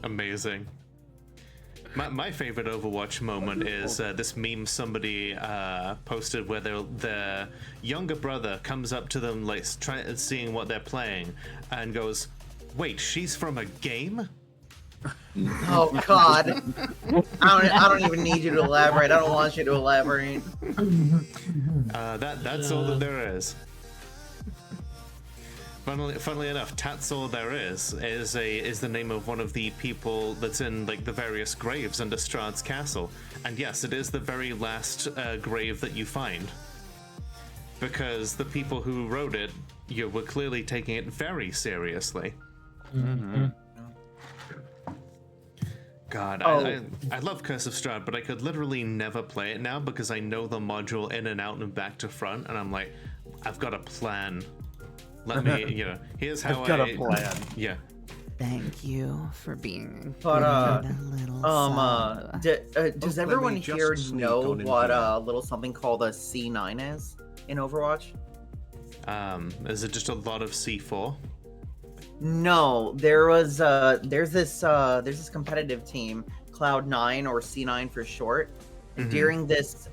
Amazing. My favorite Overwatch moment is this meme somebody posted where their younger brother comes up to them, like seeing what they're playing, and goes, "Wait, she's from a game?" Oh God! I don't even need you to elaborate. I don't want you to elaborate. That's all that there is. Funnily enough, That's All There Is the name of one of the people that's in like the various graves under Strahd's castle, and yes, it is the very last grave that you find, because the people who wrote it, were clearly taking it very seriously. Mm-hmm. God, I love Curse of Strahd, but I could literally never play it now because I know the module in and out and back to front, and I'm like, I've got a plan. Let me, here's how I've got a plan. Yeah. Thank you for being But a little does everyone here know what a little something called a C9 is in Overwatch? Is it just a lot of C4? No, there's this competitive team, Cloud9 or C9 for short. Mm-hmm. During this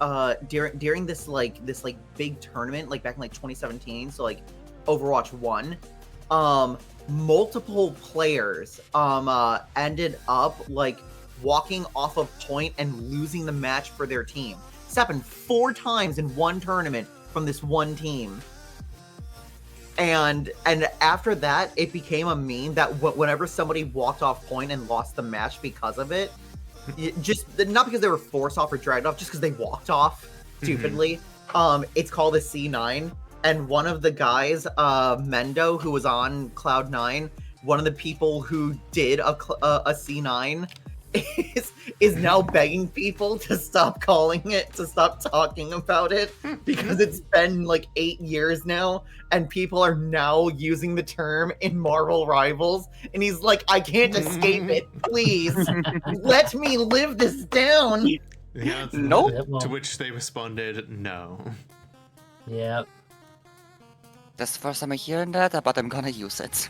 during this big tournament, like back in like 2017, so like Overwatch 1, multiple players ended up like walking off a point and losing the match for their team. This happened 4 times in one tournament from this one team. And after that, it became a meme that whenever somebody walked off point and lost the match because of it, just not because they were forced off or dragged off, just because they walked off stupidly. It's called a C9. And one of the guys, Mendo, who was on Cloud9, one of the people who did a C9 is now begging people to stop calling it, to stop talking about it, because it's been like 8 years now, and people are now using the term in Marvel Rivals, and he's like, I can't escape it, please, let me live this down. Yeah, Nope. To which they responded, no. Yep. That's the first time I'm hearing that, but I'm gonna use it.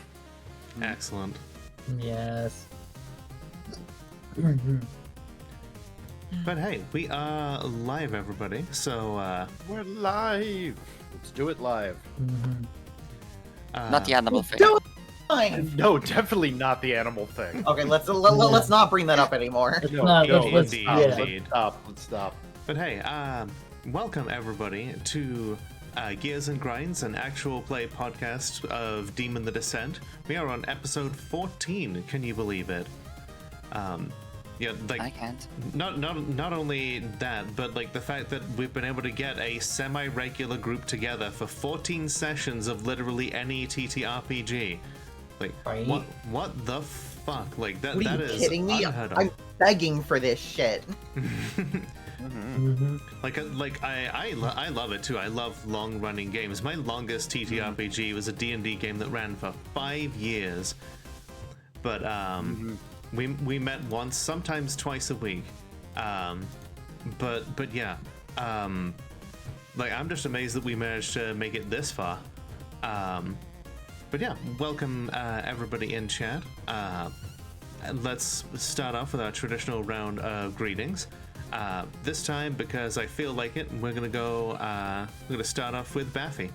Excellent. Yes. But hey, we are live, everybody. So We're live. Let's do it live. Not the animal thing. Do it. No, definitely not the animal thing. Okay, let's not bring that up anymore. No, let's let's stop. But hey, welcome everybody to Gears and Grinds, an actual play podcast of Demon the Descent. We are on episode 14. Can you believe it? Yeah, like I can't. Not only that, but like the fact that we've been able to get a semi-regular group together for 14 sessions of literally any TTRPG. Like, right? What the fuck? Like that. What are that you is kidding me? unheard of. I'm begging for this shit. Like I love it too. I love long-running games. My longest TTRPG was a D&D game that ran for 5 years. But we met once, sometimes twice a week. But yeah. Like I'm just amazed that we managed to make it this far. But yeah, welcome everybody in chat. Let's start off with our traditional round of greetings. This time, because I feel like it, we're gonna start off with Baffy.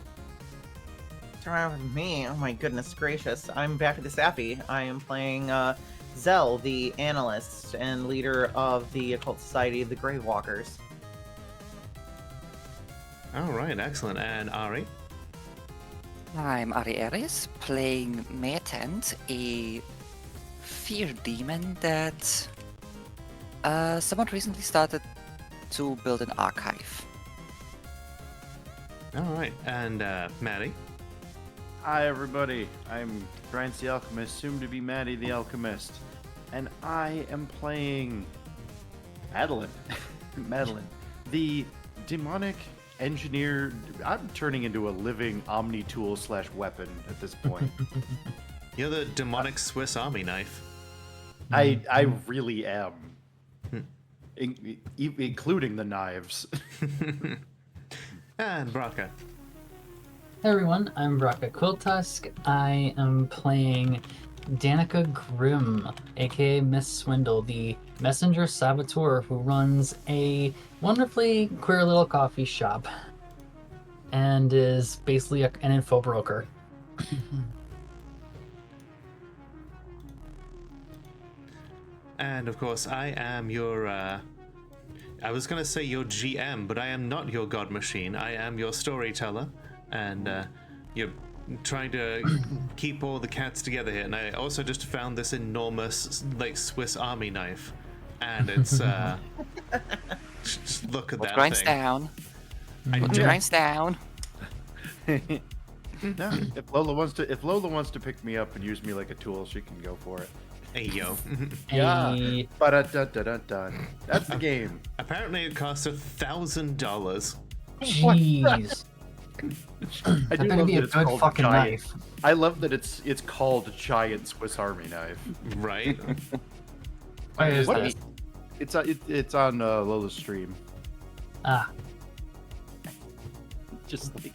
Turn around with me. Oh my goodness gracious. I'm Baffy the Sappy. I am playing Zell, the analyst and leader of the occult society of the Gravewalkers. Alright, excellent. And Ari? I'm Ari Ares, playing Meatent, a fear demon that someone recently started to build an archive. Alright, and Maddie? Hi everybody, I'm Grinds the Alchemist, soon to be Maddie the Alchemist, and I am playing Madeline. Madeline, the demonic engineer. I'm turning into a living Omni tool / weapon at this point. You're the demonic Swiss Army knife. I really am. Including the knives. And Braka. Hey everyone, I'm Braka Quiltusk. I am playing Danica Grimm, aka Miss Swindle, the messenger saboteur who runs a wonderfully queer little coffee shop and is basically an info broker. And of course, I am your, I was gonna say your GM, but I am not your god machine. I am your storyteller, and you're trying to keep all the cats together here. And I also just found this enormous, like, Swiss Army knife, and it's, just look at What that grinds thing. down? I What do- grinds down? No, if Lola wants to pick me up and use me like a tool, she can go for it. Hey, yo. Yeah. A- Ba-da-da-da-da-dun. That's the game. Apparently it costs $1,000. Jeez. I That do better love be that a it's good called fucking giant. knife. I love that it's called Giant Swiss Army Knife. Right? Where is What? this? It's on Lola's stream. Ah, Just like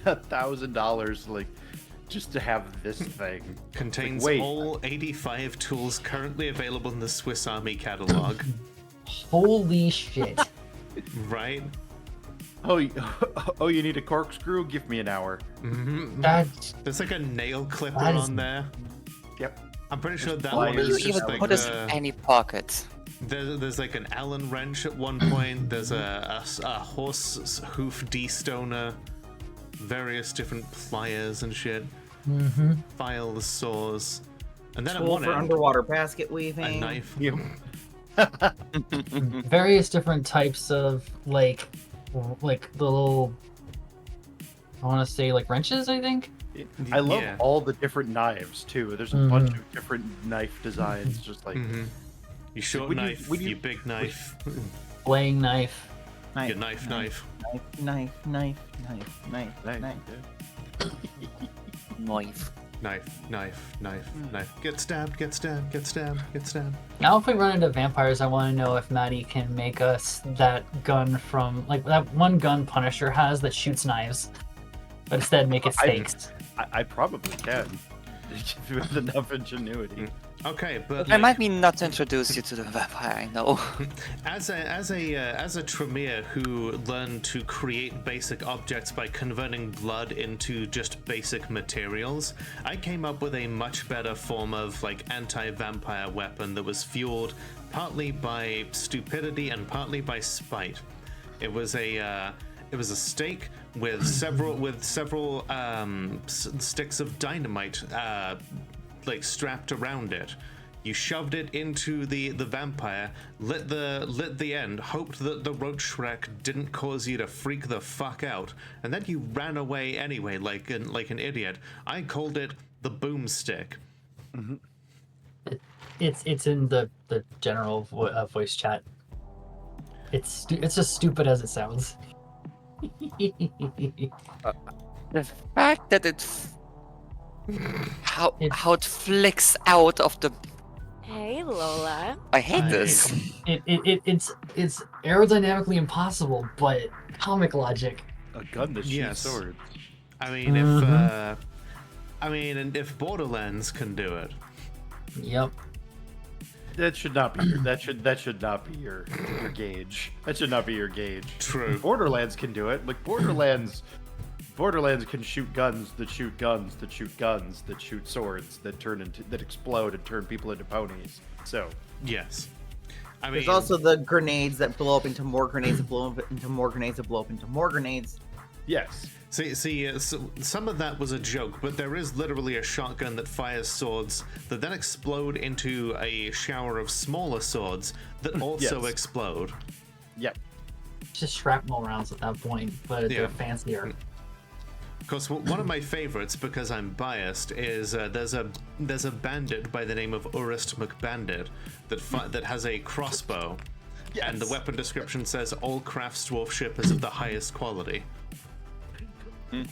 $1,000, like just to have this thing. Contains Wait. all 85 tools currently available in the Swiss Army catalog. holy shit. Right? Oh, you need a corkscrew? Give me an hour. Hmm. That's There's like a nail clipper That is- on there. Yep. I'm pretty sure that Why one Why do you is even just like put us in any pockets? there's like an Allen wrench at one point. There's a horse hoof destoner, various different pliers and shit, files, saws, and then at Tool one for end underwater basket a weaving. knife. Yep. various different types of like the little, I want to say like wrenches, I think. I love Yeah. all the different knives too. There's a bunch of different knife designs, just like Mhm. You short Would you- knife, would you- you big knife, Flaying knife. your knife. knife, knife, knife, knife, Nice, knife. yeah. Knife. Knife. Get stabbed, get stabbed, get stabbed, get stabbed. Now, if we run into vampires, I want to know if Maddie can make us that gun from like that one gun Punisher has that shoots knives, but instead make it stakes. I probably can with enough ingenuity. Okay, but Remind me not to introduce you to the vampire, I know. as a Tremere who learned to create basic objects by converting blood into just basic materials, I came up with a much better form of like anti-vampire weapon that was fueled partly by stupidity and partly by spite. It was a stake with several sticks of dynamite like strapped around it. You shoved it into the vampire, lit the end, hoped that the roach Shrek didn't cause you to freak the fuck out, and then you ran away anyway like an idiot. I called it the boomstick. It's in the general voice chat. It's as stupid as it sounds. The fact that how it flicks out of the. Hey, Lola. I hate this. It's aerodynamically impossible, but comic logic. A gun that shoots Yes. swords. I mean, and if Borderlands can do it, Yep. That should not be that should not be your gauge. That should not be your gauge. true. Borderlands can do it. Like Borderlands can shoot guns that shoot guns that shoot guns that shoot swords that explode and turn people into ponies. So Yes. I mean, There's also the grenades that blow up into more grenades that blow up into more grenades that blow up into more grenades. yes, so some of that was a joke, but there is literally a shotgun that fires swords that then explode into a shower of smaller swords that also Yes. explode. yep. It's just shrapnel rounds at that point, but Yeah. they're fancier. Of course, one of my favorites, because I'm biased, is there's a bandit by the name of Urist McBandit that has a crossbow, and the Yes. weapon description says all crafts dwarf ship is of the highest quality.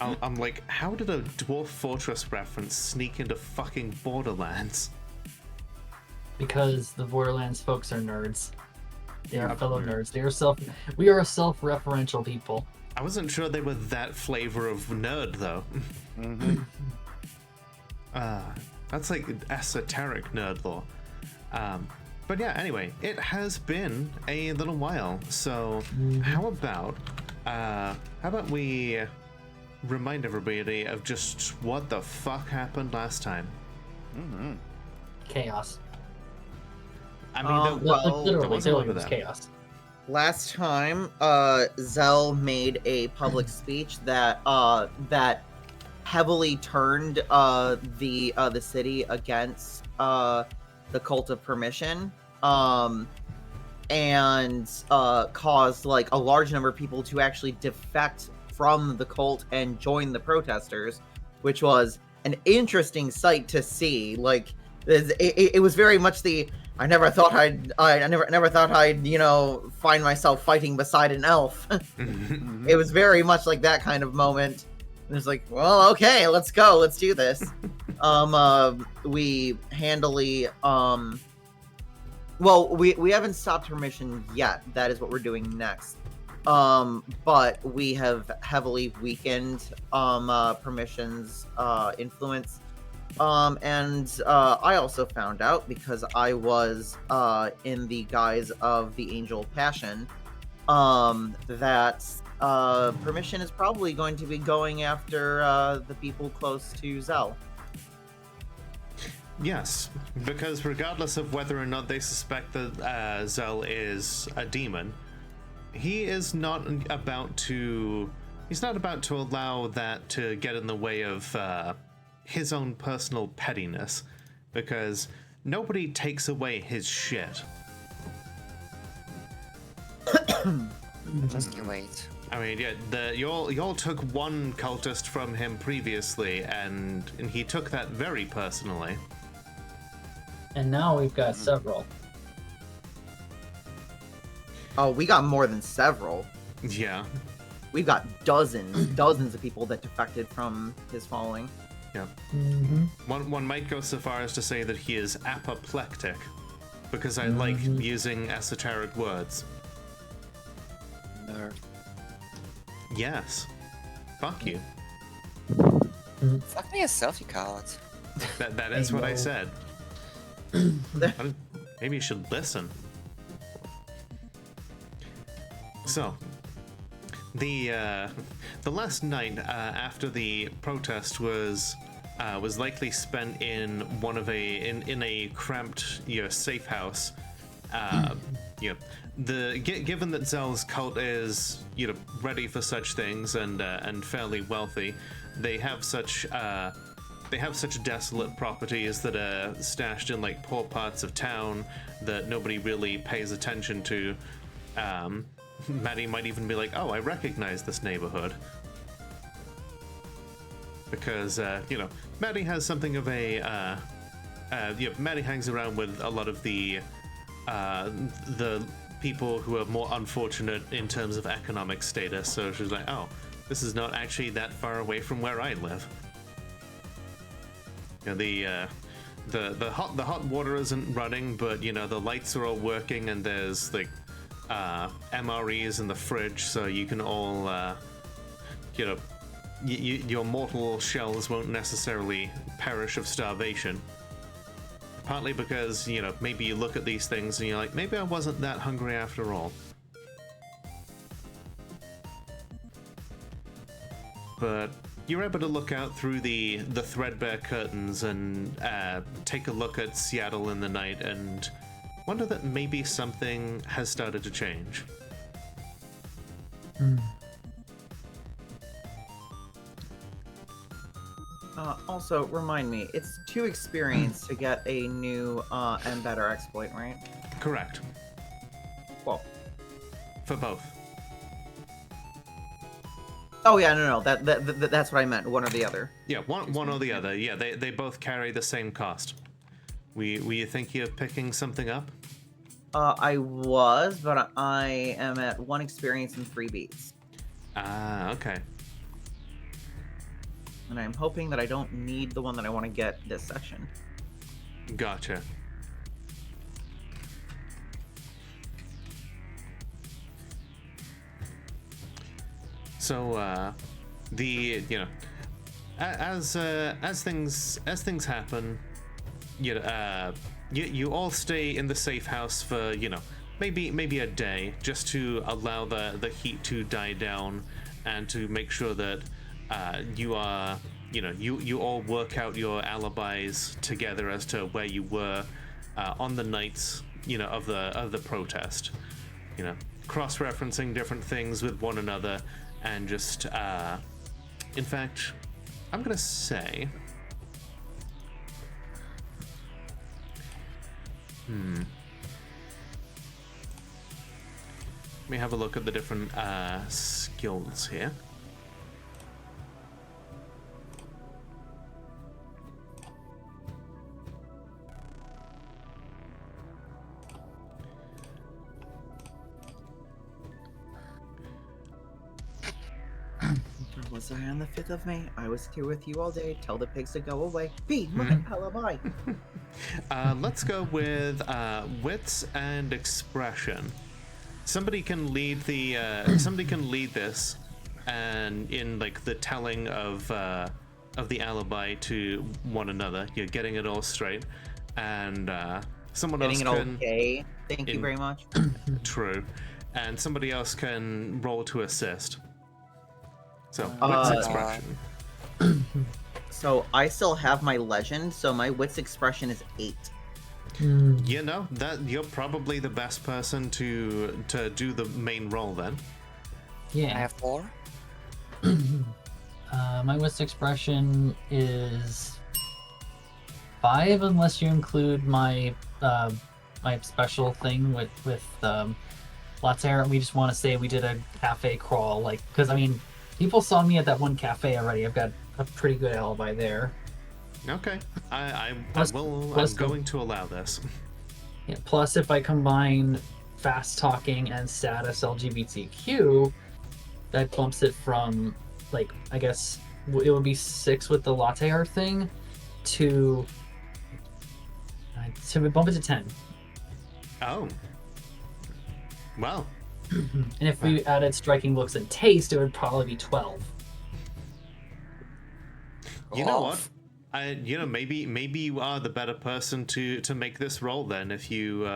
I'm like, how did a Dwarf Fortress reference sneak into fucking Borderlands? Because the Borderlands folks are nerds. They are fellow nerds. We are a self-referential people. I wasn't sure they were that flavor of nerd, though. That's like esoteric nerd lore. But yeah, anyway, it has been a little while. So how about we remind everybody of just what the fuck happened last time? Chaos. I mean, there Literally, was a lot it of was that. chaos. Last time, Zell made a public speech that heavily turned the city against the Cult of Permission, and caused like a large number of people to actually defect from the cult and join the protesters, which was an interesting sight to see. Like it was very much the I never thought I'd find myself fighting beside an elf. It was very much like that kind of moment. And it's like, well, okay, let's go, let's do this. We handily well, we haven't stopped Permission yet. That is what we're doing next. But we have heavily weakened Permission's influence. And I also found out, because I was in the guise of the Angel Passion, that Permission is probably going to be going after the people close to Zell. Yes, because regardless of whether or not they suspect that Zell is a demon, he is not about to. He's not about to allow that to get in the way of his own personal pettiness, because nobody takes away his shit. Just you wait. I mean, yeah, y'all took one cultist from him previously, and he took that very personally. And now we've got several. Oh, we got more than several. Yeah. We've got dozens of people that defected from his following. Yeah. Mm-hmm. One might go so far as to say that he is apoplectic, because I like using esoteric words. Nerd. Yes. Fuck you. Fuck me yourself, you coward. That is what I said. Maybe you should listen. So, the last night after the protest was likely spent in in a cramped, safe house. Given that Zell's cult is ready for such things and fairly wealthy, they have such desolate properties that are stashed in like poor parts of town that nobody really pays attention to. Maddie might even be like, "Oh, I recognize this neighborhood," because Maddie has something of a Maddie hangs around with a lot of the people who are more unfortunate in terms of economic status. So she's like, "Oh, this is not actually that far away from where I live." The hot water isn't running, but the lights are all working, and there's like MREs in the fridge, so you can all your mortal shells won't necessarily perish of starvation. Partly because maybe you look at these things and you're like, maybe I wasn't that hungry after all. But you're able to look out through the threadbare curtains and take a look at Seattle in the night and wonder that maybe something has started to change. Also, remind me, it's 2 experience to get a new Embeddor exploit, right? Correct. Well, For both. oh yeah, no, that's what I meant. One or the other. Yeah, one or the other. Yeah, they both carry the same cost. Were you thinking of picking something up? I was, but I am at 1 experience and 3 beats, Ah, okay. and I'm hoping that I don't need the one that I want to get this session. Gotcha. So, as things happen, you all stay in the safe house for maybe a day, just to allow the heat to die down, and to make sure that you are you all work out your alibis together as to where you were on the nights of the protest. Cross-referencing different things with one another, and just in fact, I'm gonna say. Let me have a look at the different skills here. Was I on the 5th of May? I was here with you all day. Tell the pigs to go away. Be my alibi. Let's go with wits and expression. Somebody can lead this, and in like the telling of the alibi to one another. You're getting it all straight, and someone Getting else it can. okay. Thank you very much. True, and somebody else can roll to assist. So wits Uh, expression. So I still have my legend, so my wits expression is 8. That you're probably the best person to do the main role then. I Yeah. have 4. My wits expression is 5, unless you include my my special thing with Laterra. We just want to say we did a cafe crawl, because I mean, people saw me at that one cafe already. I've got a pretty good alibi there. Okay, I'm Plus- going to allow this. Yeah, plus, if I combine fast talking and status LGBTQ, that bumps it from, I guess it would be 6 with the latte art thing to we bump it to 10. Oh, well, And if we added striking looks and taste, it would probably be 12. you know what? Maybe you are the better person to make this roll then. If you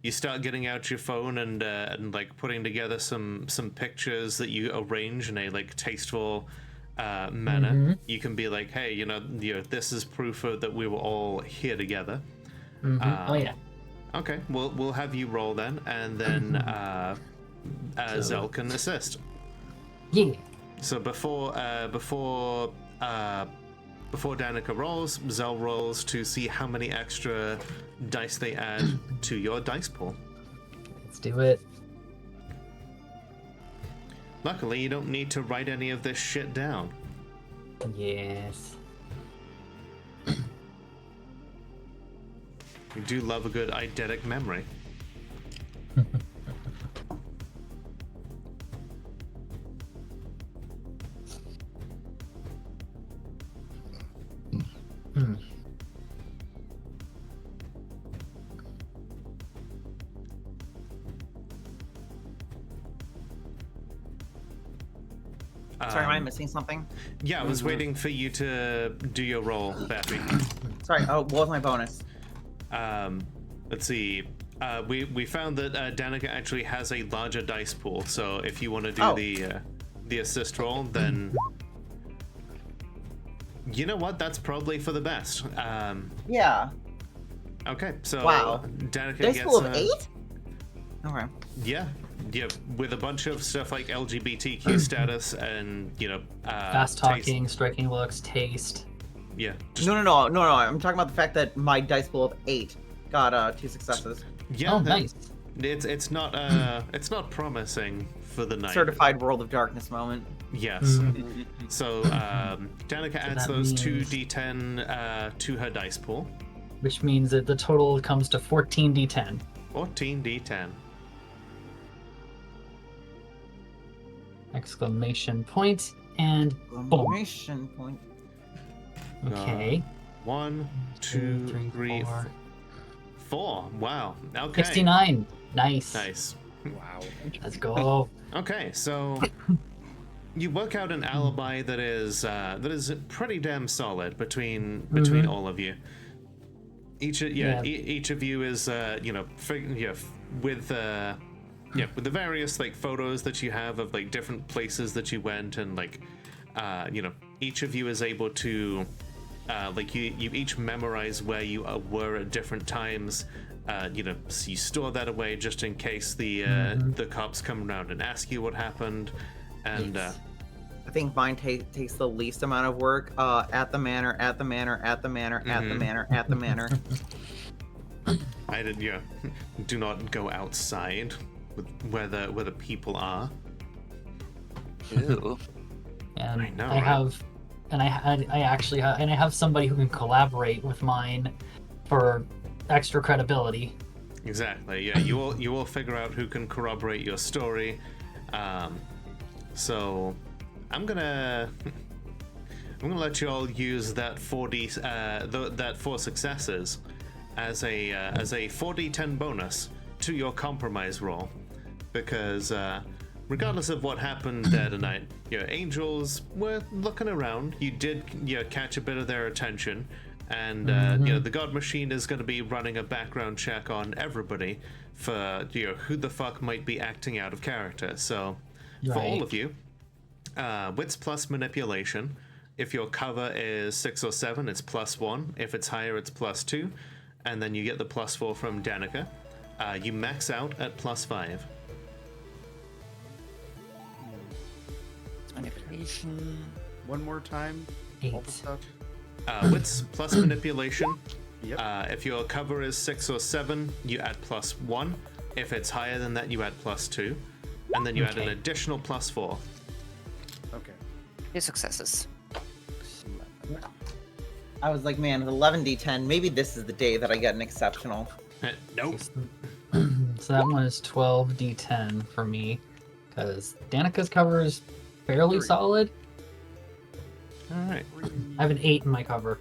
you start getting out your phone and like putting together some pictures that you arrange in a tasteful manner. You can be like, hey, this is proof that we were all here together. Oh yeah. Okay, we'll have you roll then, and then Zell can assist. Yeah. So before Danica rolls, Zell rolls to see how many extra dice they add to your dice pool. Let's do it. Luckily, you don't need to write any of this shit down. Yes. You do love a good eidetic memory. Sorry, am I missing something? Yeah, I was waiting for you to do your roll, Bappy. Sorry, what was my bonus? Let's see. We found that Danica actually has a larger dice pool, so if you want to do the assist roll, then you know what? That's probably for the best. Yeah. Okay, so Wow. Danica Dice gets pool of 8? Okay. yeah, with a bunch of stuff like LGBTQ status and Fast talking, taste. striking looks, taste. Yeah, just, No. I'm talking about the fact that my dice pool of 8 got 2 successes. yeah. Oh, that- nice. It's not it's not promising for the night. Certified World of Darkness moment. Yes. So Danica adds that those means- 2d10 to her dice pool. Which means that the total comes to 14d10. 14d10. Exclamation point and boom. Exclamation point. Okay. 1, 2, 3, 4. Wow. Okay. 69. Nice. Nice. Wow. Let's go. Okay, so you work out an alibi that is pretty damn solid between all of you. Each of you is with the various like photos that you have of like different places that you went, and like each of you is able to you each memorize where you were at different times. So you store that away just in case the cops come around and ask you what happened. And Yes. I think mine takes the least amount of work. At the manor, at the manor, at the manor, at the manor, at the manor. I did, do not go outside with where the people are. Ew. And I know, I right? have, and I actually have, and I have somebody who can collaborate with mine for extra credibility. Exactly. Yeah, you all figure out who can corroborate your story. So I'm gonna let you all use that 4D that 4 successes as a 4d10 bonus to your compromise roll, because regardless of what happened there tonight, angels were looking around. You did catch a bit of their attention, and the God Machine is going to be running a background check on everybody for who the fuck might be acting out of character. So for all Right. of you, wits plus manipulation. If your cover is 6 or 7, it's +1. If it's higher, it's +2. And then you get the +4 from Danica. You max out at +5. Manipulation. One more time. All the 8. stuff. Wits plus manipulation. Yep. If your cover is 6 or 7, you add +1. If it's higher than that, you add +2. And then you add an Okay. additional +4. Okay. 3 successes. I was like, man, with 11d10, maybe this is the day that I get an exceptional. Nope. So that one is 12d10 for me, because Danica's cover is fairly 3. solid. All right. I have an 8 in my cover.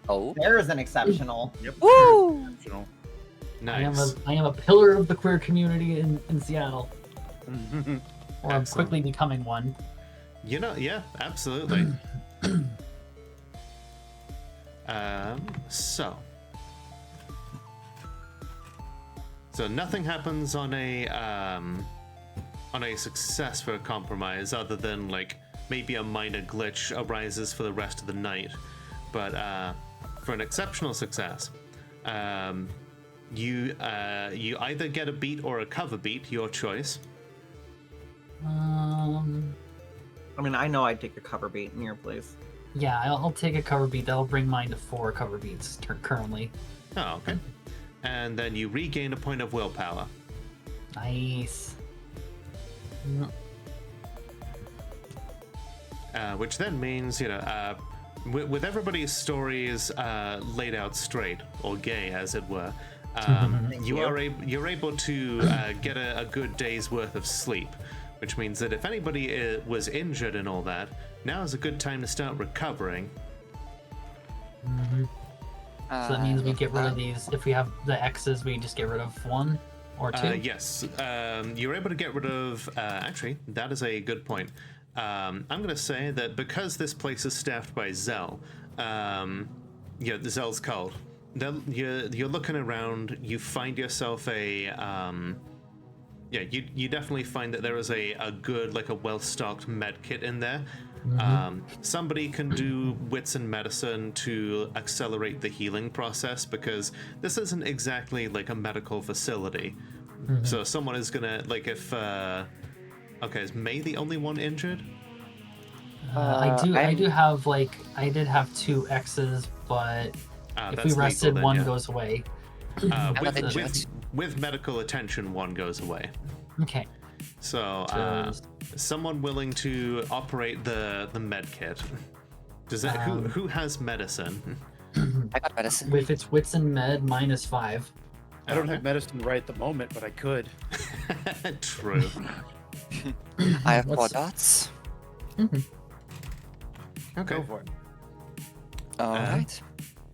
Oh. There is an exceptional. Yep. Woo! Exceptional. Nice. I am a pillar of the queer community in Seattle, or I'm Excellent. quickly becoming one. Yeah, absolutely. So nothing happens on a success for a compromise, other than like maybe a minor glitch arises for the rest of the night. But for an exceptional success, you either get a beat or a cover beat, your choice. I mean, I know I'd take a cover beat in your place. Yeah, I'll take a cover beat. That'll bring mine to 4 cover beats currently. Oh, okay. And then you regain a point of willpower. Nice. Which then means, with everybody's stories laid out straight, or gay as it were, you're able to get a good day's worth of sleep, which means that if anybody was injured and all that, now is a good time to start recovering. So that means we get rid of these. If we have the X's, we just get rid of 1 or 2. Yes, you're able to get rid of. Actually, that is a good point. I'm going to say that because this place is staffed by Zell, the Zell's cult. You're looking around. You find yourself you definitely find that there is a good, like a well-stocked med kit in there. Somebody can do wits and medicine to accelerate the healing process, because this isn't exactly like a medical facility. So someone is gonna, like, if okay, is May the only one injured? I did have 2 X's, but if That's we legal rested, then, 1 yeah. goes away. not with, injured. with medical attention, 1 goes away. Okay. So someone willing to operate the med kit. Does that who has medicine? I got medicine. With its wits and med, minus 5. I don't have medicine right at the moment, but I could. True. I have 4 What's- dots. Okay. Go for it. Alright.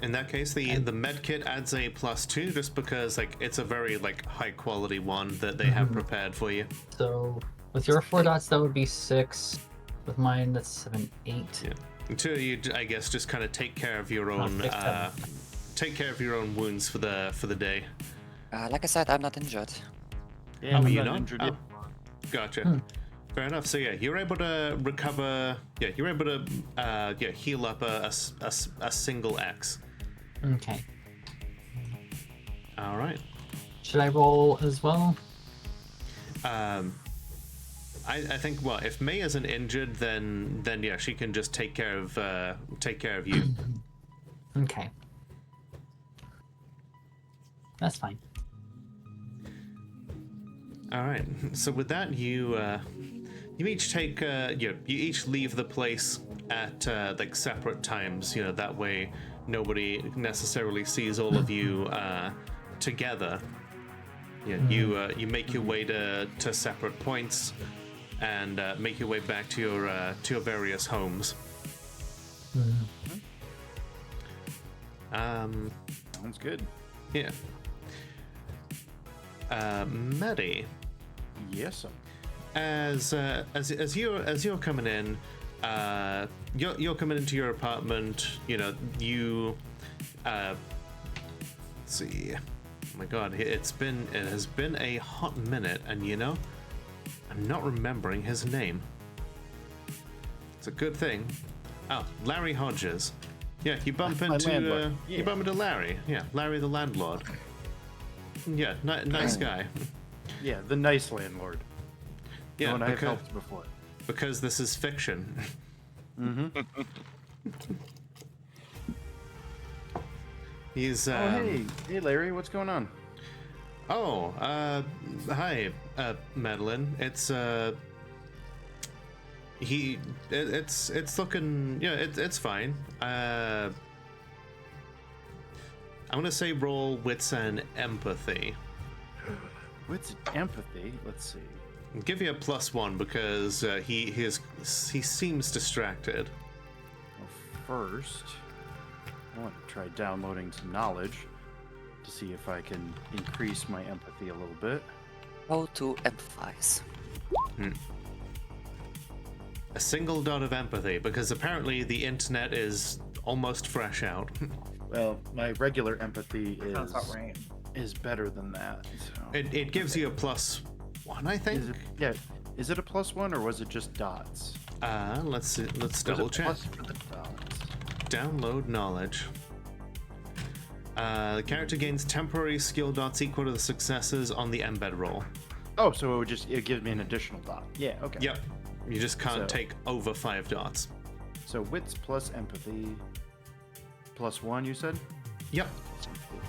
In that case, the med kit adds a +2 just because like it's a very like high quality one that they have prepared for you. So with your 4 dots, that would be 6. With mine, that's 7, 8. Yeah. Until you, I guess, just kind of take care of your own wounds for the day. Like I said, I'm not injured. Yeah, Oh, I'm you're not not? injured Oh, yet. gotcha. Fair enough. So yeah, you're able to recover. Yeah, you're able to heal up a single X. Okay. All right. Should I roll as well? I think well, if May isn't injured, then yeah, she can just take care of you. Okay. That's fine. All right. So with that, you each take you each leave the place at like separate times. You know, that way nobody necessarily sees all of you together. Yeah, you make your way to separate points and make your way back to your various homes. Sounds good. Yeah. Maddie, Yes, sir. as you're coming in, you're coming into your apartment. You know, you let's see. Oh my God, it has been a hot minute, and you know, I'm not remembering his name. It's a good thing. Oh, Larry Hodges. Yeah, you bump My into landlord. you Yeah. bump into Larry. Yeah, Larry the landlord. Yeah, nice guy. Yeah, the nice landlord. Yeah, One I've because, helped before. because this is fiction. He's Hey, Larry, what's going on? Oh, hi, Madeline. It's it's looking, yeah, it's fine. I'm gonna say roll wits and empathy. What's empathy? Let's see. Give you a +1 because he seems distracted. Well, first, I want to try downloading some knowledge to see if I can increase my empathy a little bit. How to empathize. A single dot of empathy because apparently the internet is almost fresh out. Well, my regular empathy Sounds about right. is better than that. So. It gives you a +1, I think. Is it, yeah. Is it a +1 or was it just dots? Let's see, let's Was double it check. plus for the dots? Download knowledge. The character gains temporary skill dots equal to the successes on the embed roll. Oh, so it gives me an additional dot. Yeah. Okay. Yep. You just can't So- take over 5 dots. So wits plus empathy +1. You said. Yep. Plus empathy.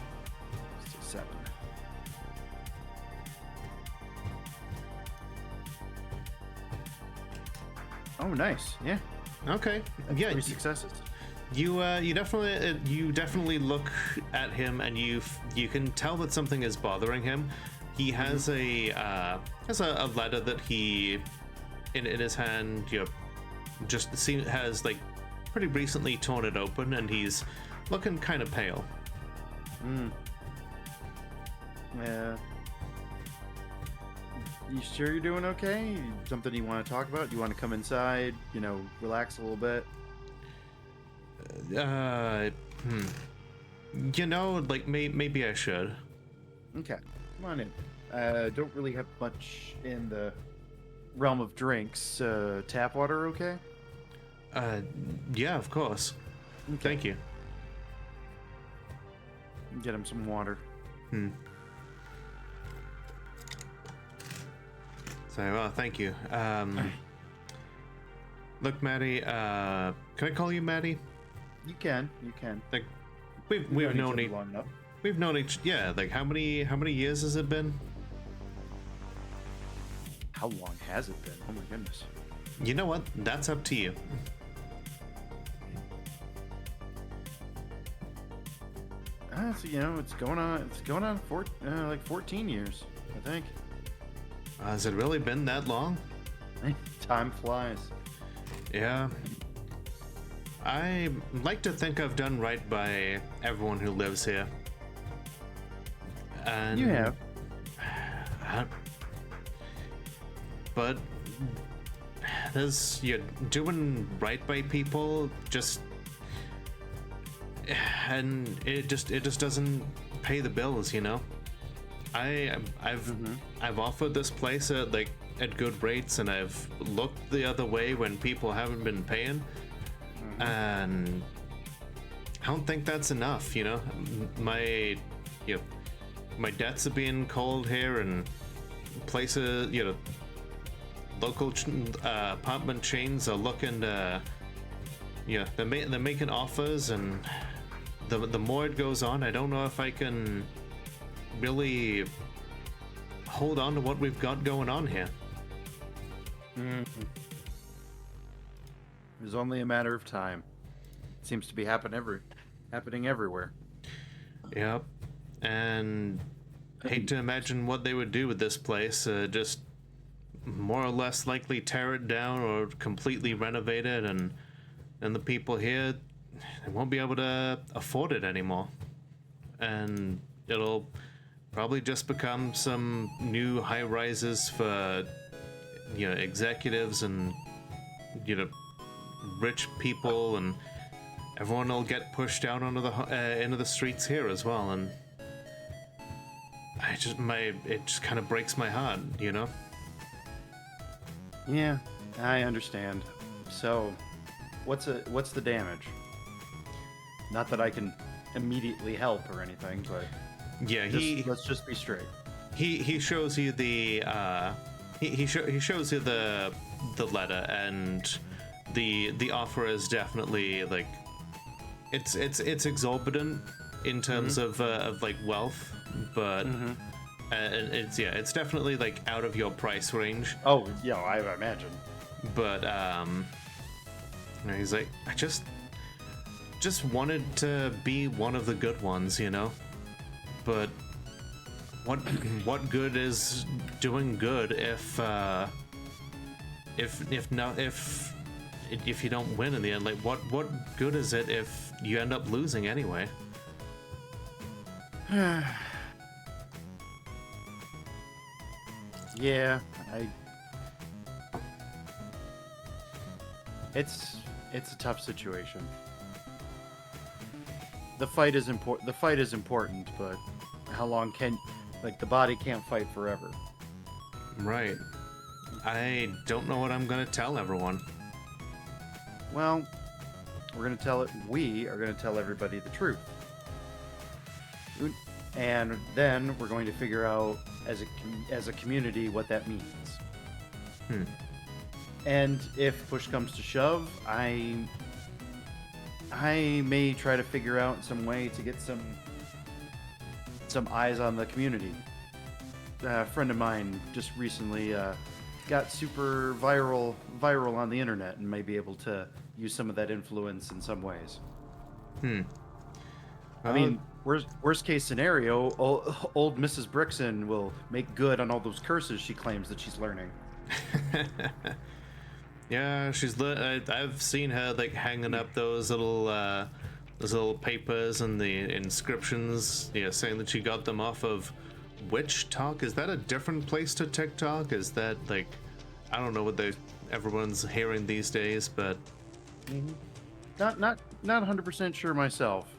Let's do 7. Oh, nice. Yeah. Okay. That's Yeah. 3 successes. You definitely look at him and you can tell that something is bothering him. He has a letter that he in his hand. You know, just has like pretty recently torn it open and he's looking kind of pale. Yeah. You sure you're doing okay? Something you want to talk about? You want to come inside? You know, relax a little bit. You know, like maybe I should. Okay, come on in. Don't really have much in the realm of drinks. Tap water, okay? Yeah, of course. Thank you. Get him some water. So, well, thank you. Look, Maddie. Can I call you Maddie? You can. Like, we've We've known each other long enough. we've known each. Yeah, like how many years has it been? How long has it been? Oh my goodness. You know what? That's up to you. So, you know, it's going on like 14 years, I think. Has it really been that long? Time flies. Yeah. I like to think I've done right by everyone who lives here. And You have. But you're doing right by people, and it just doesn't pay the bills, you know. I've offered this place at good rates, and I've looked the other way when people haven't been paying, and I don't think that's enough, you know. My debts are being called here, and places, you know, local apartment chains are looking to, you know, they're making offers, and the more it goes on, I don't know if I can really hold on to what we've got going on here. It was only a matter of time. It seems to be happening everywhere. Yep. And hate to imagine what they would do with this place. Just more or less likely tear it down or completely renovate it, and the people here, they won't be able to afford it anymore. And it'll probably just become some new high rises for, you know, executives and, you know, rich people, and everyone will get pushed out onto the into the streets here as well. And it just kind of breaks my heart, you know. Yeah, I understand. So, what's the damage? Not that I can immediately help or anything, but Yeah, let's just be straight. he shows you the he shows you the letter, and the offer is definitely like it's exorbitant in terms of like wealth, but it's definitely like out of your price range. Oh, yeah, I imagine. But you know, he's like, I just wanted to be one of the good ones, you know. But what good is doing good if you don't win in the end? Like, what good is it if you end up losing anyway? Yeah, it's a tough situation. The fight is important. The fight is important, but how long the body can't fight forever. Right. I don't know what I'm gonna tell everyone. Well, we are gonna tell everybody the truth. And then we're going to figure out as a community what that means. And if push comes to shove, I may try to figure out some way to get some eyes on the community. A friend of mine just recently got super viral on the internet and may be able to use some of that influence in some ways. I mean, worst case scenario, old Mrs. Brixton will make good on all those curses she claims that she's learning. Yeah, I've seen her like hanging up those little papers and the inscriptions, you know, saying that she got them off of Witch Talk. Is that a different place to TikTok? Is that like, I don't know what everyone's hearing these days, but Not 100% sure myself.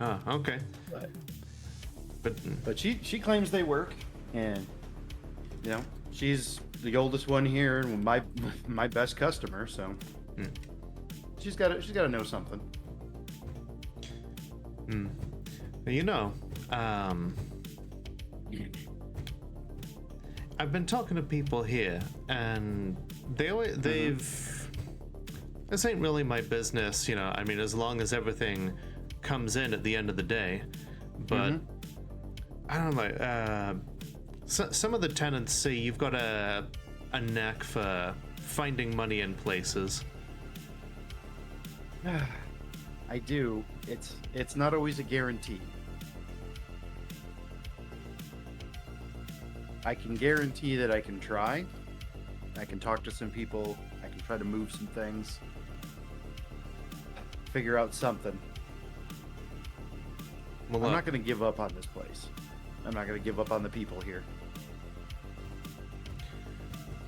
oh, okay. But she claims they work, and you know, she's the oldest one here and my best customer, so she's got to know something. You know, I've been talking to people here, and they've this ain't really my business, you know. I mean, as long as everything comes in at the end of the day, but I don't know. Some of the tenants say you've got a knack for finding money in places. I do. It's not always a guarantee. I can guarantee that I can try. I can talk to some people. I can try to move some things. figure out something. Well, I'm look, not going to give up on this place. I'm not going to give up on the people here.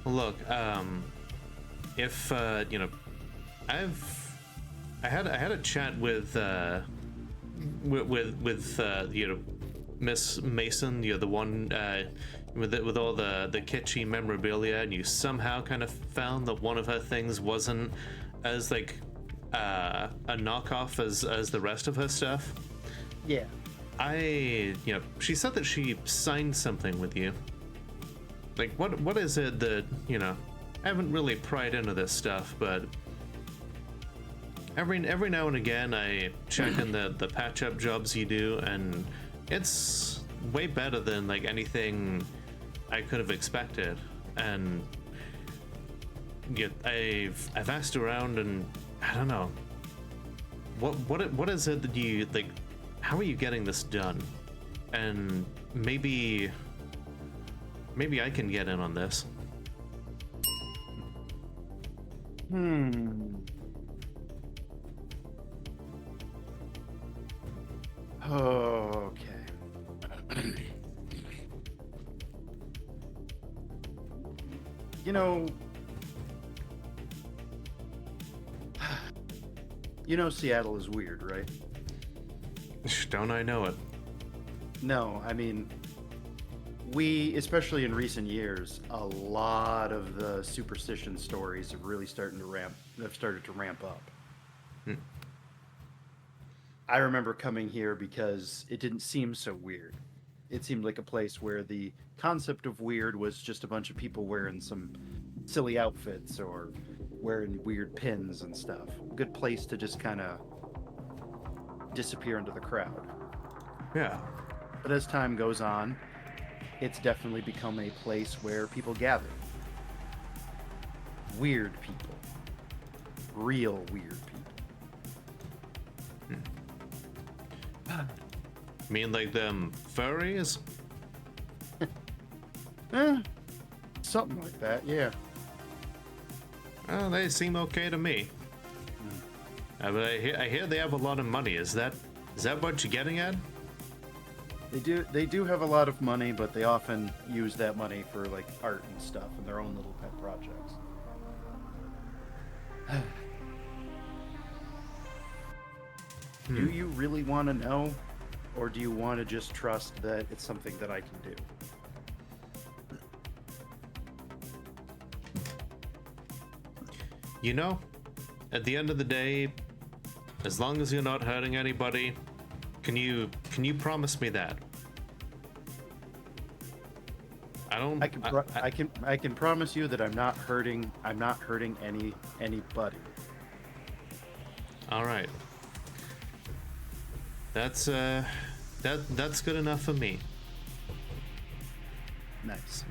look, if you know, I had a chat with you know, Miss Mason, you're the one with all the kitschy memorabilia, and you somehow kind of found that one of her things wasn't as like a knockoff as the rest of her stuff. Yeah. You know, she said that she signed something with you. Like, what is it that, you know, I haven't really pried into this stuff, but every now and again I check in the patch up jobs you do, and it's way better than like anything I could have expected. And yeah, I've asked around, and I don't know what is it that you like. How are you getting this done? And maybe I can get in on this. Okay. You know, Seattle is weird, right? Don't I know it? No, I mean, we, especially in recent years, a lot of the superstition stories have really started to ramp up. I remember coming here because it didn't seem so weird. It seemed like a place where the concept of weird was just a bunch of people wearing some silly outfits or wearing weird pins and stuff. Good place to just kind of disappear into the crowd. Yeah. But as time goes on, it's definitely become a place where people gather. Weird people. Real weird people. Mean like them furries? Something like that, yeah. Well, they seem okay to me. But I hear they have a lot of money. Is that what you're getting at? They do have a lot of money, but they often use that money for like art and stuff and their own little pet projects. Do you really want to know, or do you want to just trust that it's something that I can do? You know, at the end of the day, as long as you're not hurting anybody, can you promise me that? I can promise you that I'm not hurting anybody. All right. That's good enough for me. Nice.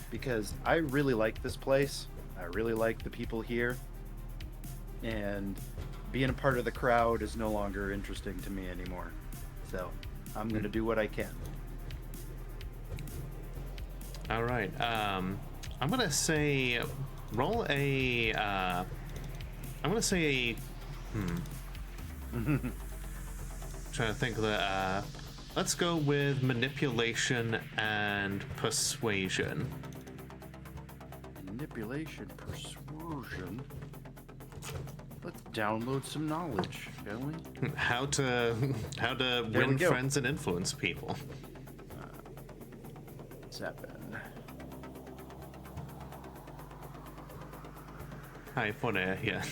Because I really like this place. I really like the people here. And being a part of the crowd is no longer interesting to me anymore. So I'm going to do what I can. All right. I'm gonna say, roll a. I'm gonna say. Trying to think of the. Let's go with manipulation and persuasion. Manipulation, persuasion. Let's download some knowledge, shall we? How to There we win go. friends and influence people. 7. Hi, for yeah.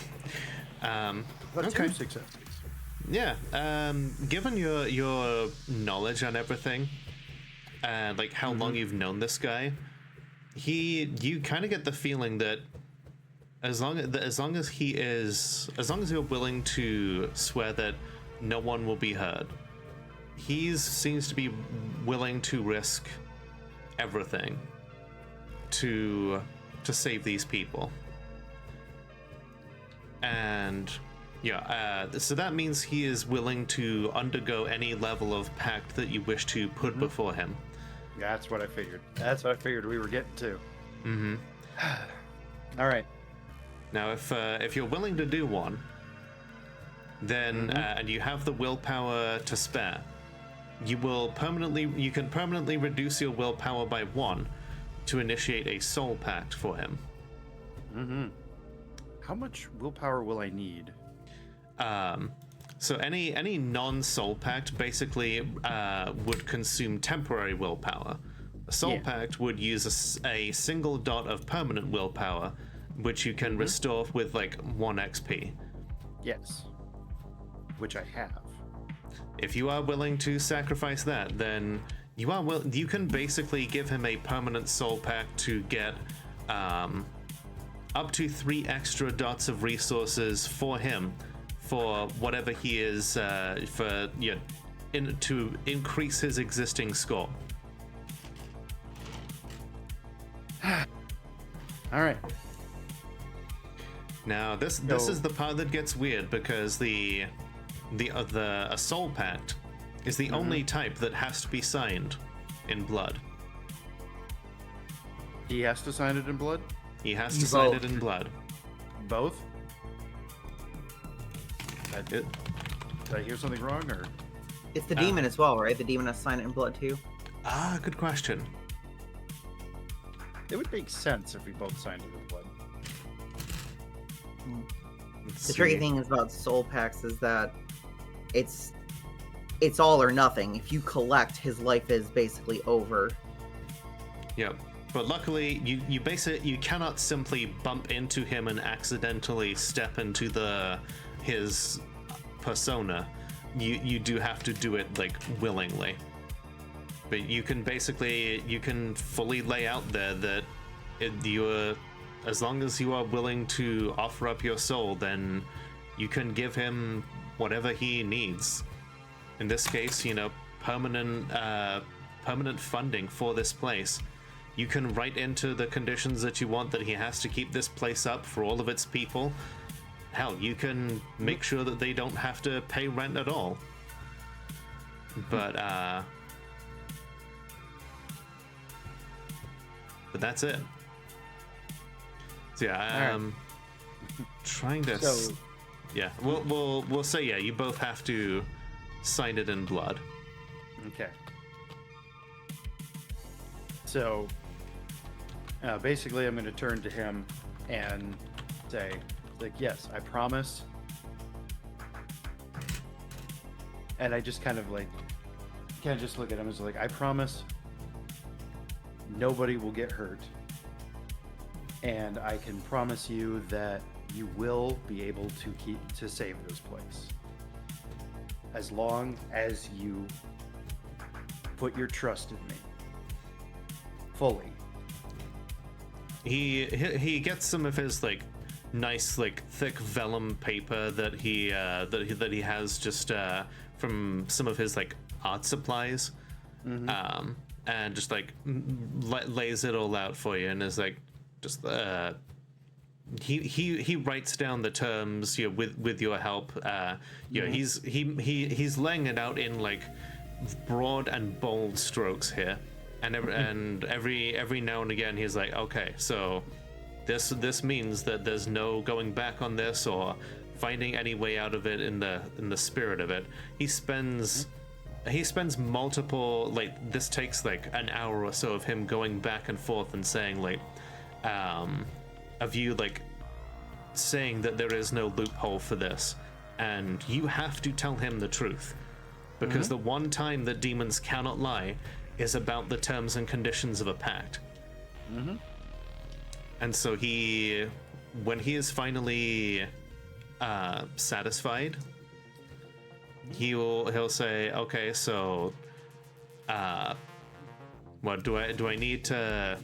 That's Okay. 2 successes. Yeah. Given your knowledge on everything, and like how long you've known this guy, you kind of get the feeling that as long as you're willing to swear that no one will be hurt, he seems to be willing to risk everything to save these people. And yeah, so that means he is willing to undergo any level of pact that you wish to put before him. That's what I figured. That's what I figured we were getting to. Mm-hmm. All right. Now, if you're willing to do one, then and you have the willpower to spare, you can permanently reduce your willpower by 1 to initiate a soul pact for him. How much willpower will I need? So any non-soul pact basically would consume temporary willpower. A soul pact would use a single dot of permanent willpower, which you can restore with like 1 XP. Yes. Which I have. If you are willing to sacrifice that, then you can basically give him a permanent soul pact to get up to 3 extra dots of resources for him for whatever he is to increase his existing score. All right. Now this is the part that gets weird, because a soul pact is the only type that has to be signed in blood. He has to sign it in blood? He has to sign it in blood. Both? Did I hear something wrong, or? It's the demon as well, right? The demon has to sign it in blood too. Good question. It would make sense if we both signed it in blood. The tricky thing is about soul pacts is that it's all or nothing. If you collect, his life is basically over. Yep. But luckily, you cannot simply bump into him and accidentally step into his persona. You do have to do it like willingly. But you can fully lay out there that as long as you are willing to offer up your soul, then you can give him whatever he needs. In this case, permanent funding for this place. You can write into the conditions that you want that he has to keep this place up for all of its people. Hell, you can make sure that they don't have to pay rent at all. But that's it. So yeah, trying to. So, yeah, we'll say you both have to sign it in blood. okay. So, basically, I'm going to turn to him and say, like, yes, I promise. And I just kind of just look at him as like, I promise nobody will get hurt. And I can promise you that you will be able to save this place. As long as you put your trust in me. Fully. He gets some of his nice thick vellum paper that he has just from some of his art supplies, and just lays it all out for you, and is he writes down the terms with your help. He's laying it out in broad and bold strokes here. And every now and again he's like, okay, so this means that there's no going back on this or finding any way out of it in the spirit of it. He spends multiple this takes an hour or so of him going back and forth and saying of you saying that there is no loophole for this, and you have to tell him the truth, because the one time that demons cannot lie is about the terms and conditions of a pact. And so when he is finally satisfied, he'll say, okay, so what do I need to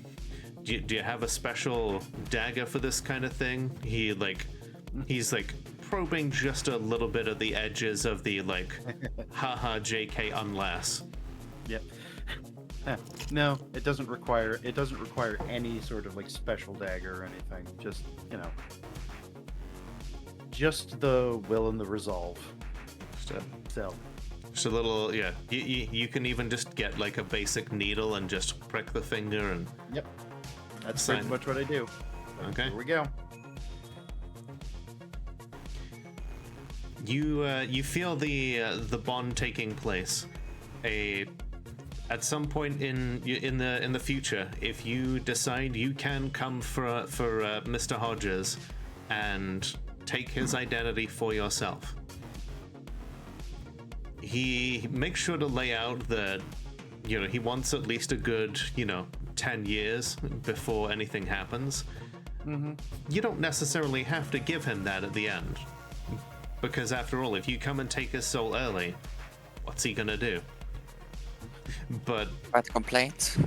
do you have a special dagger for this kind of thing? He's probing just a little bit of the edges of the haha JK unless. Yep. No, it doesn't require any sort of special dagger or anything. Just just the will and the resolve. Just a little, yeah. You can even just get a basic needle and just prick the finger and. Yep. That's sign. pretty much what I do. Okay. Here we go. you feel the bond taking place. At some point in the future, if you decide you can come for Mr. Hodges and take his identity for yourself, he makes sure to lay out that he wants at least a good 10 years before anything happens. You don't necessarily have to give him that at the end, because after all, if you come and take his soul early, what's he gonna do? But Write complaints.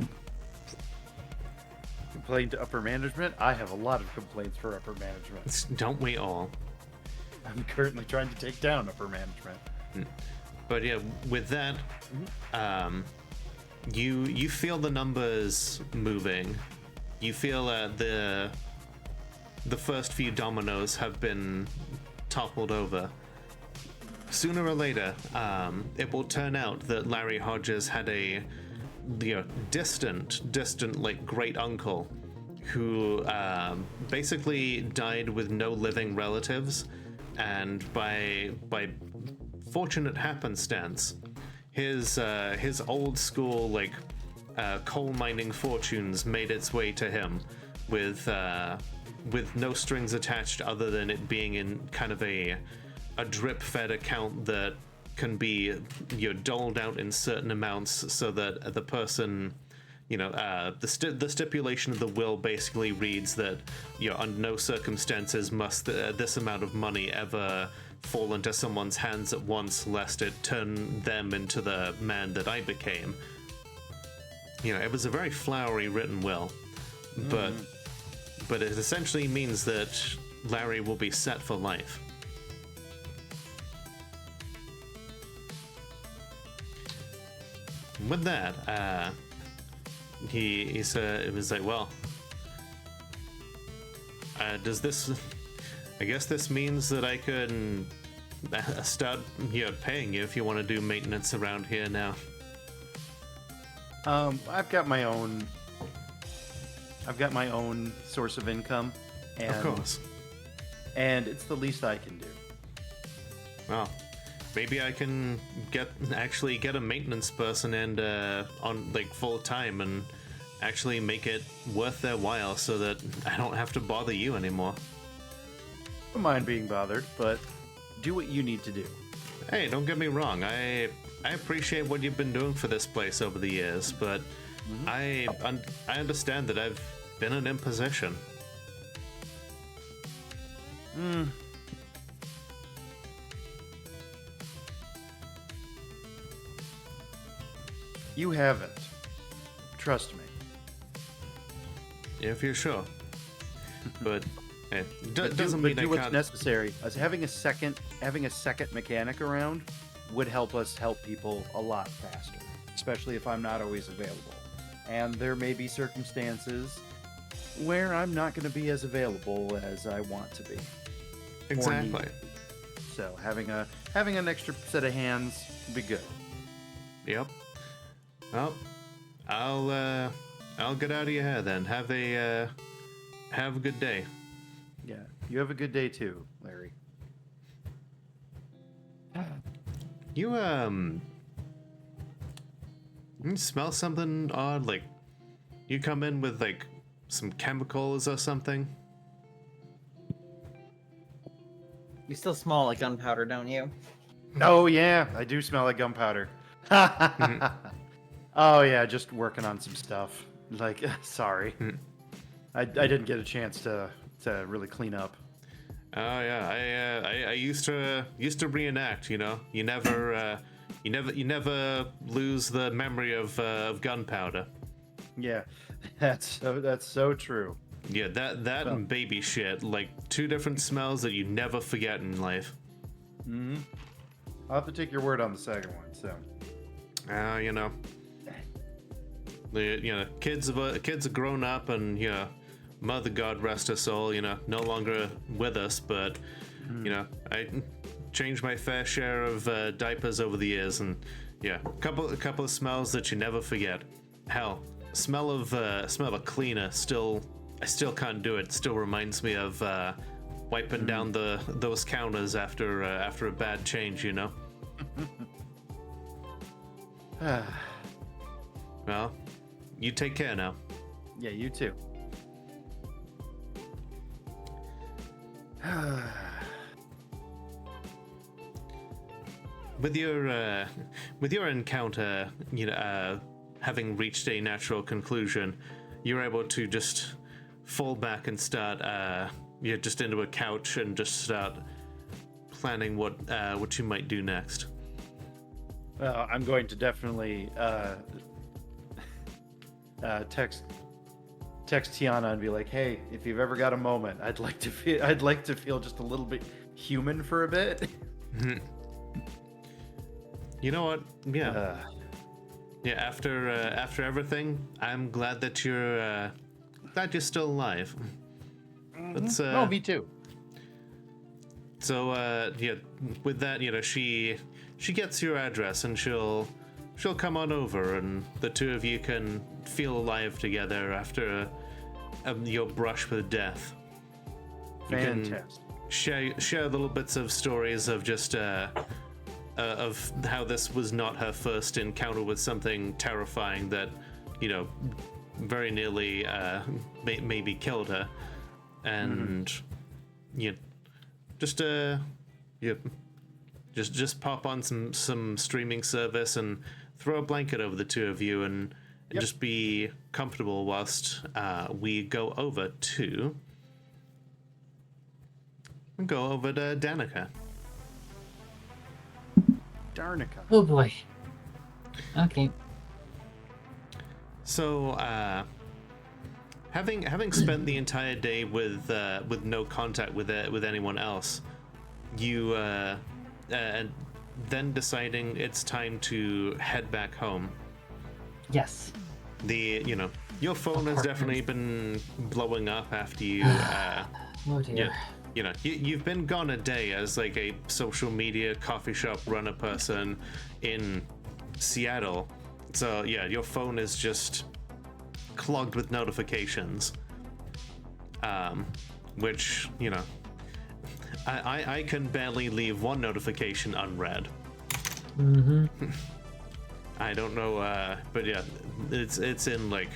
Complain to upper management? I have a lot of complaints for upper management. don't we all? I'm currently trying to take down upper management. But yeah, with that, you feel the numbers moving. You feel the first few dominoes have been toppled over. Sooner or later, it will turn out that Larry Hodges had a distant like great uncle who basically died with no living relatives, and by fortunate happenstance, his old school like coal mining fortunes made its way to him with no strings attached other than it being in kind of a drip-fed account that can be doled out in certain amounts, so that the person, the stipulation of the will basically reads that under no circumstances must this amount of money ever fall into someone's hands at once, lest it turn them into the man that I became. It was a very flowery written will, but it essentially means that Larry will be set for life. With that, he said, it was like, well, does this, I guess this means that I can start paying you if you want to do maintenance around here now. I've got my own source of income, and Of course. and it's the least I can do. Well, maybe I can actually get a maintenance person and on like full time and actually make it worth their while, so that I don't have to bother you anymore. Don't mind being bothered, but do what you need to do. Hey, don't get me wrong. I appreciate what you've been doing for this place over the years, but I understand that I've been an imposition. You haven't. Trust me. If you're sure. But hey, But doesn't do mean I what's can't. necessary. As having a second mechanic around would help us help people a lot faster, especially if I'm not always available. And there may be circumstances where I'm not going to be as available as I want to be. Exactly. So having an extra set of hands would be good. Yep. Well, I'll get out of your hair then. Have a good day. Yeah. You have a good day too, Larry. You you smell something odd? Like you come in with like some chemicals or something? You still smell like gunpowder, don't you? Oh yeah, I do smell like gunpowder. Oh yeah, just working on some stuff. Like, sorry, I didn't get a chance to really clean up. Oh yeah, I used to reenact. You never lose the memory of gunpowder. Yeah, that's so true. Yeah, that and baby shit, like two different smells that you never forget in life. I'll have to take your word on the second one. So, the kids have grown up, and Mother God rest her soul, no longer with us, but I changed my fair share of diapers over the years, and yeah, a couple of smells that you never forget. Hell, smell of a cleaner I still can't do it. Still reminds me of wiping down those counters after a bad change, you know. Well, you take care now. Yeah, you too. With your encounter, having reached a natural conclusion, you're able to just fall back and start, just into a couch and just start planning what you might do next. Well, I'm going to definitely text Tiana and be like, "Hey, if you've ever got a moment, I'd like to feel just a little bit human for a bit." You know what? Yeah. After everything, I'm glad that you're still alive. That's Oh, me too. So with that, she gets your address and she'll come on over and the two of you can feel alive together after your brush with death. You can Fantastic. share little bits of stories of just of how this was not her first encounter with something terrifying that very nearly maybe killed her, and just pop on some streaming service and throw a blanket over the two of you and just be comfortable whilst we go over to Danica. Darnica. Oh boy. Okay. So, having spent the entire day with no contact with anyone else, you and then deciding it's time to head back home. Yes. Your phone has definitely been blowing up after you. Oh dear. You've been gone a day as like a social media coffee shop runner person in Seattle. So yeah, your phone is just clogged with notifications. Which, I can barely leave one notification unread. I don't know, but yeah, it's in like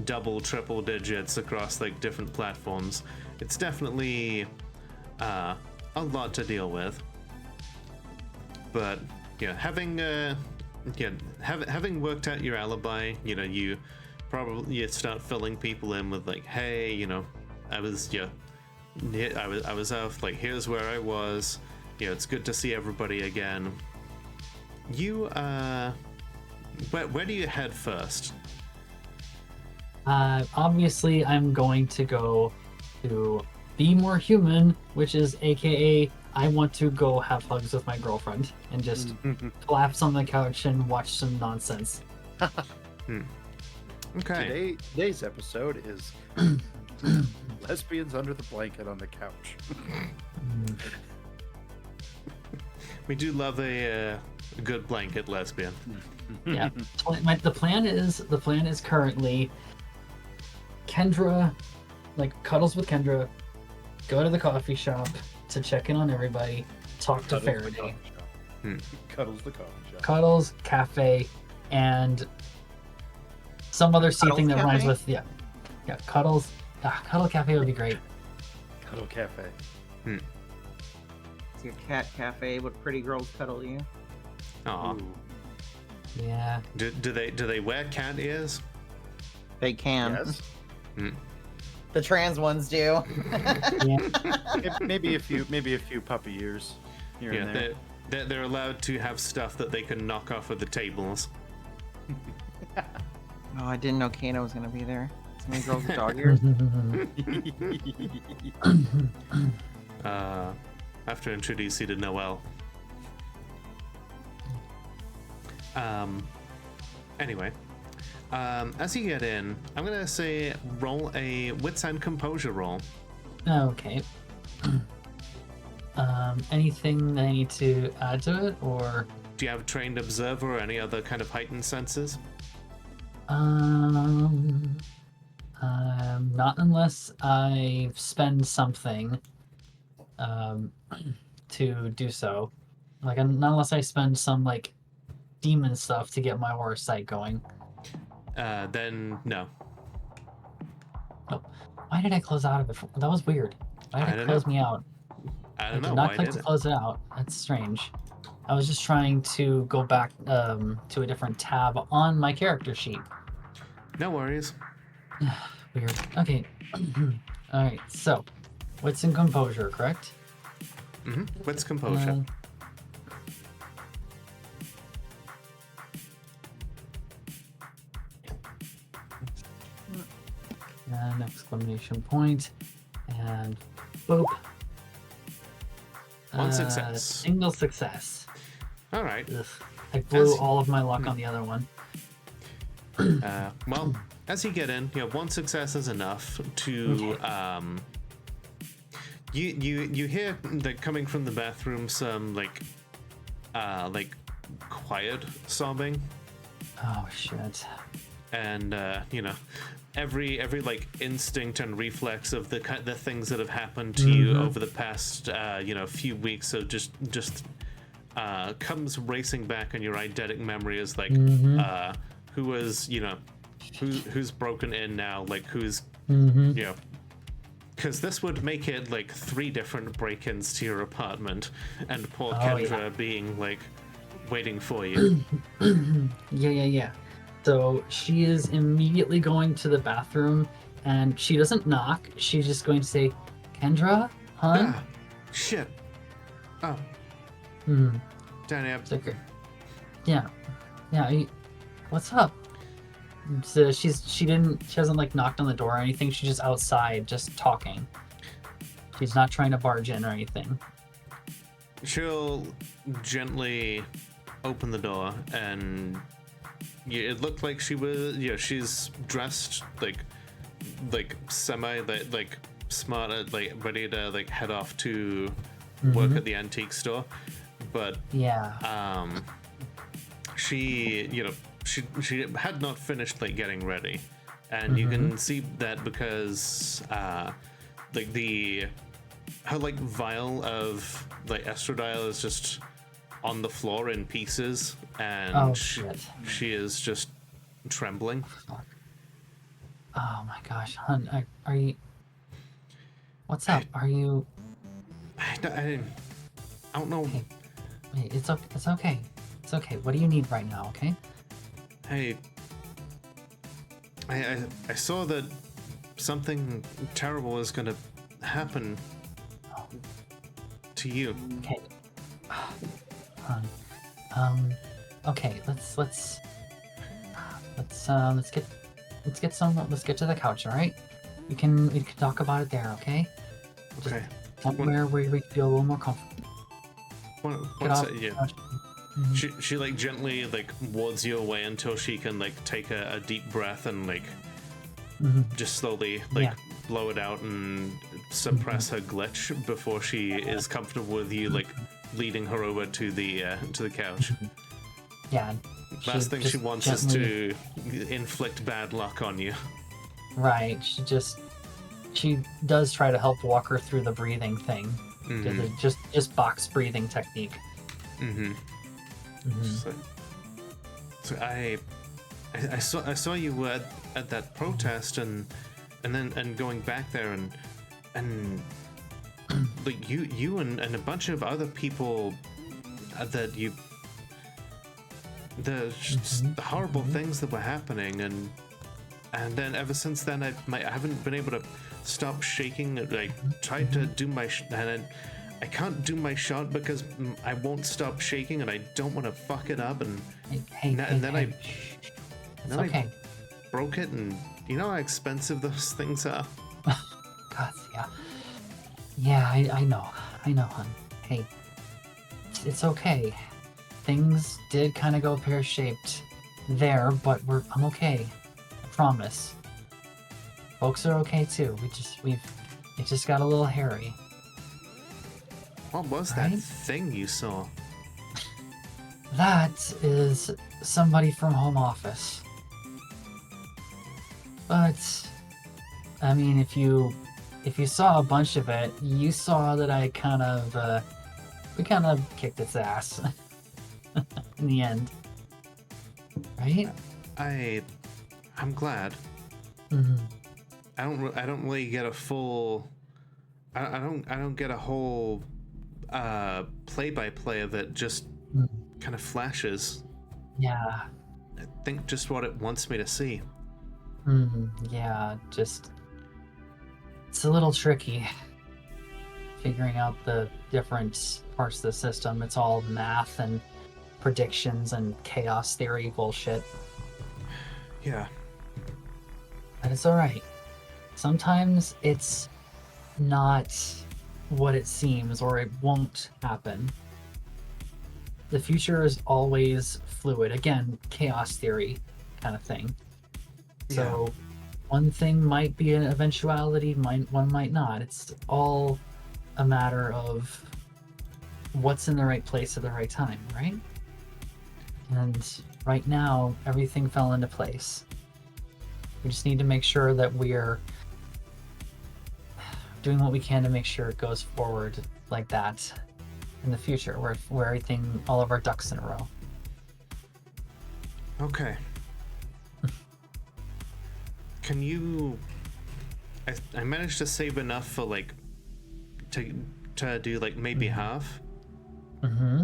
double, triple digits across like different platforms. It's definitely a lot to deal with. But yeah, having worked out your alibi, you probably start filling people in with like, hey, I was off, like, here's where I was. It's good to see everybody again. You where do you head first? Obviously, I'm going to go to Be More Human, which is AKA I want to go have hugs with my girlfriend and just collapse on the couch and watch some nonsense. Okay. Today's episode is lesbians under the blanket on the couch. We do love a good blanket lesbian. Yeah. The plan is currently Kendra, like, cuddles with Kendra, go to the coffee shop to check in on everybody, talk to Faraday. Cuddles the coffee shop. Cuddles, cafe, and some other C thing that rhymes with cuddles. Cuddle cafe would be great. Cuddle cafe. It's a cat cafe, but pretty girls cuddle you. Aw. Ooh. Yeah. Do they wear cat ears? They can. Yes. The trans ones do. Yeah. Maybe a few puppy ears here and there. They're allowed to have stuff that they can knock off of the tables. Oh, I didn't know Kano was gonna be there. So many girls with dog ears. I have to introduce you to Noelle. Anyway, as you get in, I'm gonna say roll a wits and composure roll. Okay. Anything that I need to add to it, or Do you have trained observer or any other kind of heightened senses? not unless I spend something. um, to do so. Like, not unless I spend some like demon stuff to get my aura sight going. Then no. Why did I close out of it? That was weird. Why I did it don't close know. me out? I I don't did know not why click did to it. close it out. That's strange. I was just trying to go back to a different tab on my character sheet. No worries. Weird. Okay. All right. So, wits and composure, correct? What's composure? And exclamation point, and boop. One success. Single success. All right. Ugh. I blew As- all of my luck on the other one. Well, as you get in, one success is enough to you hear that coming from the bathroom some like quiet sobbing, Oh shit. and every like instinct and reflex of the things that have happened to you over the past few weeks, so just comes racing back in your eidetic memory as like who was who's broken in now, like who's because this would make it like 3 different break-ins to your apartment, and poor Kendra being like waiting for you. Yeah. So she is immediately going to the bathroom, and she doesn't knock. She's just going to say, "Kendra, hon." Ah, shit. Oh, Hmm. Danny, It's okay. Yeah. What's up? So she hasn't like knocked on the door or anything. She's just outside, just talking. She's not trying to barge in or anything. she'll gently open the door, and it looked like she was she's dressed like semi like smart, like ready to like head off to work at the antique store, but Yeah. she she had not finished like getting ready, and you can see that because like her like vial of like estradiol is just on the floor in pieces, and Oh shit. she is just trembling. Oh my gosh, hun, are you? What's up? Are you? I don't know. Hey, it's okay. It's okay. It's okay. What do you need right now? Okay. Hey, I saw that something terrible is gonna happen to you. Okay. Hun. Okay. Let's get to the couch. All right. We can talk about it there. Okay. Okay. Somewhere where we feel a little more comfortable. Get off the Yeah. couch. She like gently like wards you away until she can like take a deep breath and like just slowly like blow it out and suppress her glitch before she is comfortable with you like leading her over to the couch. Yeah. Last thing she just wants gently- is to inflict bad luck on you. Right. She does try to help walk her through the breathing thing. Just box breathing technique. So I saw you at that protest, and going back there and like you and a bunch of other people that you the horrible things that were happening, and then ever since then I haven't been able to stop shaking. I tried to do my and I can't do my shot because I won't stop shaking, and I don't want to fuck it up, and then I okay. broke it, and you know how expensive those things are. God, yeah, I know, hon. Hey, it's okay. Things did kind of go pear-shaped there, but I'm okay. I promise. Folks are okay too. It just got a little hairy. What was that Right? thing you saw? That is somebody from home office. But I mean, if you if you saw a bunch of it, you saw that we kind of kicked its ass in the end, right? I'm glad. Mm-hmm. I don't really get a full. I don't get a whole play-by-play of it. Just kind of flashes. Yeah. I think just what it wants me to see. Yeah, just it's a little tricky figuring out the different parts of the system. It's all math and predictions and chaos theory bullshit. Yeah. But it's alright. Sometimes it's not what it seems, or it won't happen. The future is always fluid. Again, chaos theory kind of thing. So one thing might be an eventuality, one might not. It's all a matter of what's in the right place at the right time, right? And right now, everything fell into place. We just need to make sure that we're doing what we can to make sure it goes forward like that in the future, where everything, all of our ducks in a row. Okay. Can you? I managed to save enough for like to do like maybe half. Mm-hmm.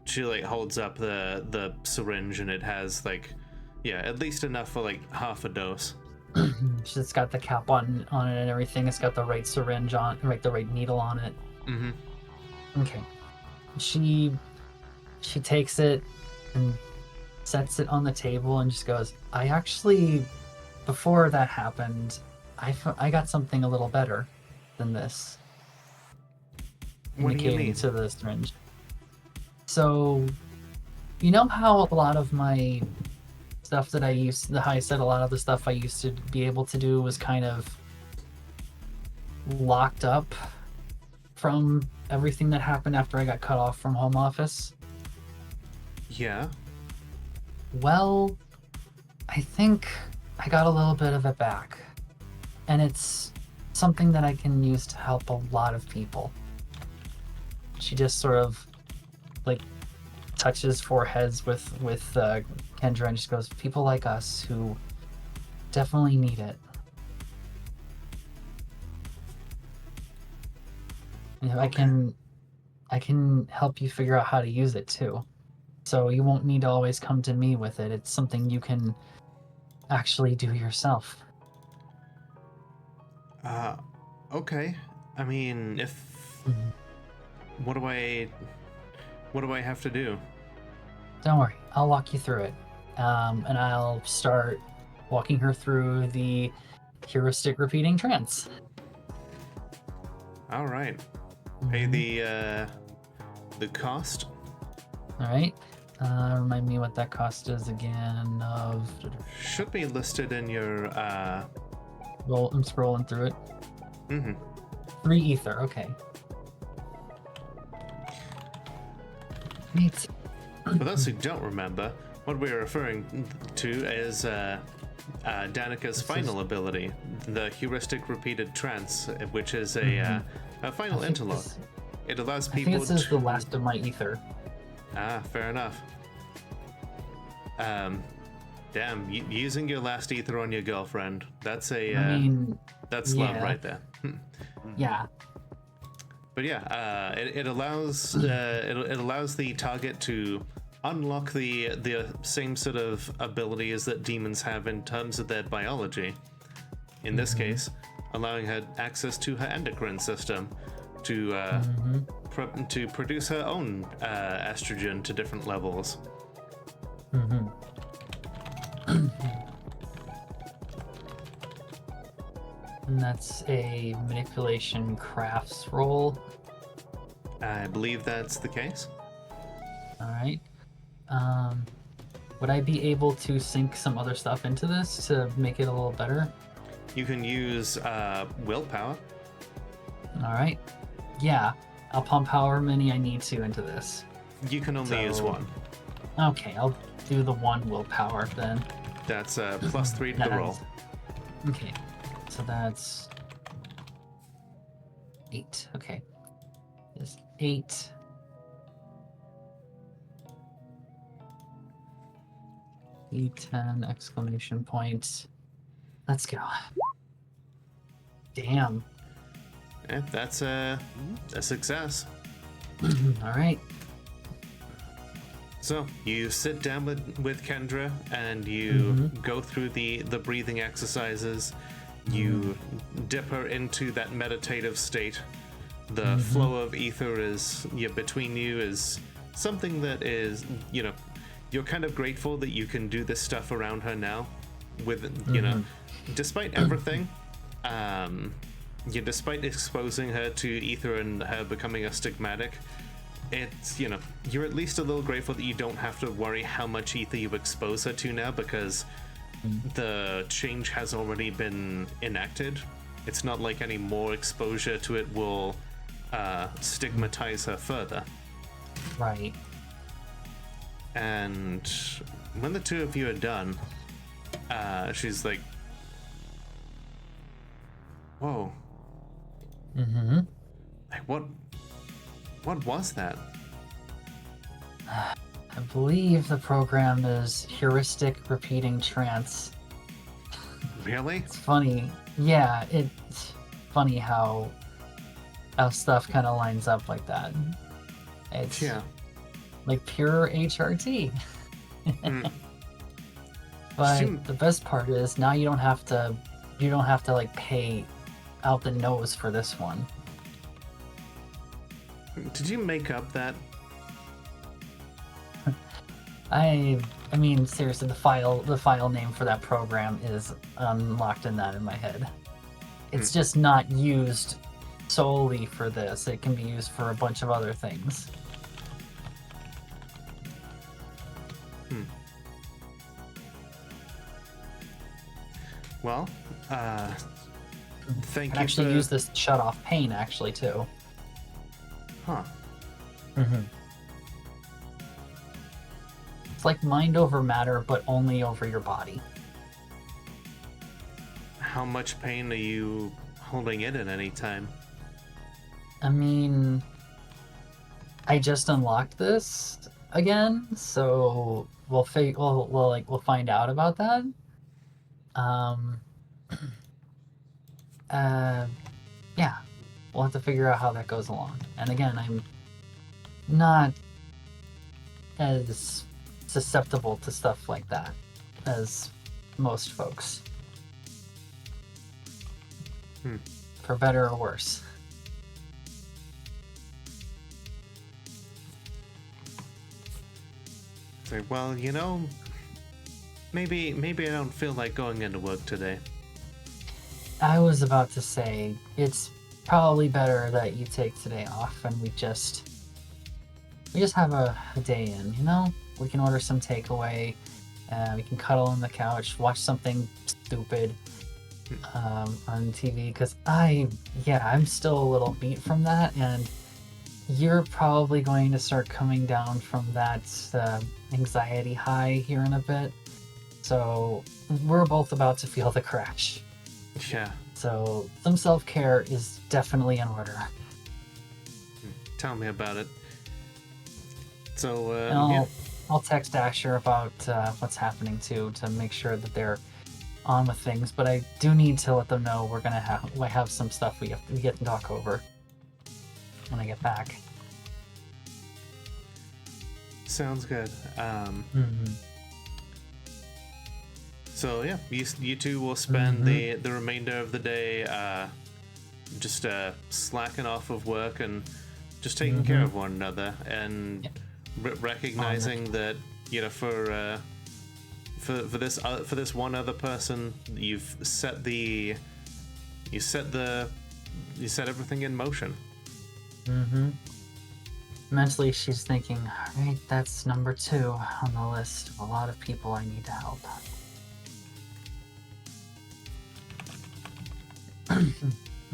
She like holds up the syringe and it has like, yeah, at least enough for like half a dose. It's got the cap on it and everything. It's got the right syringe on, like the right needle on it. Mm-hmm. Okay. She takes it and sets it on the table and just goes, I actually, before that happened, I got something a little better than this. What do you mean? To the syringe. So, you know how a lot of my stuff that I said a lot of the stuff I used to be able to do was kind of locked up from everything that happened after I got cut off from home office? Yeah. Well, I think I got a little bit of it back. And it's something that I can use to help a lot of people. She just sort of like touches foreheads with Kendra and just goes, people like us who definitely need it. You know, Okay. I can help you figure out how to use it too. So you won't need to always come to me with it. It's something you can actually do yourself. Okay. I mean, if what do I have to do? Don't worry, I'll walk you through it. And I'll start walking her through the heuristic repeating trance. All right. Pay the cost. All right. Remind me what that cost is again. Of Should be listed in your roll. I'm scrolling through it. 3 ether. Okay. Neat. For those who don't remember, what we're referring to is Danica's final ability, the heuristic repeated trance, which is a final interlock. It allows I think people it says to... the last of my ether. Ah, fair enough. Damn, using your last ether on your girlfriend. That's a... I mean, that's love yeah. right there. Yeah. But yeah, it allows it allows the target to unlock the same sort of abilities that demons have in terms of their biology. In this case, allowing her access to her endocrine system to to produce her own estrogen to different levels. And that's a manipulation crafts roll. I believe that's the case. All right. Would I be able to sync some other stuff into this to make it a little better? You can use willpower. All right. Yeah, I'll pump however many I need to into this. You can only use one. Okay, I'll do the 1 willpower then. That's +3 to the roll. Okay, so that's 8. Okay. Is 8. E10 exclamation point. Let's go. Damn. Yeah, that's a success. All right. So you sit down with Kendra and you go through the breathing exercises. You dip her into that meditative state. The flow of ether is between you is something that is, you're kind of grateful that you can do this stuff around her now. With despite everything, despite exposing her to ether and her becoming a stigmatic, it's, you're at least a little grateful that you don't have to worry how much ether you expose her to now, because the change has already been enacted. It's not like any more exposure to it will stigmatize her further. Right. And when the two of you are done, she's like, whoa. Like, what was that? I believe the program is heuristic repeating trance. Really? It's funny. Yeah, it's funny how stuff kind of lines up like that. It's like pure HRT. But the best part is now you don't have to like pay out the nose for this one. Did you make up that? I mean, seriously, the file name for that program is unlocked in my head. It's just not used solely for this. It can be used for a bunch of other things. Well, thank I you actually for... use this to shut off pain, actually, too. Huh. It's like mind over matter, but only over your body. How much pain are you holding in at any time? I mean, I just unlocked this again, so we'll find out about that. Yeah, we'll have to figure out how that goes along. And again, I'm not as susceptible to stuff like that as most folks. For better or worse. It's like, well, maybe I don't feel like going into work today. I was about to say, it's probably better that you take today off and we just have a day in, We can order some takeaway, we can cuddle on the couch, watch something stupid on TV, because I'm still a little beat from that, and you're probably going to start coming down from that anxiety high here in a bit. So we're both about to feel the crash. Yeah. So some self-care is definitely in order. Tell me about it. So, I'll text Asher about what's happening too, to make sure that they're on with things. But I do need to let them know we're gonna have some stuff we get to talk over when I get back. Sounds good. So yeah, you two will spend the remainder of the day just slacking off of work and just taking care of one another, and recognizing that for this one other person, you've set everything in motion. Mentally, she's thinking, all right, that's number 2 on the list of a lot of people I need to help.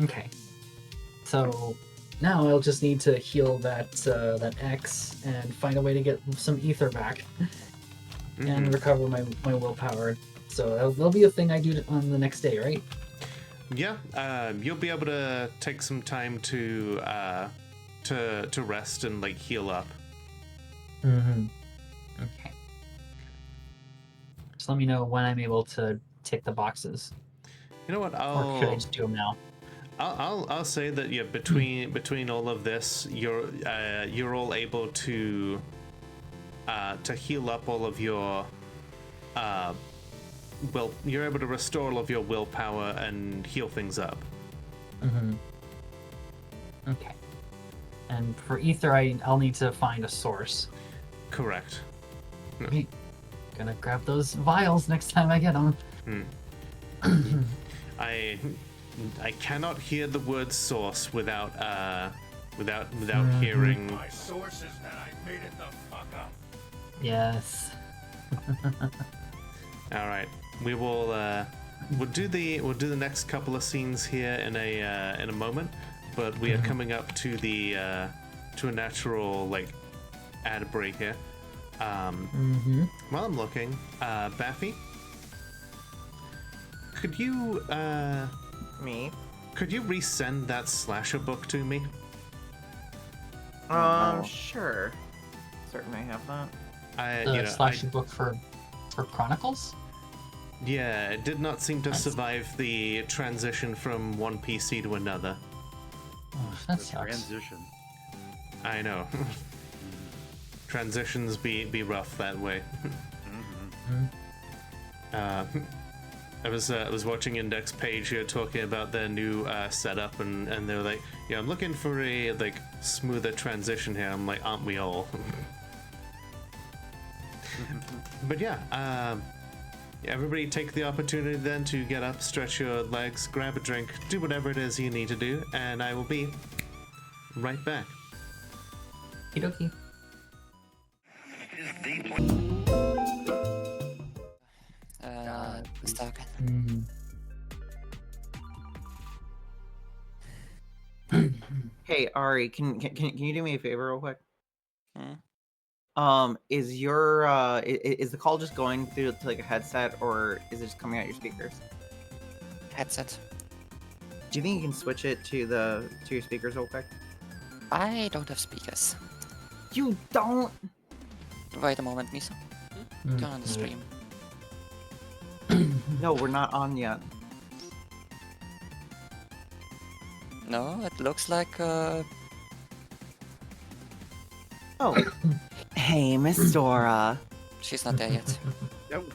Okay, so now I'll just need to heal that X and find a way to get some ether back and recover my willpower. So that'll be a thing I do on the next day, right? Yeah, you'll be able to take some time to rest and like heal up. Okay. Just let me know when I'm able to tick the boxes, You know what? or should I just do them now? I'll say that yeah, between all of this, you're all able to heal up all of your you're able to restore all of your willpower and heal things up. Okay. And for ether, I'll need to find a source. Correct. Right. Gonna grab those vials next time I get them. I cannot hear the word source without hearing. My source is that I made it the fuck up. Yes. All right, we will we'll do the next couple of scenes here in a moment, but we are coming up to the to a natural like ad break here. While I'm looking, Baffy, could you Me? could you resend that slasher book to me? Sure. Certainly have that. The slasher book for Chronicles? Yeah, it did not seem to survive the transition from one PC to another. Oh, that The sucks. transition. I know. Transitions be rough that way. I was watching Index Page here talking about their new setup, and they were like, "Yeah, I'm looking for a like smoother transition here." I'm like, "Aren't we all?" But yeah, everybody take the opportunity then to get up, stretch your legs, grab a drink, do whatever it is you need to do, and I will be right back. Okie dokie. Stuck. Hey Ari, can you do me a favor real quick? Hmm? Is your is the call just going through to like a headset, or is it just coming out your speakers? Headset. Do you think you can switch it to your speakers real quick? I don't have speakers. You don't. Wait a moment, Misa. Turn on the stream. No, we're not on yet. No, it looks like Oh. Hey, Miss Dora. she's not there yet. Nope.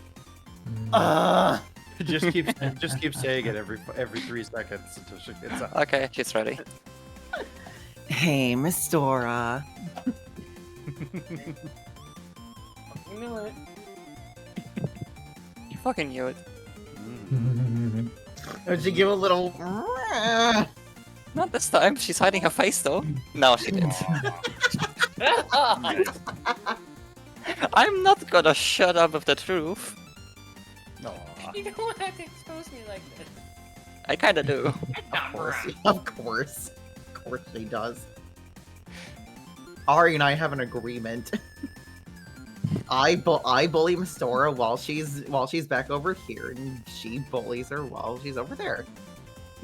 Uh. just keep saying it every 3 seconds until she gets up. Okay, she's ready. Hey, Miss Dora. You know it. You fucking knew it. Would you give a little? Not this time. She's hiding her face though. No, she did. I'm not gonna shut up with the truth. Aw. You don't have to expose me like this. I kinda do. Of course she does. Ari and I have an agreement. I bully Miss Dora while she's back over here, and she bullies her while she's over there.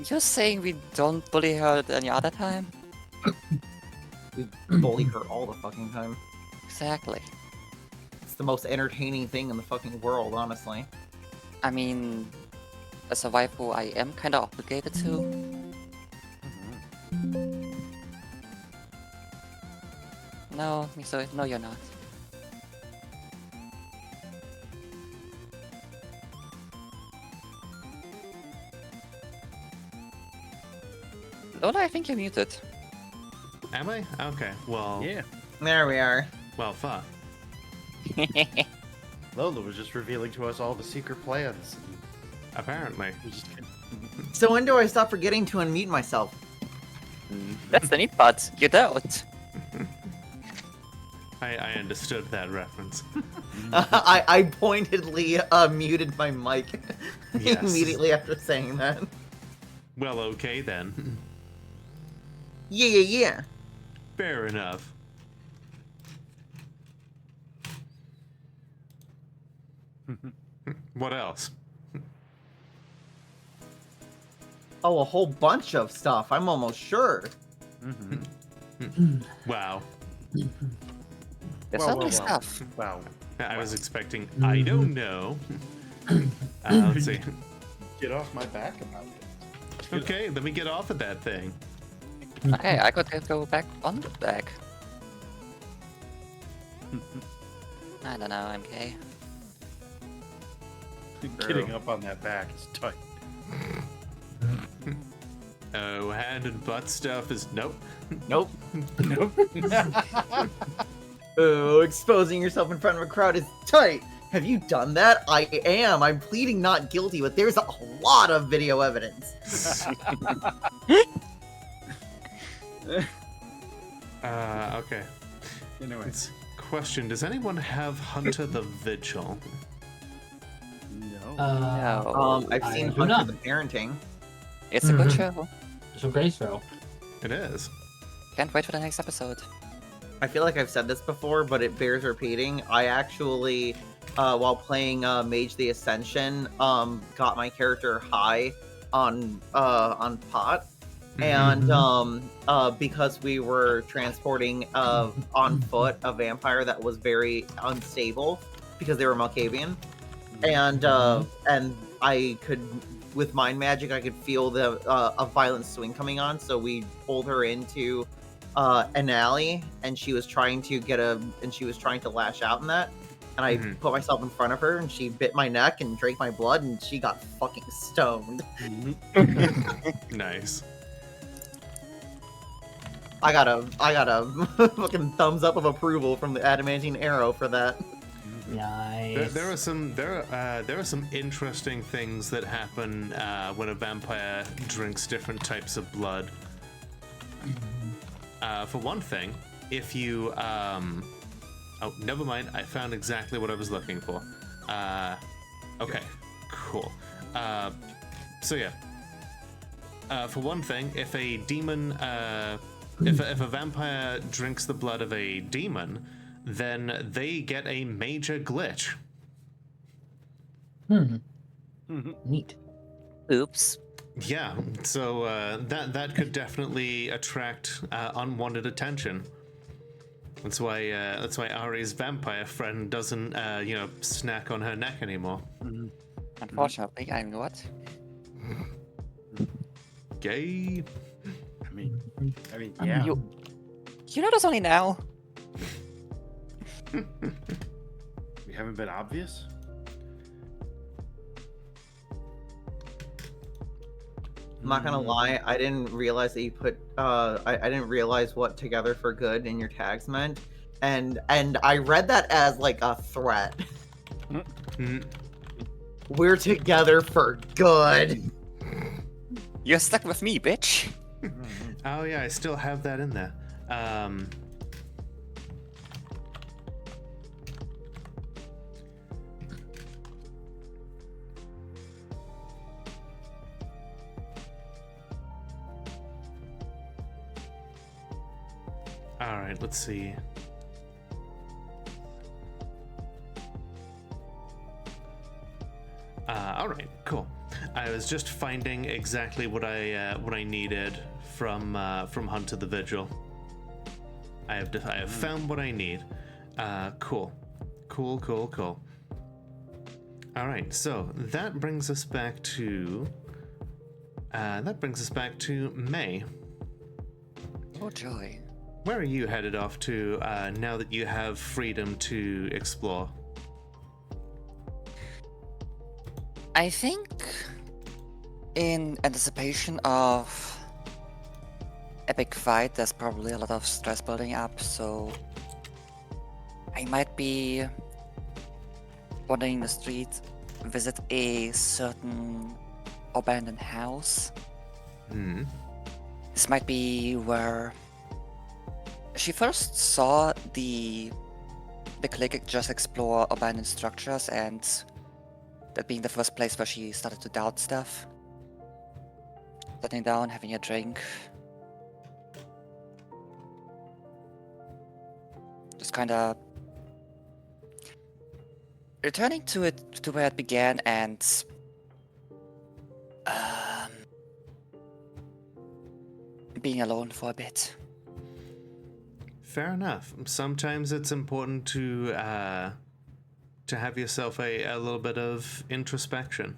You're saying we don't bully her any other time? We bully her all the fucking time. Exactly. It's the most entertaining thing in the fucking world, honestly. I mean, as a waifu, I am kinda obligated to. No, Miso, no you're not. Lola, I think you're muted. Am I? Okay. Well. Yeah. There we are. Well, fuck. Lola was just revealing to us all the secret plans. Apparently. We just So when do I stop forgetting to unmute myself? That's the neat part. You don't. I understood that reference. I pointedly muted my mic Yes. immediately after saying that. Well, okay then. Yeah. Fair enough. What else? Oh, a whole bunch of stuff. I'm almost sure. Wow. There's Well, so many well, well. stuff. Wow. I was expecting, I don't know. Let's see. Get off my back about it. Okay, let me get off of that thing. Okay, I could go back on the back. I don't know, MK. Getting up on that back is tight. Oh, hand and butt stuff is nope. Nope. Nope. Oh, exposing yourself in front of a crowd is tight. Have you done that? I am. I'm pleading not guilty, but there's a lot of video evidence. Okay. Anyways. Question: does anyone have Hunter the Vigil? No. No. I've I seen do Hunter not. the Parenting. It's a good show. It's a great show. It is. Can't wait for the next episode. I feel like I've said this before, but it bears repeating. I actually, while playing Mage the Ascension, got my character high on pot, and because we were transporting on foot a vampire that was very unstable because they were Malkavian, and I could, with mind magic, I could feel a violent swing coming on, so we pulled her into an alley, and she was trying to lash out in that, and I put myself in front of her, and she bit my neck and drank my blood, and she got fucking stoned. Nice. I got a fucking thumbs up of approval from the adamantine arrow for that. Nice. There are some interesting things that happen when a vampire drinks different types of blood. For one thing, if you oh, never mind. I found exactly what I was looking for. Okay, cool. So yeah. For one thing, if a demon, if a vampire drinks the blood of a demon, then they get a major glitch. Neat. Oops. Yeah, so that could definitely attract unwanted attention. That's why Ari's vampire friend doesn't snack on her neck anymore. Unfortunately, I'm what? Gay. I mean, yeah. You know this only now. We haven't been obvious. I'm not gonna lie, I didn't realize that you put I didn't realize what together for good in your tags meant. And I read that as like a threat. We're together for good. You're stuck with me, bitch. Oh yeah, I still have that in there. All right, let's see. All right, cool. I was just finding exactly what I needed from Hunter the Vigil. I have found what I need. Cool. All right, so that brings us back to May. Oh joy. Where are you headed off to now that you have freedom to explore? I think in anticipation of a big fight, there's probably a lot of stress building up, so I might be wandering the street, visit a certain abandoned house. This might be where she first saw the clique just explore abandoned structures, and that being the first place where she started to doubt stuff. Sitting down, having a drink. Just kinda returning to where it began, and being alone for a bit. Fair enough. Sometimes it's important to have yourself a little bit of introspection.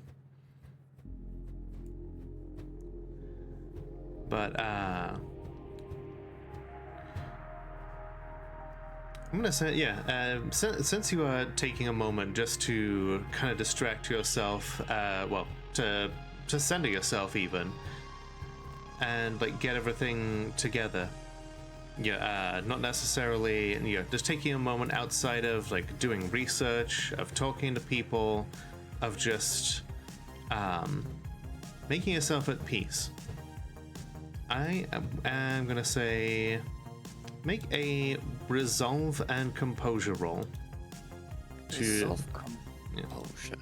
But I'm gonna say, yeah. Since you are taking a moment just to kind of distract yourself, well, to center yourself even, and like get everything together. Yeah, not necessarily, just taking a moment outside of like doing research, of talking to people, of just making yourself at peace. I am gonna say, make a resolve and composure roll. Resolve composure.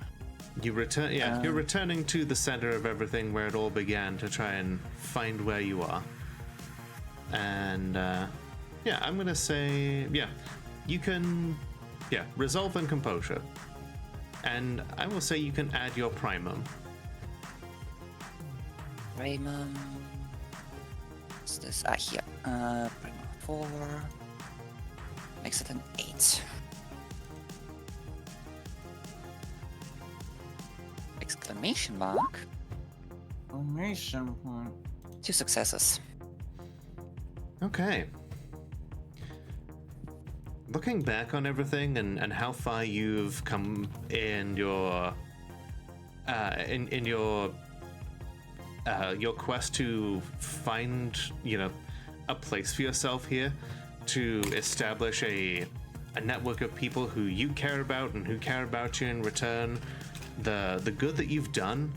You return, you're returning to the center of everything where it all began to try and find where you are. And yeah, I'm gonna say, you can, resolve and composure. And I will say you can add your primum. Primum. What's this? Ah, here. Primum 4. Makes it an 8. Exclamation mark. Exclamation point. 2 successes. Okay. Looking back on everything and how far you've come in your your quest to find, a place for yourself here, to establish a network of people who you care about and who care about you in return, the good that you've done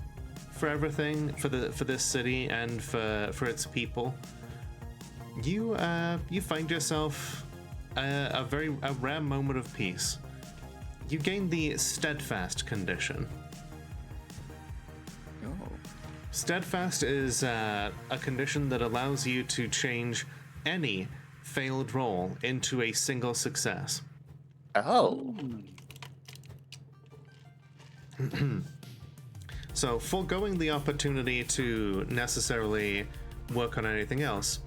for everything, for this city and for its people. You find yourself a rare moment of peace. You gain the steadfast condition. Oh. Steadfast is a condition that allows you to change any failed roll into a single success. Oh. So, foregoing the opportunity to necessarily work on anything else,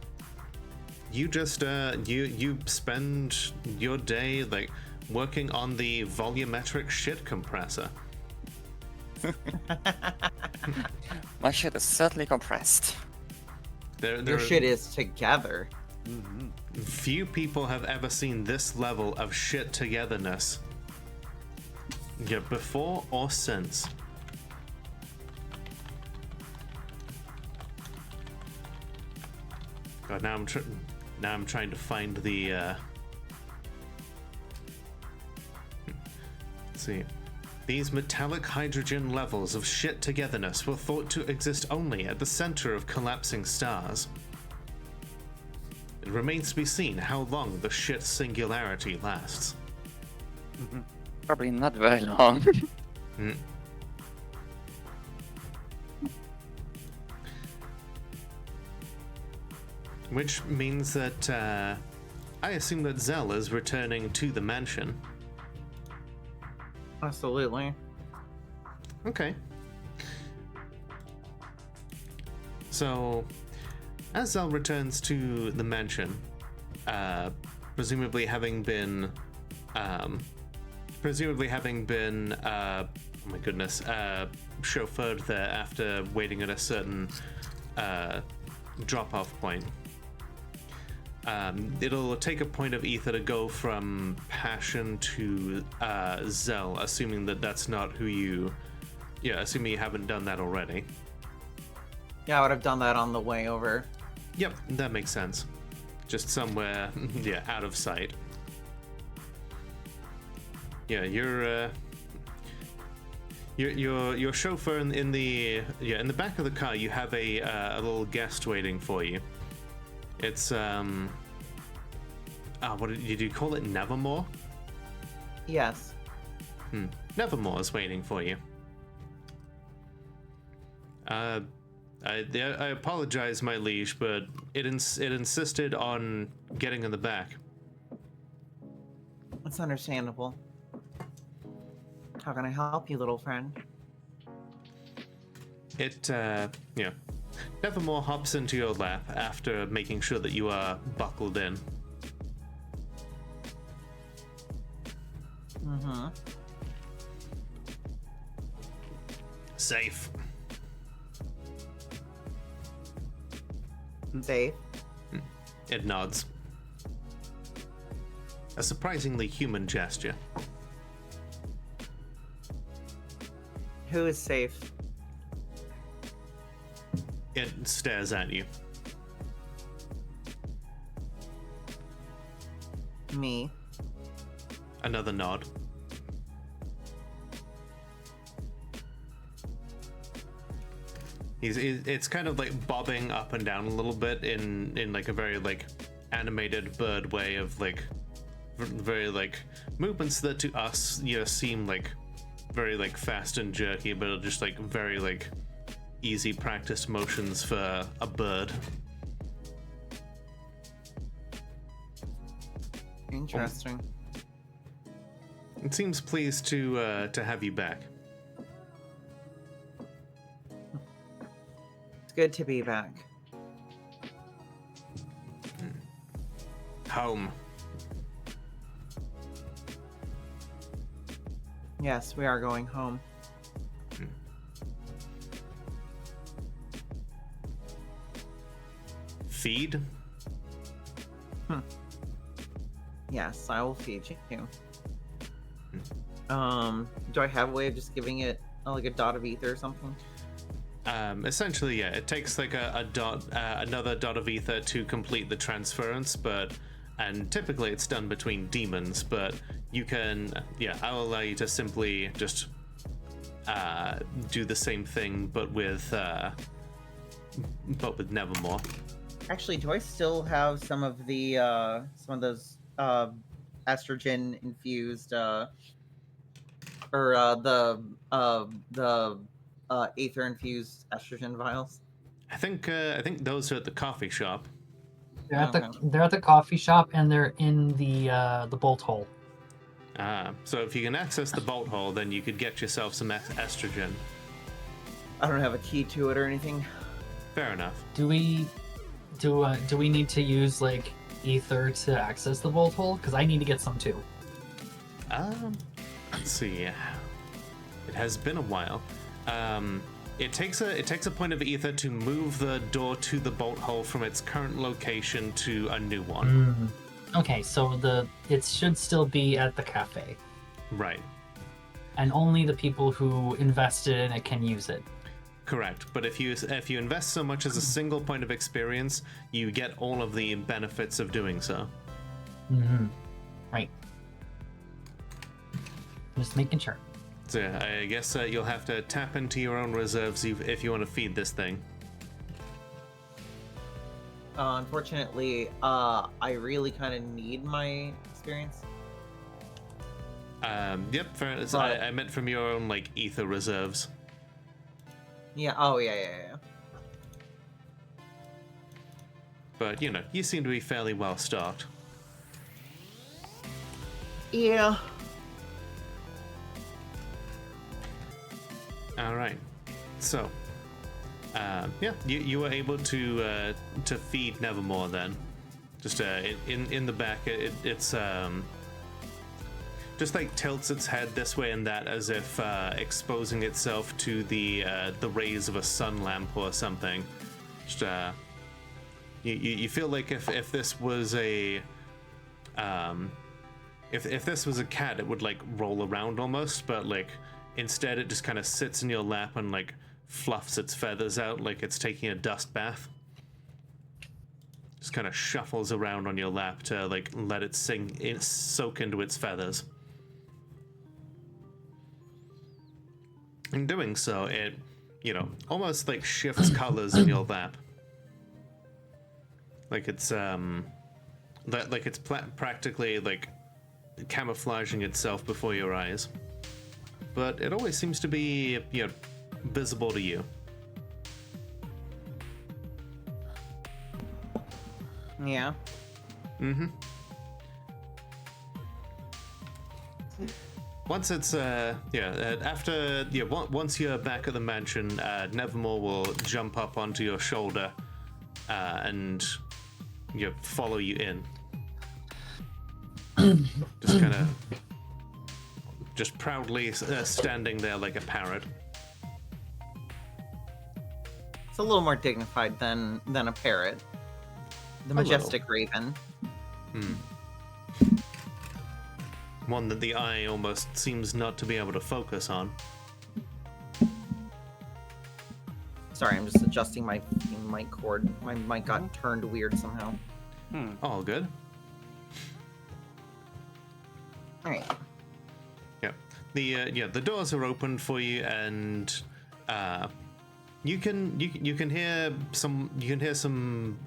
you just you spend your day like working on the volumetric shit compressor. My shit is certainly compressed. Your shit is together. Few people have ever seen this level of shit togetherness. Yeah, before or since. God, now I'm trying to find the. Let's see. These metallic hydrogen levels of shit togetherness were thought to exist only at the center of collapsing stars. It remains to be seen how long the shit singularity lasts. Probably not very long. Which means that I assume that Zell is returning to the mansion. Absolutely. Okay. So, as Zell returns to the mansion, presumably having been, oh my goodness, chauffeured there after waiting at a certain drop-off point. It'll take a point of ether to go from passion to Zell, assuming that that's not who you... Yeah, assuming you haven't done that already. Yeah, I would have done that on the way over. Yep, that makes sense. Just somewhere, out of sight. Yeah, your chauffeur in the back of the car. You have a little guest waiting for you. It's what did you call it? Nevermore? Yes. Nevermore is waiting for you. I apologize, my liege, but it insisted on getting in the back. That's understandable. How can I help you, little friend? It Nevermore hops into your lap after making sure that you are buckled in. Mm-hmm. Safe. Safe. It nods. A surprisingly human gesture. Who is safe? It stares at you. Me. Another nod. It's kind of like bobbing up and down a little bit in like a very like animated bird way of like very like movements that to us seem like very like fast and jerky, but are just like very like easy practiced motions for a bird. Interesting. It seems pleased to have you back. It's good to be back. Home. Yes, we are going home. Feed? Yes, I will feed you. Do I have a way of just giving it like a dot of ether or something? Essentially, yeah. It takes like a dot, another dot of ether to complete the transference, and typically it's done between demons. But you can, I'll allow you to simply just do the same thing, but with Nevermore. Actually, do I still have some of those estrogen infused the ether infused estrogen vials? I think those are at the coffee shop. They're at the coffee shop, and they're in the bolt hole. So if you can access the bolt hole, then you could get yourself some estrogen. I don't have a key to it or anything. Fair enough. Do we need to use like ether to access the bolt hole? Because I need to get some too. Let's see. It has been a while. It takes a point of ether to move the door to the bolt hole from its current location to a new one. Okay, so it should still be at the cafe, Right. and only the people who invested in it can use it. Correct. But if you invest so much as a single point of experience, you get all of the benefits of doing so. Right. Just making sure. So I guess you'll have to tap into your own reserves if you want to feed this thing. Unfortunately, I really kind of need my experience. Yep. Fair. But- I meant from your own like ether reserves. Yeah. Oh, yeah. But you seem to be fairly well stocked. Yeah. All right. So, you were able to feed Nevermore then. Just in the back, it's just like tilts its head this way and that, as if exposing itself to the rays of a sun lamp or something. Just you feel like if this was a if this was a cat, it would like roll around almost, but like instead it just kind of sits in your lap and like fluffs its feathers out like it's taking a dust bath. Just kind of shuffles around on your lap to like let it soak into its feathers. In doing so, it almost like shifts colors in your lap. Like it's practically like camouflaging itself before your eyes. But it always seems to be visible to you. once it's after once you're back at the mansion, Nevermore will jump up onto your shoulder and follow you in. Just kind of just proudly standing there like a parrot. It's a little more dignified than a parrot. The majestic raven. One that the eye almost seems not to be able to focus on. Sorry, I'm just adjusting my mic cord. My mic got turned weird somehow. All good. All right. Yeah. The doors are open for you, and you can hear some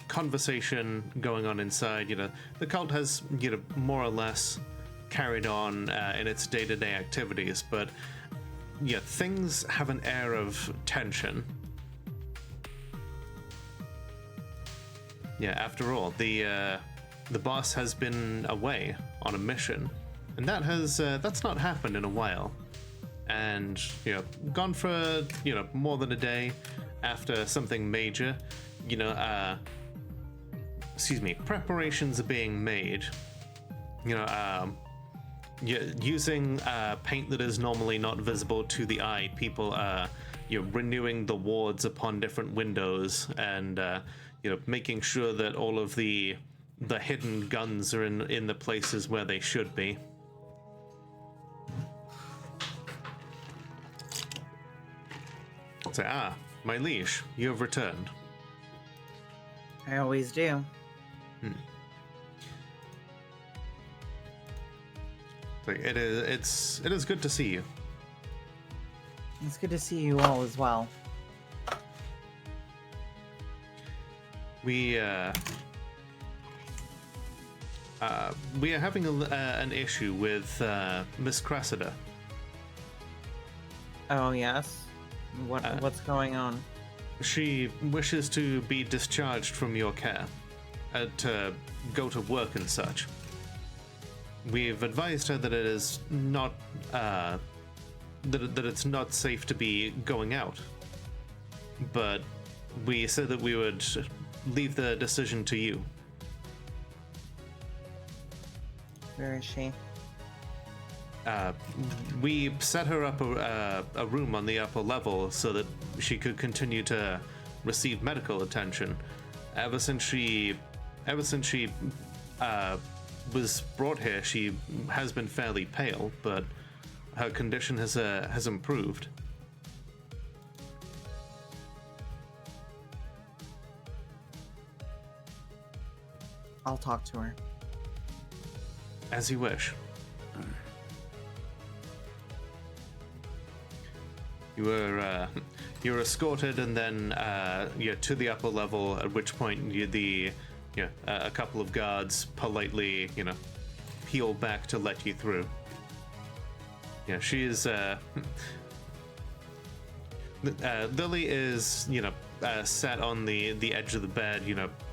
conversation going on inside. The cult has more or less carried on in its day-to-day activities, but things have an air of tension. After all, the boss has been away on a mission, and that's not happened in a while, and gone for more than a day after something major. Preparations are being made. Using paint that is normally not visible to the eye, people are renewing the wards upon different windows, and making sure that all of the hidden guns are in the places where they should be. Say, my liege, you have returned. I always do. It is good to see you. It's good to see you all as well. We are having an issue with Miss Cressida. Oh yes. What's going on? She wishes to be discharged from your care, to go to work and such. We've advised her that it is not that it's not safe to be going out, but we said that we would leave the decision to you. Where is she? We set her up a room on the upper level so that she could continue to receive medical attention. Ever since she was brought here, she has been fairly pale, but her condition has improved. I'll talk to her. As you wish. You were escorted, and then to the upper level. At which point, a couple of guards politely, peel back to let you through. She is. Lily is, sat on the edge of the bed,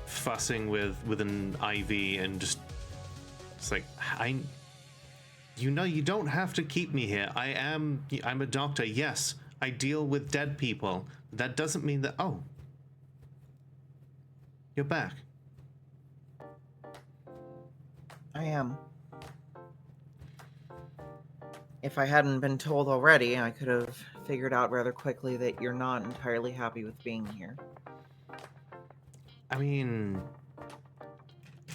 fussing with an IV, and just. It's like, you don't have to keep me here. I'm a doctor. Yes, I deal with dead people. That doesn't mean that. Oh, you're back. I am. If I hadn't been told already, I could have figured out rather quickly that you're not entirely happy with being here. I mean,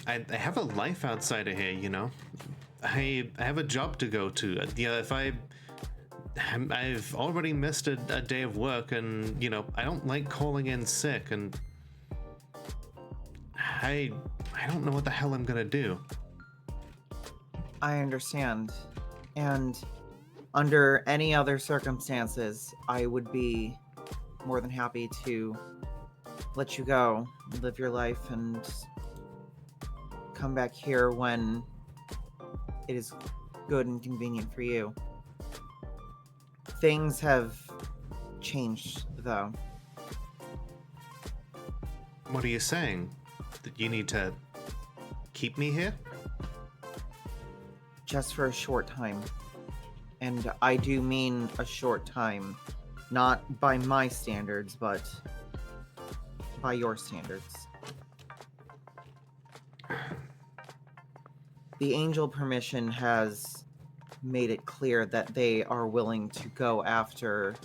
I have a life outside of here, I have a job to go to. If I've already missed a day of work, and I don't like calling in sick, and I don't know what the hell I'm gonna do. I understand. And under any other circumstances, I would be more than happy to let you go, live your life, and come back here when it is good and convenient for you. Things have changed, though. What are you saying? That you need to keep me here? just for a short time. And I do mean a short time, not by my standards, but by your standards. The Angel Permission has made it clear that they are willing to go after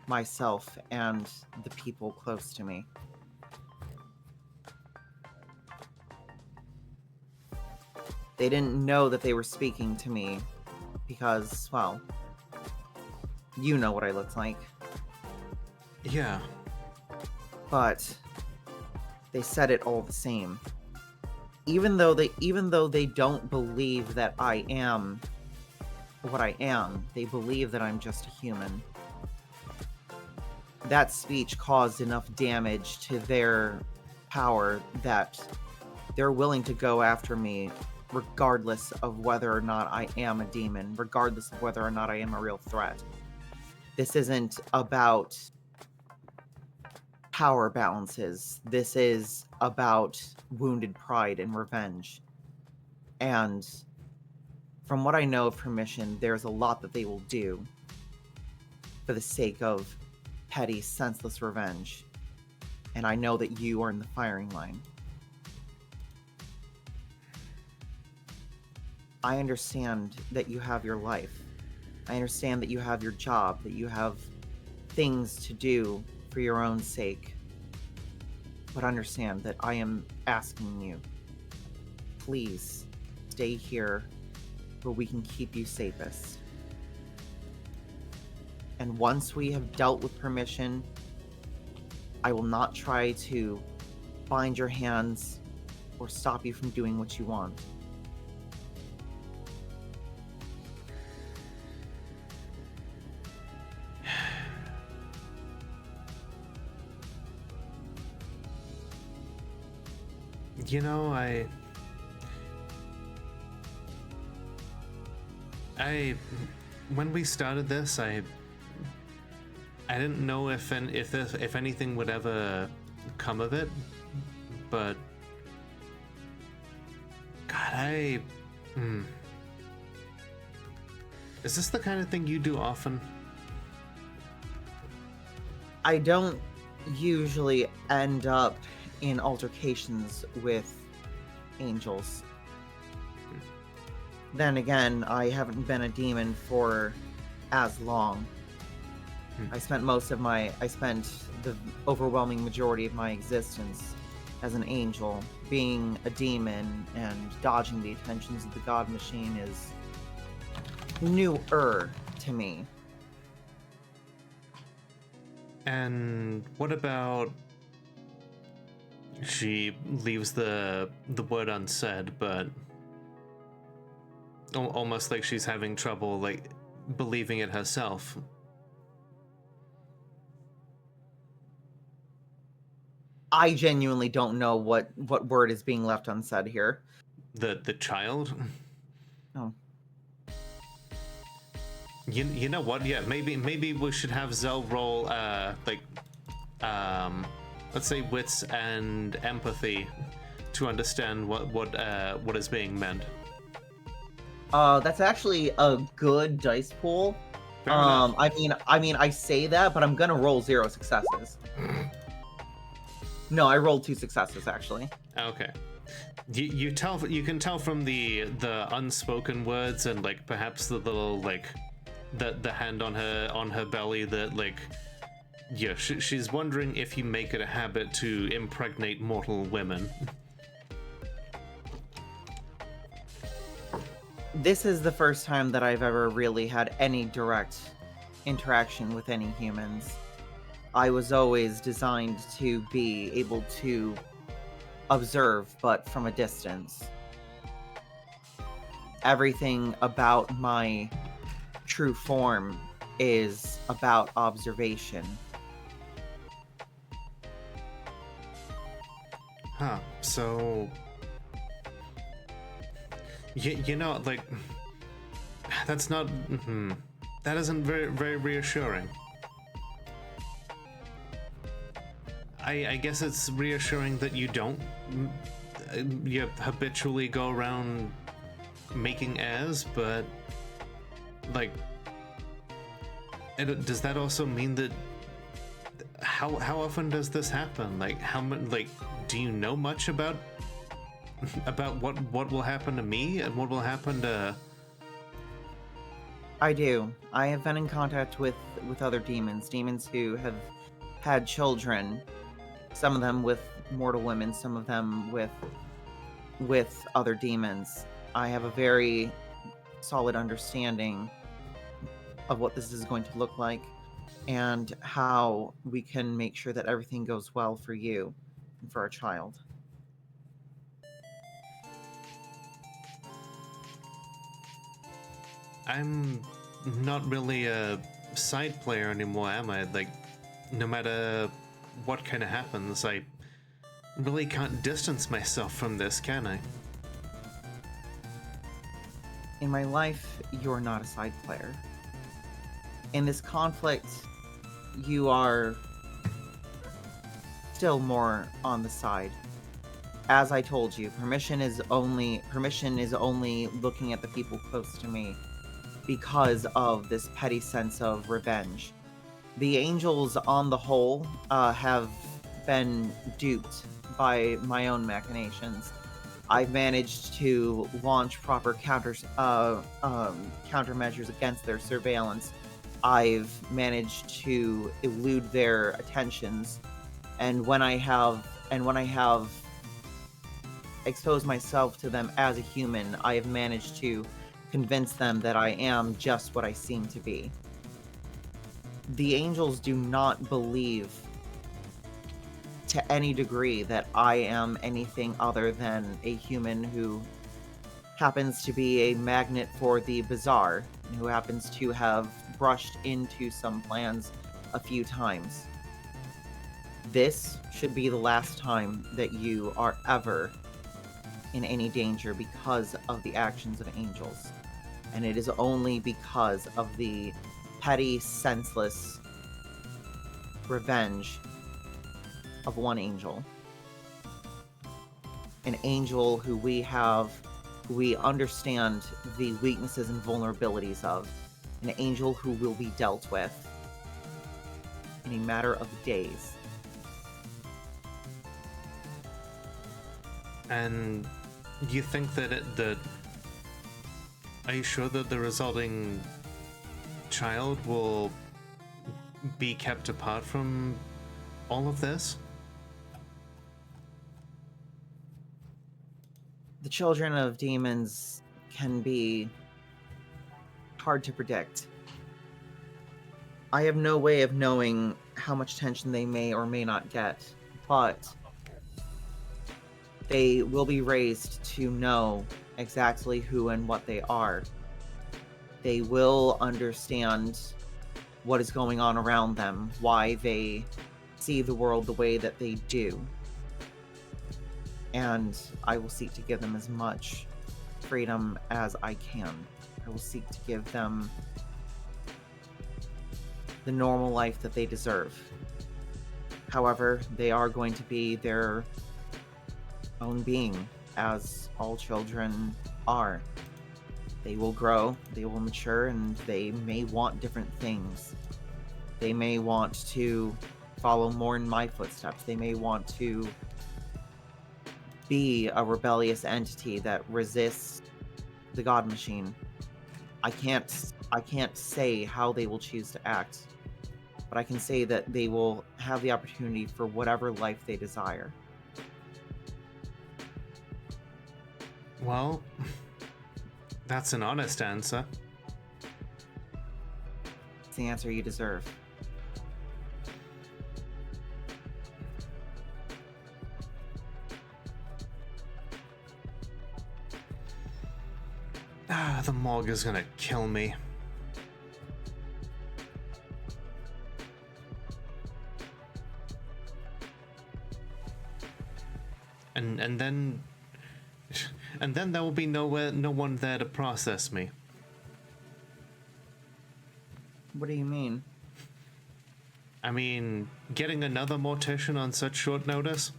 myself and the people close to me. They didn't know that they were speaking to me because, well, you know what I look like. Yeah. But they said it all the same. Even though they don't believe that I am what I am, they believe that I'm just a human. That speech caused enough damage to their power that they're willing to go after me regardless of whether or not I am a demon, regardless of whether or not I am a real threat. This isn't about power balances. This is about wounded pride and revenge. And from what I know of Permission, there's a lot that they will do for the sake of petty, senseless revenge. And I know that you are in the firing line. I understand that you have your life. I understand that you have your job, that you have things to do for your own sake. But understand that I am asking you, please stay here where we can keep you safest. And once we have dealt with Permission, I will not try to bind your hands or stop you from doing what you want. You know, when we started this, I didn't know if anything would ever come of it, but God, is this the kind of thing you do often? I don't usually end up in altercations with angels. Then again, I haven't been a demon for as long. I spent the overwhelming majority of my existence as an angel. Being a demon and dodging the attentions of the God Machine is newer to me. And what about... She leaves the word unsaid, but almost like she's having trouble, like, believing it herself. I genuinely don't know what word is being left unsaid here. The child? Oh. You know what? Yeah, maybe we should have Zell roll let's say wits and empathy to understand what is being meant. That's actually a good dice pool. Fair enough. I mean, I say that, but I'm gonna roll 0 successes. No, I rolled 2 successes actually. Okay. You can tell from the unspoken words and like perhaps the little like the hand on her belly that like. Yeah, she's wondering if you make it a habit to impregnate mortal women. This is the first time that I've ever really had any direct interaction with any humans. I was always designed to be able to observe, but from a distance. Everything about my true form is about observation. Huh, so... You know, like... That's not... that isn't very, very reassuring. I guess it's reassuring that you don't... You habitually go around making heirs, but like, does that also mean that how often does this happen? Like, how much? Like, do you know much about what will happen to me and what will happen to? I do. I have been in contact with other demons who have had children. Some of them with mortal women, some of them with other demons. I have a very solid understanding of what this is going to look like and how we can make sure that everything goes well for you and for our child. I'm not really a side player anymore, am I? Like, no matter what kind of happens, I really can't distance myself from this, can I? In my life, you're not a side player. In this conflict, you are still more on the side. As I told you, permission is only looking at the people close to me because of this petty sense of revenge. The angels, on the whole, have been duped by my own machinations. I've managed to launch proper countermeasures against their surveillance. I've managed to elude their attentions, and when I have exposed myself to them as a human, I have managed to convince them that I am just what I seem to be. The angels do not believe to any degree that I am anything other than a human who happens to be a magnet for the bizarre, and who happens to have brushed into some plans a few times. This should be the last time that you are ever in any danger because of the actions of angels. And it is only because of the petty, senseless revenge of one angel. An angel who we understand the weaknesses and vulnerabilities of. An angel who will be dealt with in a matter of days. And you think that are you sure that the resulting child will be kept apart from all of this? The children of demons can be hard to predict. I have no way of knowing how much attention they may or may not get, but they will be raised to know exactly who and what they are. They will understand what is going on around them, why they see the world the way that they do. And I will seek to give them as much freedom as I can. I will seek to give them the normal life that they deserve. However, they are going to be their own being, as all children are. They will grow, they will mature, and they may want different things. They may want to follow more in my footsteps. They may want to be a rebellious entity that resists the God Machine. I can't say how they will choose to act, but I can say that they will have the opportunity for whatever life they desire. Well, that's an honest answer. It's the answer you deserve. The morgue is gonna kill me. And then there will be no one there to process me. What do you mean? I mean, getting another mortician on such short notice.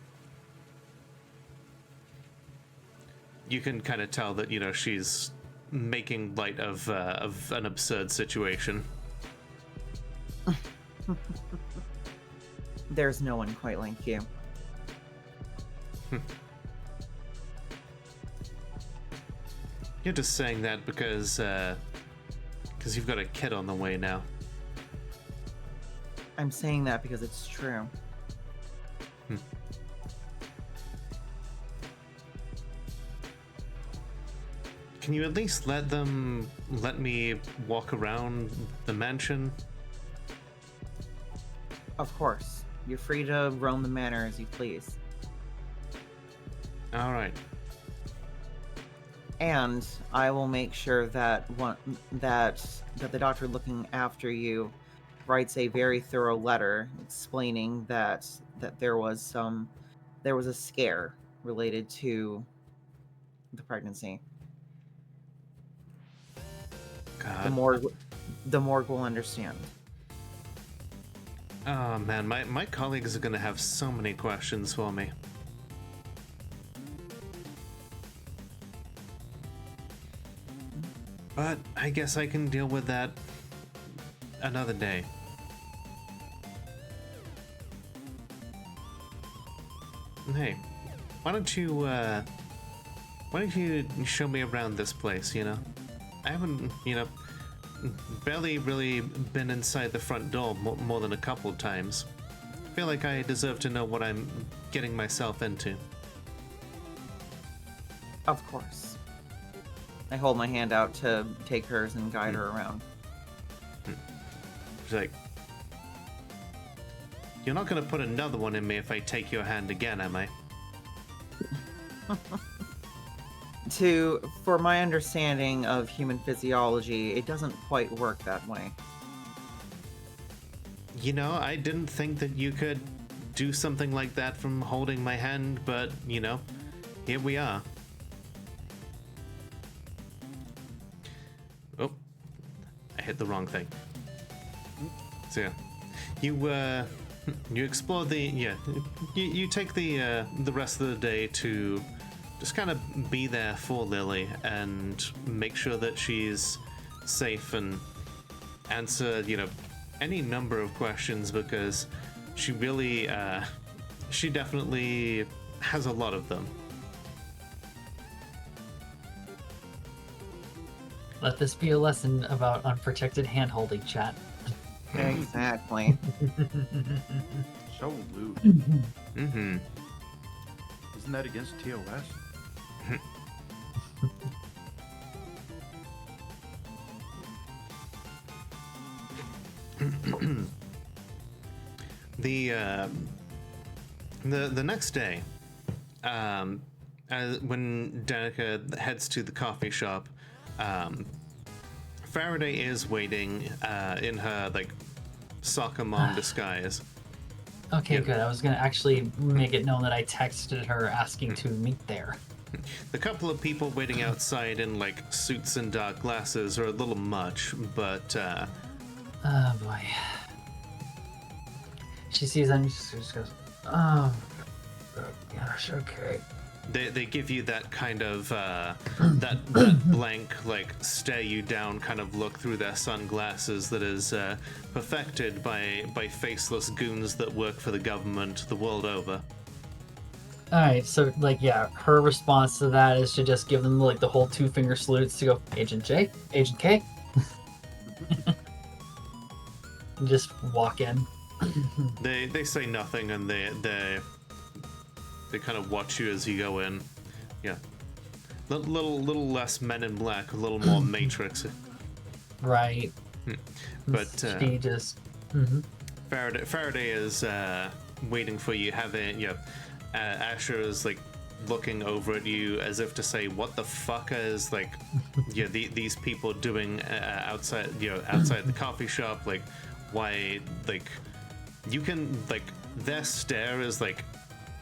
You can kind of tell that, she's making light of an absurd situation. There's no one quite like you. You're just saying that because you've got a kid on the way now. I'm saying that because it's true. Can you at least let me walk around the mansion? Of course. You're free to roam the manor as you please. All right. And I will make sure that that the doctor looking after you writes a very thorough letter explaining that there was a scare related to the pregnancy. God. The morgue will understand. Oh man, my colleagues are gonna have so many questions for me. But I guess I can deal with that another day. Hey, why don't you show me around this place, you know? I haven't, barely really been inside the front door more than a couple of times. I feel like I deserve to know what I'm getting myself into. Of course. I hold my hand out to take hers and guide her around. She's like, you're not gonna put another one in me if I take your hand again, am I? For my understanding of human physiology, it doesn't quite work that way. You know, I didn't think that you could do something like that from holding my hand, but, here we are. Oh, I hit the wrong thing. So, yeah. You explore you take the rest of the day to just kind of be there for Lily and make sure that she's safe and answer, any number of questions, because she really, she definitely has a lot of them. Let this be a lesson about unprotected hand-holding, chat. Exactly. So lewd. Mm-hmm. Isn't that against TOS? The next day, when Danica heads to the coffee shop, Faraday is waiting in her soccer mom disguise. Okay, good. I was gonna actually make it known that I texted her asking to meet there. The couple of people waiting outside in suits and dark glasses are a little much, but Oh boy. She sees them, she just goes, oh gosh, okay. They give you that kind of that blank stare you down kind of look through their sunglasses that is perfected by faceless goons that work for the government the world over. Alright, so her response to that is to just give them the whole 2-finger salutes to go, Agent J, Agent K. And just walk in. They say nothing, and they kind of watch you as you go in. Yeah, little less Men in Black, a little more Matrix. Right. But she just Faraday is waiting for you. Asher is looking over at you as if to say, "What the fuck is these people doing outside outside the coffee shop? Why you can their stare is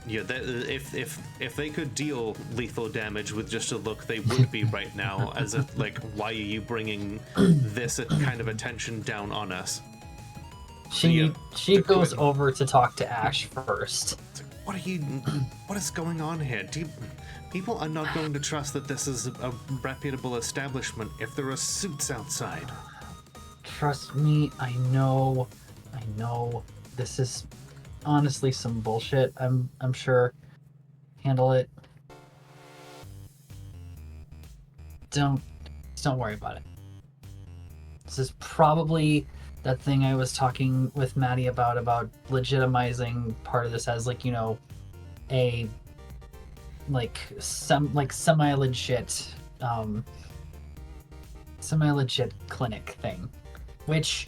if they could deal lethal damage with just a look, they would be right now. As if why are you bringing this kind of attention down on us?" She goes over to talk to Ash first. What are you? What is going on here? People are not going to trust that this is a reputable establishment if there are suits outside. Trust me, I know. This is honestly some bullshit. I'm sure. Handle it. Don't worry about it. This is probably that thing I was talking with Maddie about legitimizing part of this as like, a semi-legit clinic thing, which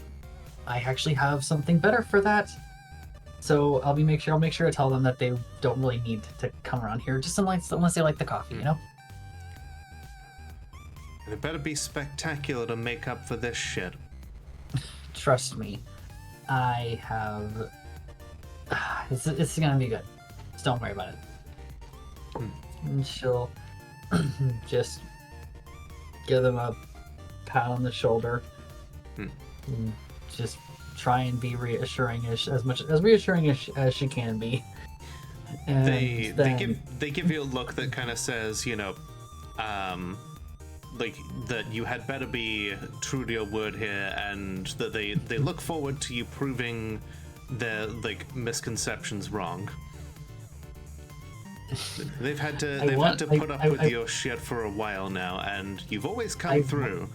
I actually have something better for that. So I'll make sure to tell them that they don't really need to come around here, just unless they like the coffee, And it better be spectacular to make up for this shit. Trust me, I have. It's gonna be good. Just don't worry about it. And she'll just give them a pat on the shoulder, and just try and be reassuring as reassuring as she can be. And they give you a look that kind of says, like that you had better be true to your word here, and that they look forward to you proving their misconceptions wrong. They've had to put up with your shit for a while now, and you've always come through.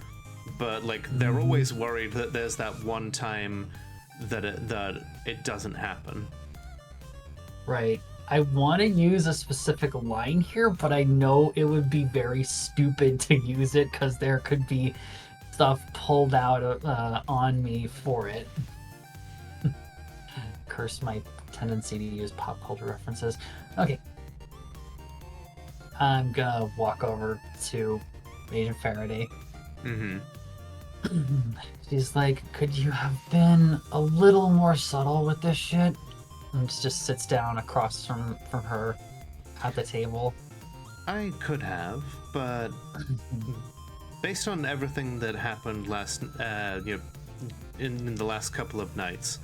But they're always worried that there's that one time that it doesn't happen. Right. I want to use a specific line here, but I know it would be very stupid to use it because there could be stuff pulled out on me for it. Curse my tendency to use pop culture references. Okay. I'm gonna walk over to Agent Faraday. Mm-hmm. She's like, could you have been a little more subtle with this shit? And just sits down across from her at the table. I could have, but based on everything that happened last, in the last couple of nights,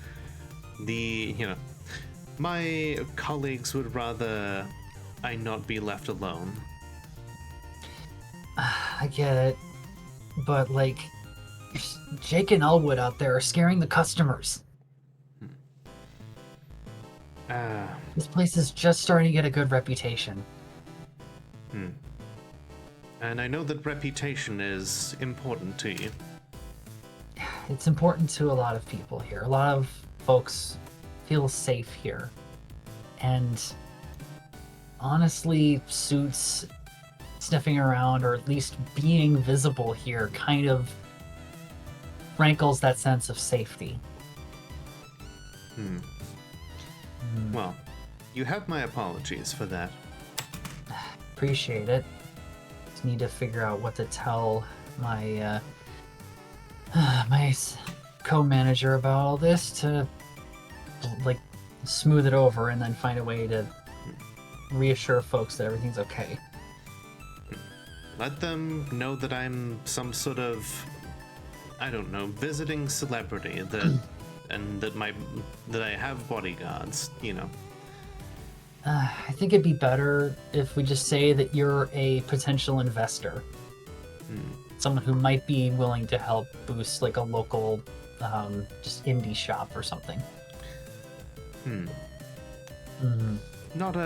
my colleagues would rather I not be left alone. I get it, but Jake and Elwood out there are scaring the customers. This place is just starting to get a good reputation. And I know that reputation is important to you. It's important to a lot of people here. A lot of folks feel safe here. And honestly, suits sniffing around, or at least being visible here, kind of rankles that sense of safety. Well, you have my apologies for that. Appreciate it. Just need to figure out what to tell my my co-manager about all this to smooth it over and then find a way to reassure folks that everything's okay. Let them know that I'm some sort of, I don't know, visiting celebrity and that I have bodyguards, I think it'd be better if we just say that you're a potential investor. Someone who might be willing to help boost a local just indie shop or something. Not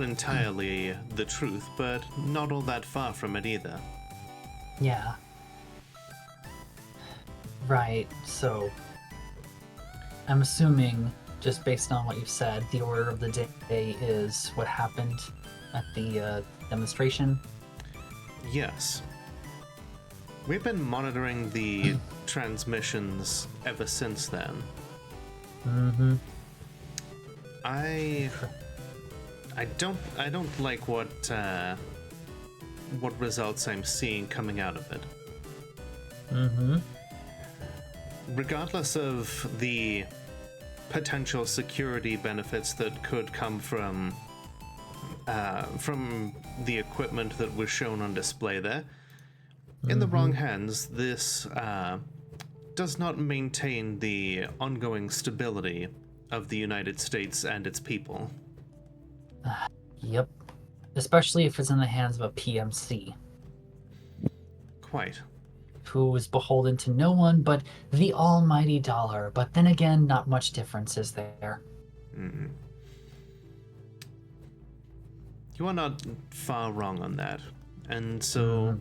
entirely the truth, but not all that far from it either. Yeah. Right, so I'm assuming, just based on what you've said, the order of the day is what happened at the demonstration? Yes. We've been monitoring the transmissions ever since then. I don't like what results I'm seeing coming out of it. Regardless of the potential security benefits that could come from the equipment that was shown on display there, in the wrong hands, this does not maintain the ongoing stability of the United States and its people. Yep. Especially if it's in the hands of a PMC, Quite. who is beholden to no one but the almighty dollar. But then again, not much difference is there. Mm. You are not far wrong on that. And so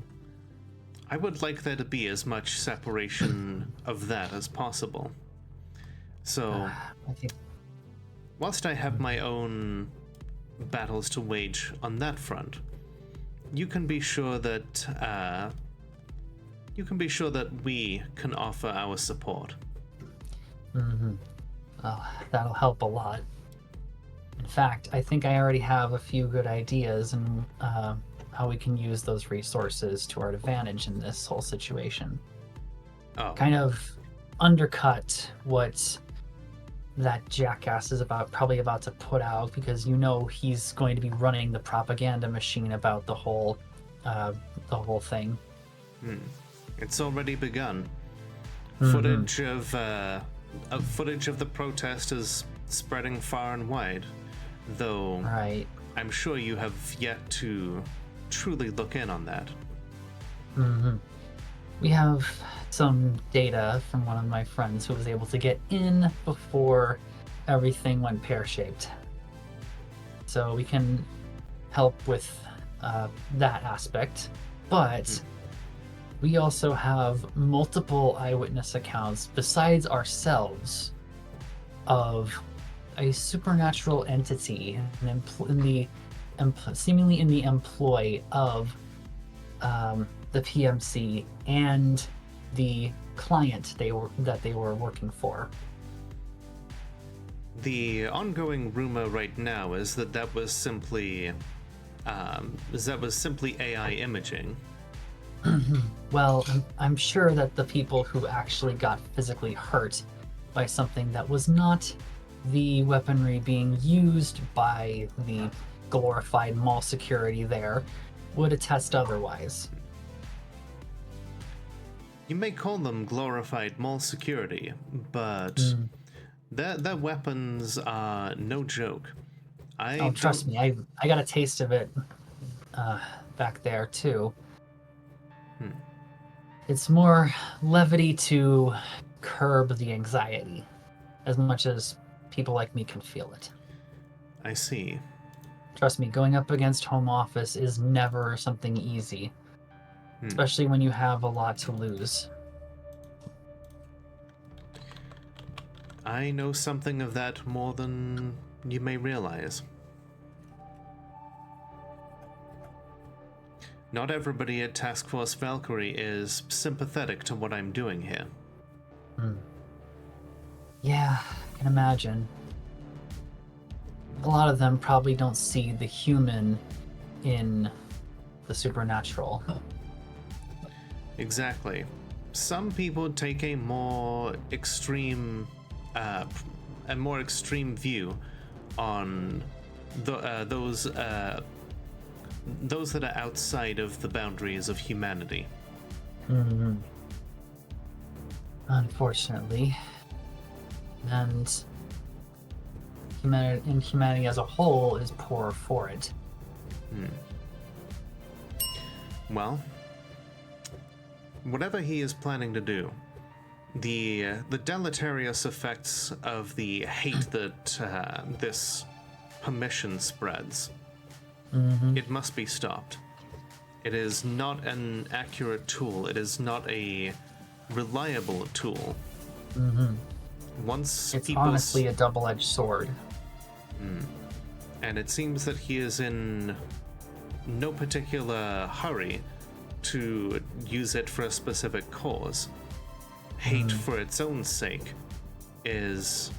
I would like there to be as much separation of that as possible. So, I think whilst I have my own battles to wage on that front, you can be sure that we can offer our support. well, that'll help a lot. In fact, I think I already have a few good ideas on how we can use those resources to our advantage in this whole situation. Oh, Kind of undercut what that jackass is probably about to put out, because you know he's going to be running the propaganda machine about the whole thing. it's already begun. Mhm. Footage of the protesters spreading far and wide, though Right. I'm sure you have yet to truly look in on that. We have some data from one of my friends who was able to get in before everything went pear-shaped. So we can help with that aspect. But we also have multiple eyewitness accounts besides ourselves of a supernatural entity seemingly in the employ of the PMC and the client that they were working for. The ongoing rumor right now is that was simply AI imaging. Well, I'm sure that the people who actually got physically hurt by something that was not the weaponry being used by the glorified mall security there would attest otherwise. You may call them glorified mall security, but their weapons are no joke. Oh, trust me, I got a taste of it back there too. It's more levity to curb the anxiety, as much as people like me can feel it. I see. Trust me, going up against home office is never something easy, especially when you have a lot to lose. I know something of that more than you may realize. Not everybody at Task Force Valkyrie is sympathetic to what I'm doing here. Yeah, I can imagine. A lot of them probably don't see the human in the supernatural. Exactly. Some people take a more extreme view on those that are outside of the boundaries of humanity. Unfortunately. And humanity as a whole is poor for it. Well, whatever he is planning to do, the deleterious effects of the hate that this permission spreads, it must be stopped. It is not an accurate tool. It is not a reliable tool. Once It's people honestly a double-edged sword. and it seems that he is in no particular hurry to use it for a specific cause. Hate for its own sake is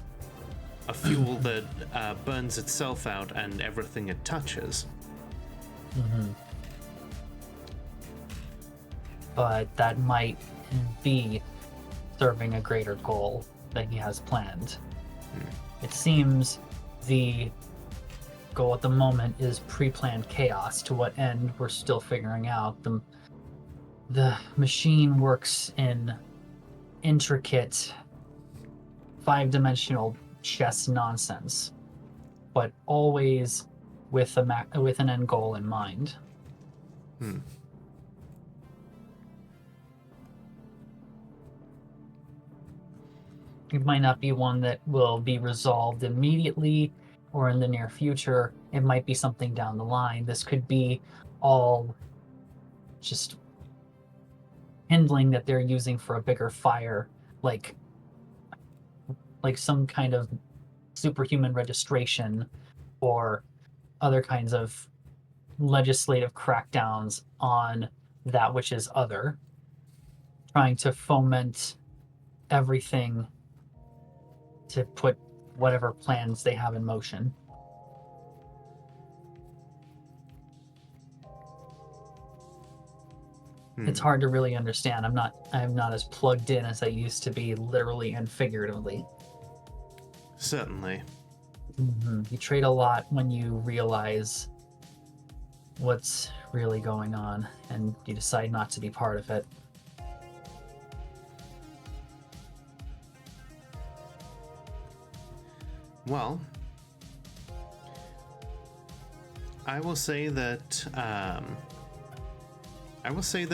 a fuel that burns itself out and everything it touches. But that might be serving a greater goal that he has planned. It seems the goal at the moment is pre-planned chaos. To what end, we're still figuring out. The machine works in intricate 5-dimensional chess nonsense, but always with with an end goal in mind. Hmm. It might not be one that will be resolved immediately or in the near future. It might be something down the line. This could be all just kindling that they're using for a bigger fire, like some kind of superhuman registration or other kinds of legislative crackdowns on that which is other, trying to foment everything to put whatever plans they have in motion. It's hard to really understand. I'm not as plugged in as I used to be, literally and figuratively. Certainly. You trade a lot when you realize what's really going on and you decide not to be part of it. Well, I will say that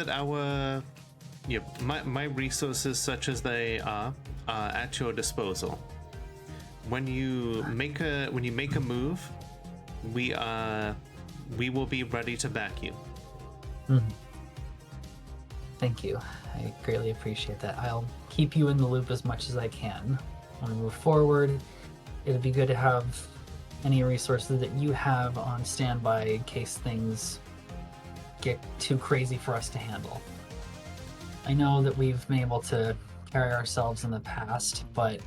our my resources, such as they are at your disposal. When you make a move, we will be ready to back you. Thank you. I greatly appreciate that. I'll keep you in the loop as much as I can. When we move forward, it'd be good to have any resources that you have on standby in case things get too crazy for us to handle. I know that we've been able to carry ourselves in the past, but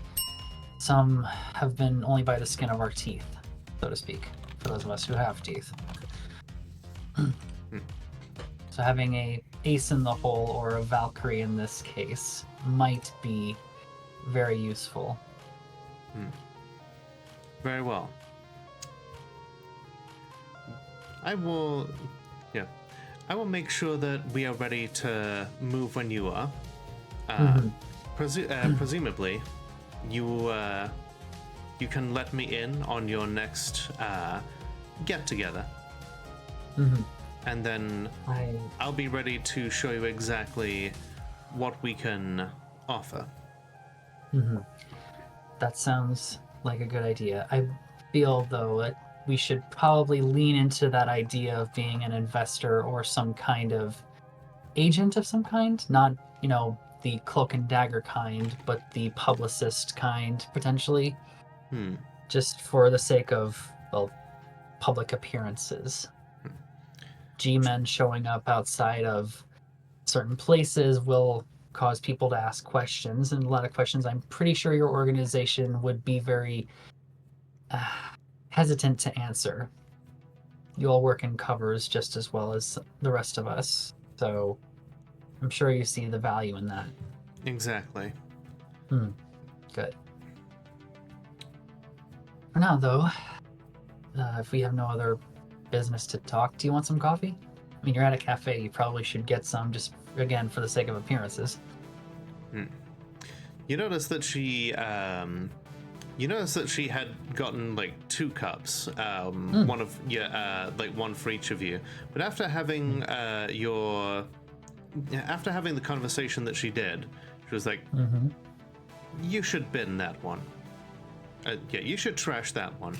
some have been only by the skin of our teeth, so to speak, for those of us who have teeth. So having a ace in the hole, or a Valkyrie in this case, might be very useful. Very well. I will make sure that we are ready to move when you are. Presumably, you can let me in on your next get together, and then I'll be ready to show you exactly what we can offer. That sounds like a good idea. I feel, though, that we should probably lean into that idea of being an investor or some kind of agent of some kind. Not, the cloak and dagger kind, but the publicist kind, potentially. Just for the sake of, public appearances. G-men showing up outside of certain places will cause people to ask questions, and a lot of questions I'm pretty sure your organization would be very hesitant to answer. You all work in covers just as well as the rest of us, so I'm sure you see the value in that. Exactly. Good. For now, though, if we have no other business to talk, do you want some coffee? I mean, you're at a cafe, you probably should get some, just, again, for the sake of appearances. You notice that she had gotten like 2 cups, one for each of you. But after having after having the conversation that she did, she was like, "You should bin that one. You should trash that one."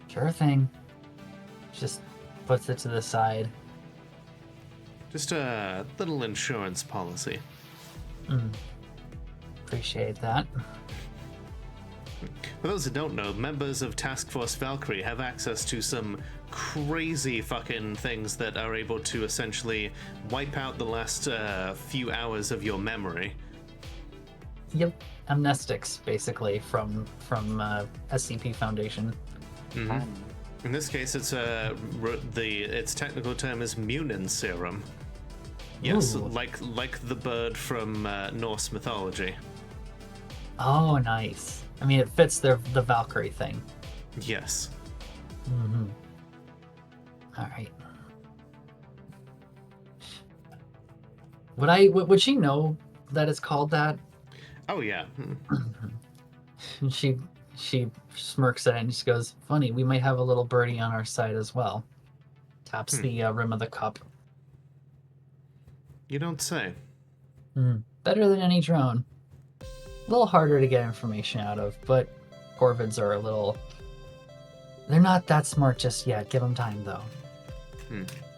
Sure thing. Just puts it to the side. Just a little insurance policy. Appreciate that. For those who don't know, members of Task Force Valkyrie have access to some crazy fucking things that are able to essentially wipe out the last few hours of your memory. Yep, amnestics, basically, from SCP Foundation. In this case, it's its technical term is Munin serum. Yes, Ooh. like the bird from Norse mythology. Oh, nice. I mean, it fits the Valkyrie thing. Yes. All right. Would she know that it's called that? Oh yeah. She she smirks at it and she goes, "Funny, we might have a little birdie on our side as well." Taps the rim of the cup. You don't say. Better than any drone. A little harder to get information out of, but Corvids are a little... They're not that smart just yet. Give them time, though.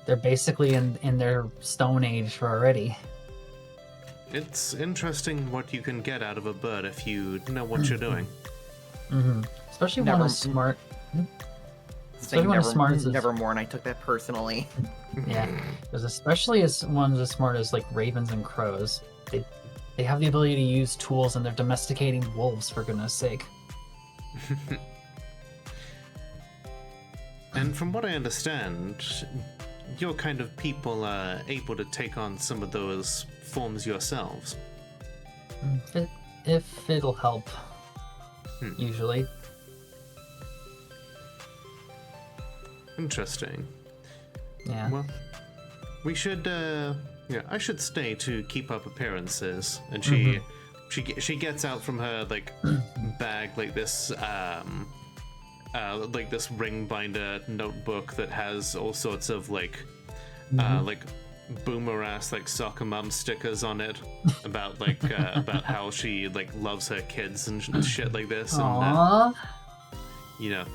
They're basically in their stone age already. It's interesting what you can get out of a bird if you know what you're doing. Especially Never- one as smart... Saying Especially one as smart as... Nevermore, and I took that personally. Yeah, because especially as ones as smart as like ravens and crows, they have the ability to use tools, and they're domesticating wolves, for goodness sake. And from what I understand, your kind of people are able to take on some of those forms yourselves. If it'll help, usually. Interesting. Yeah. Well, we should, I should stay to keep up appearances. And she gets out from her, like, bag, like this ring binder notebook that has all sorts of, like boomer ass, like, soccer mom stickers on it about, like, about how she, like, loves her kids and shit like this. Aww. And, you know,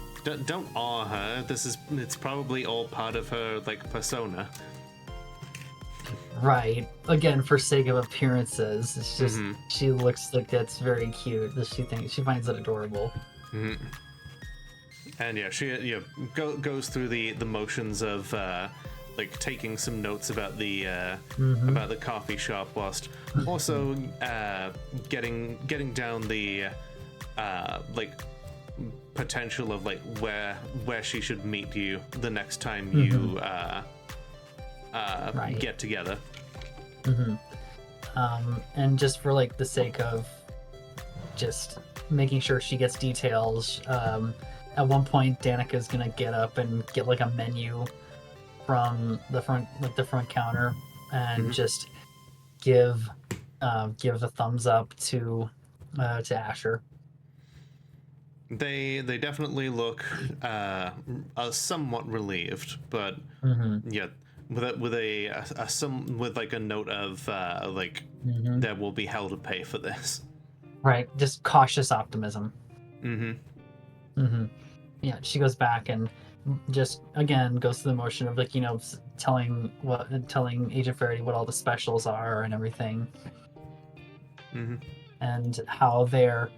don't awe her. It's probably all part of her, like, persona. Right. Again, for sake of appearances, it's just she looks like that's very cute. She finds it adorable. And yeah, she goes through the motions of like taking some notes about the coffee shop, whilst also getting down the like potential of like where she should meet you the next time you get together. And just for like the sake of just making sure she gets details, at one point Danica's gonna get up and get like a menu from the front counter and just give the thumbs up to Asher. They definitely look somewhat relieved, but yeah, with like a note of like there will be hell to pay for this. Right, just cautious optimism. Yeah, she goes back and just again goes through the motion of like, you know, telling Agent Faraday what all the specials are and everything, and how they're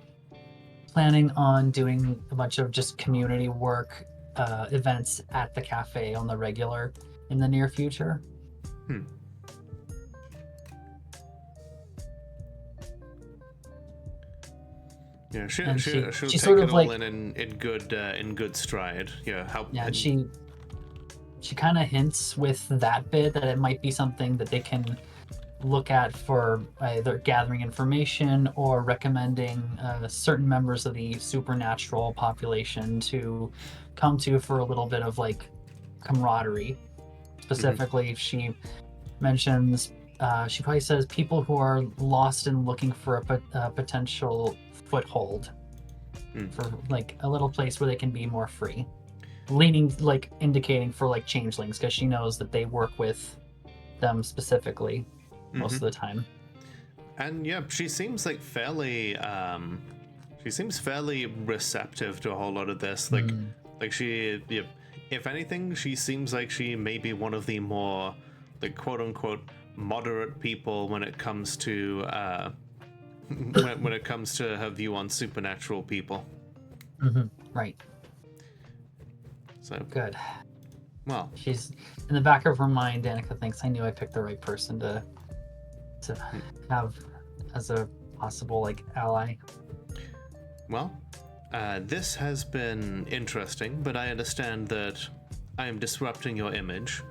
planning on doing a bunch of just community work events at the cafe on the regular in the near future. Yeah, she'll she take sort it of all like in good stride. Yeah, Yeah, she kind of hints with that bit that it might be something that they can look at for either gathering information or recommending certain members of the supernatural population to come to for a little bit of like camaraderie. Specifically, she mentions, she probably says people who are lost and looking for a potential foothold for like a little place where they can be more free, leaning like indicating for like changelings, because she knows that they work with them specifically most of the time. And yeah, she seems like fairly receptive to a whole lot of this. Like she, if anything, she seems like she may be one of the more like quote unquote moderate people when it comes to when it comes to her view on supernatural people. Right. So Good. well, She's in the back of her mind. Danica thinks, I knew I picked the right person to have as a possible like ally. well, this has been interesting, but I understand that I am disrupting your image.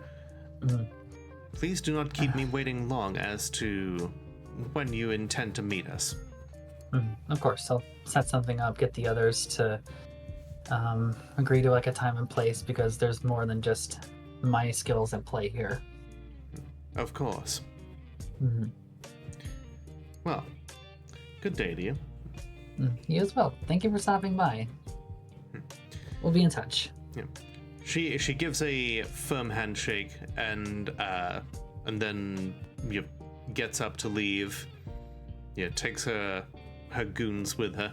Please do not keep me waiting long as to when you intend to meet us. Of course, I'll set something up, get the others to agree to like a time and place, because there's more than just my skills at play here. Of course. Well, good day to you. You as well. Thank you for stopping by. We'll be in touch. She gives a firm handshake and then gets up to leave. Yeah, takes her goons with her.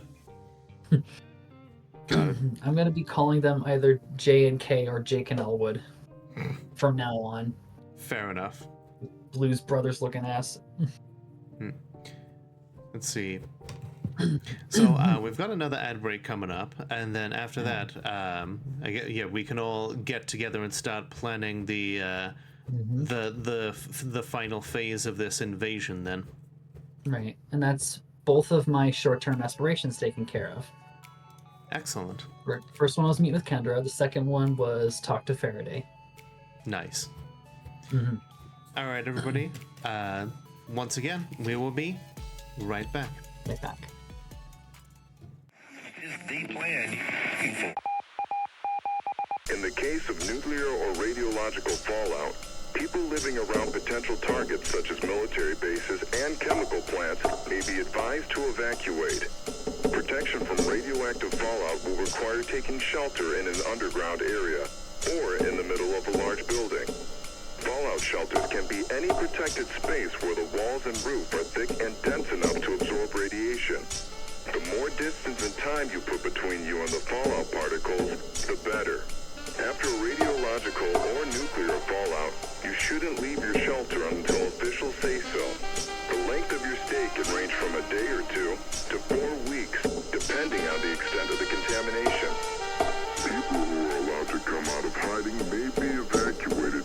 Got it. I'm gonna be calling them either J and K or Jake and Elwood from now on. Fair enough. Blues Brothers looking ass. Let's see. So we've got another ad break coming up, and then after that, we can all get together and start planning the final phase of this invasion. Then, Right, and that's both of my short-term aspirations taken care of. excellent, First one was meet with Kendra. The second one was talk to Faraday. nice. Mhm. All right, everybody. Once again, we will be right back. Right back. Is the plan. In the case of nuclear or radiological fallout, people living around potential targets such as military bases and chemical plants may be advised to evacuate. Protection from radioactive fallout will require taking shelter in an underground area or in the middle of a large building. Fallout shelters can be any protected space where the walls and roof are thick and dense enough to absorb radiation. The more distance and time you put between you and the fallout particles, the better. After radiological or nuclear fallout, you shouldn't leave your shelter until officials say so. The length of your stay can range from a day or 2 to 4 weeks, depending on the extent of the contamination. People who are allowed to come out of hiding may be evacuated.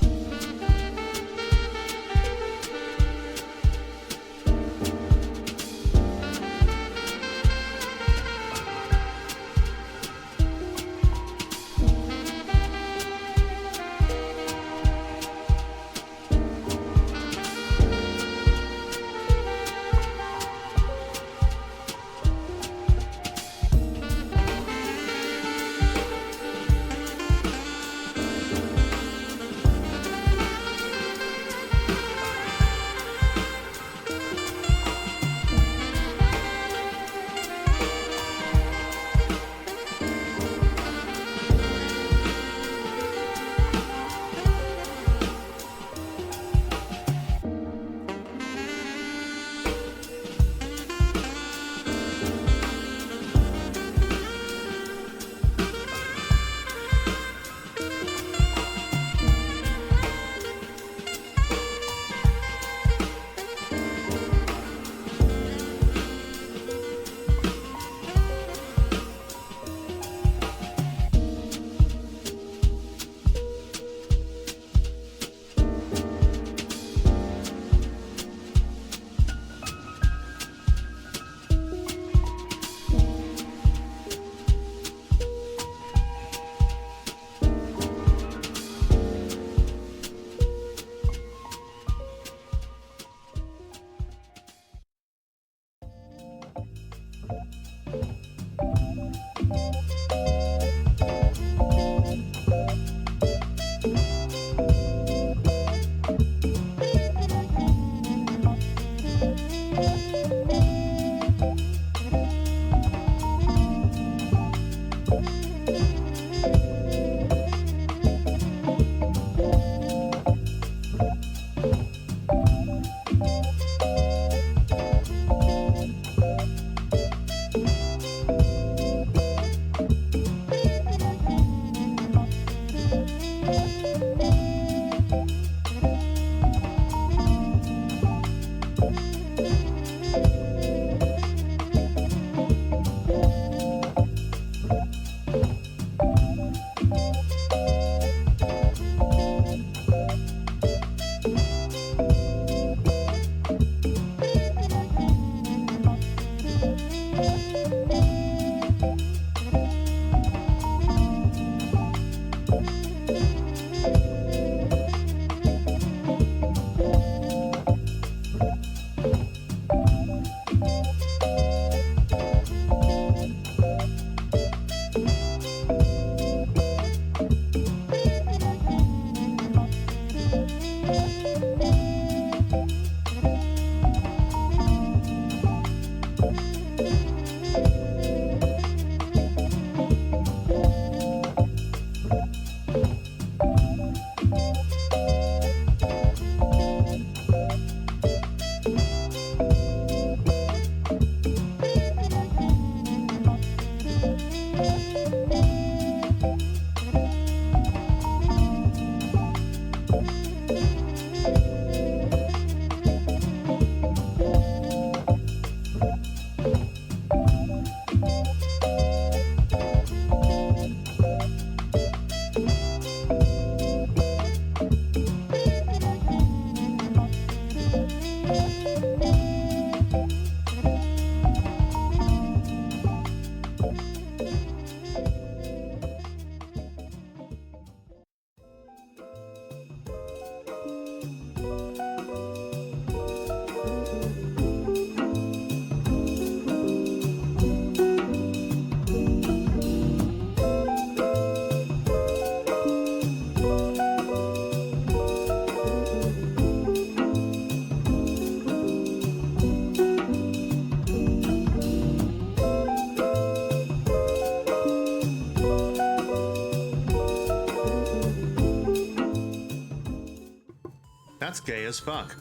That's gay as fuck.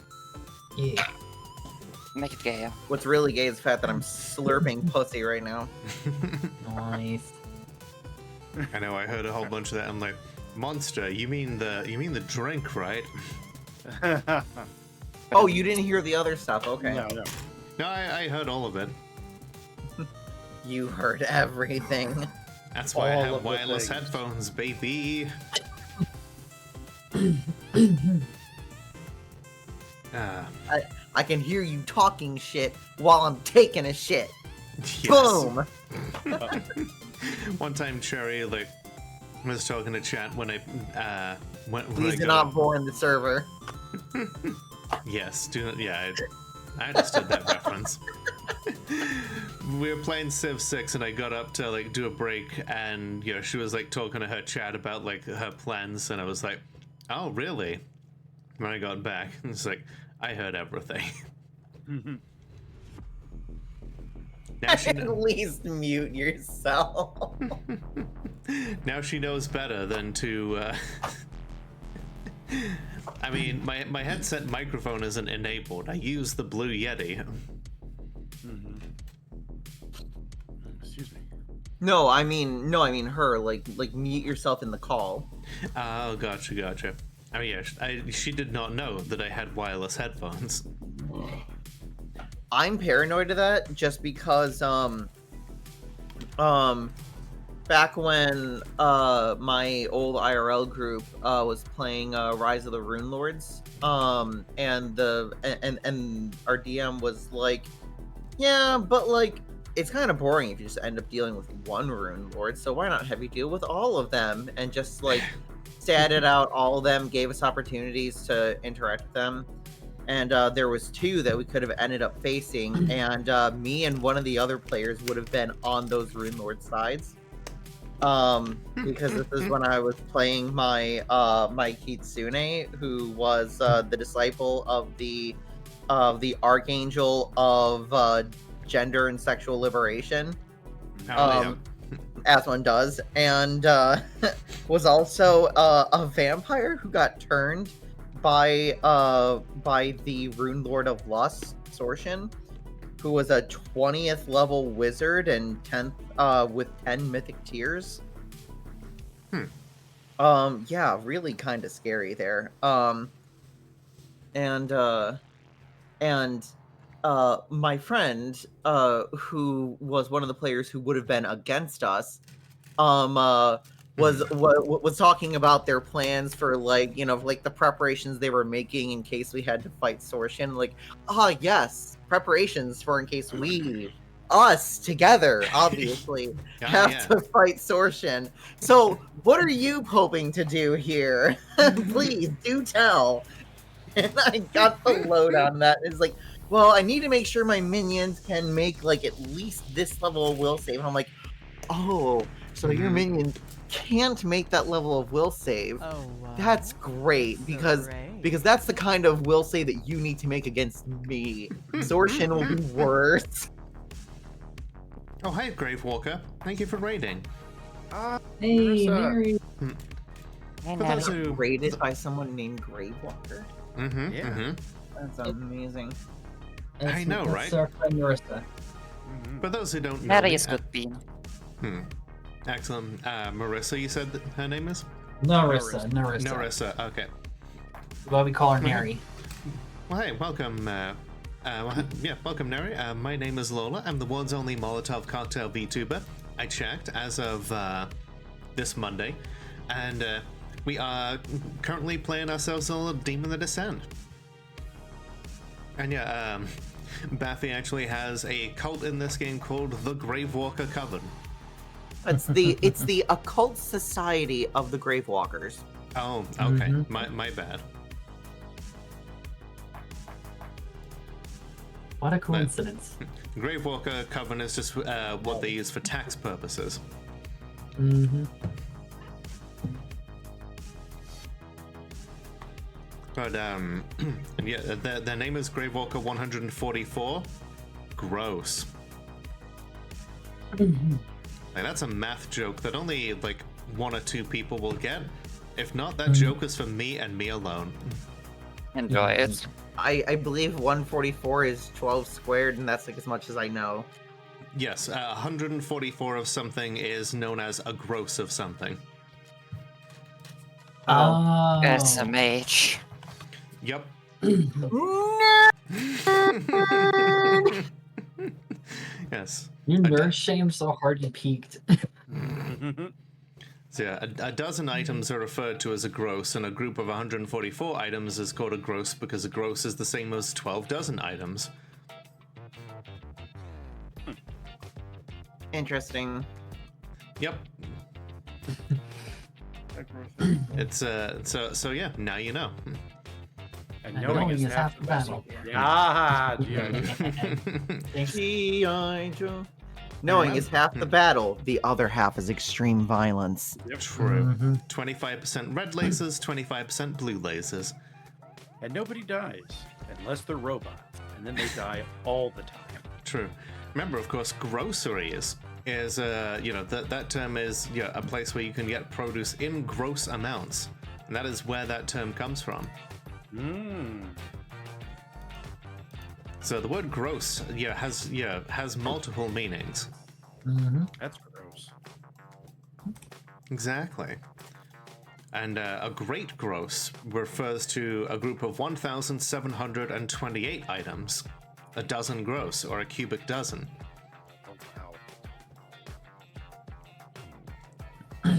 Yeah. Make it gayer. What's really gay is the fact that I'm slurping pussy right now. Nice. I know. I heard a whole bunch of that. I'm like, Monster, you mean the drink, right? Oh, you didn't hear the other stuff? Okay. No. No, I heard all of it. You heard everything. That's why I All have of the wireless things. headphones, baby. I can hear you talking shit while I'm taking a shit. Yes. Boom. One time, Cherry was talking to chat when I when Please I do got not bore the server. Yes, do not. Yeah, I understood that reference. We were playing Civ 6, and I got up to do a break, and she was talking to her chat about her plans, and I was like, "Oh, really?" When I got back, it's like I heard everything. Now she At least mute yourself. now she knows better than to. I mean, my headset microphone isn't enabled. I use the Blue Yeti. Excuse me. No, I mean her. Like mute yourself in the call. Oh, gotcha. I mean, yeah, she did not know that I had wireless headphones. I'm paranoid of that just because back when my old IRL group was playing Rise of the Rune Lords, and our DM was like, yeah, but it's kind of boring if you just end up dealing with one Rune Lord, so why not have you deal with all of them and just statted out all of them, gave us opportunities to interact with them. And there was two that we could have ended up facing, and me and one of the other players would have been on those Rune Lord sides. Because this is when I was playing my my Kitsune, who was the disciple of the Archangel of Gender and Sexual Liberation. As one does, and was also a vampire who got turned by the Rune Lord of Lust, Sorshin, who was a 20th level wizard and 10th with 10 mythic tears. Yeah, really kind of scary there. And my friend, who was one of the players who would have been against us, was talking about their plans for the preparations they were making in case we had to fight Sorshin. Yes, preparations for in case us together, obviously, have to fight Sorshin. So, what are you hoping to do here? Please do tell. And I got the load on that. It's well, I need to make sure my minions can make at least this level of will save. And I'm like, oh, so your minions can't make that level of will save. Oh, wow. That's great because that's the kind of will save that you need to make against me. Sorshin will be worse. Oh, hi, Gravewalker. Thank you for raiding. Hey, Marissa. Mary. Hey, For those Natty. who... Raided by someone named Gravewalker. Mm-hmm, Yeah. mm-hmm. That's amazing. I know, That's right? our friend Marissa. For those who don't know... Natty me, is good bean. Excellent. Marissa, you said that her name is? Narissa. Narissa, okay. Well, we call her Neri. Well, hey, welcome, welcome, Neri. My name is Lola. I'm the world's only Molotov cocktail VTuber. I checked as of this Monday, and we are currently playing ourselves a little Demon the Descent. And yeah, Baffy actually has a cult in this game called the Gravewalker Coven. It's the occult society of the Gravewalkers. Oh, okay. Mhm. My bad. What a coincidence. Gravewalker Coven is just what they use for tax purposes. Mm-hmm. But and yeah, their name is Gravewalker 144. Gross. That's a math joke that only one or two people will get. If not, that joke is for me and me alone. Enjoy it. I believe 144 is 12 squared, and that's like as much as I know. Yes, 144 of something is known as a gross of something. Oh. It's a mage. Yep. Yes. You nerd shamed so hard you peaked. So yeah, a dozen items are referred to as a gross, and a group of 144 items is called a gross because a gross is the same as 12 dozen items. Interesting. Yep. It's so yeah, now you know. And And knowing is half the battle. Yeah, G.I. Joe. Knowing is half the battle. The other half is extreme violence. True. 25% red lasers, 25% blue lasers. And nobody dies unless they're robots, and then they die all the time. True. Remember, of course, groceries is that term is a place where you can get produce in gross amounts, and that is where that term comes from. So the word gross has multiple meanings. That's gross. Exactly. And a great gross refers to a group of 1,728 items, a dozen gross, or a cubic dozen. Oh, wow.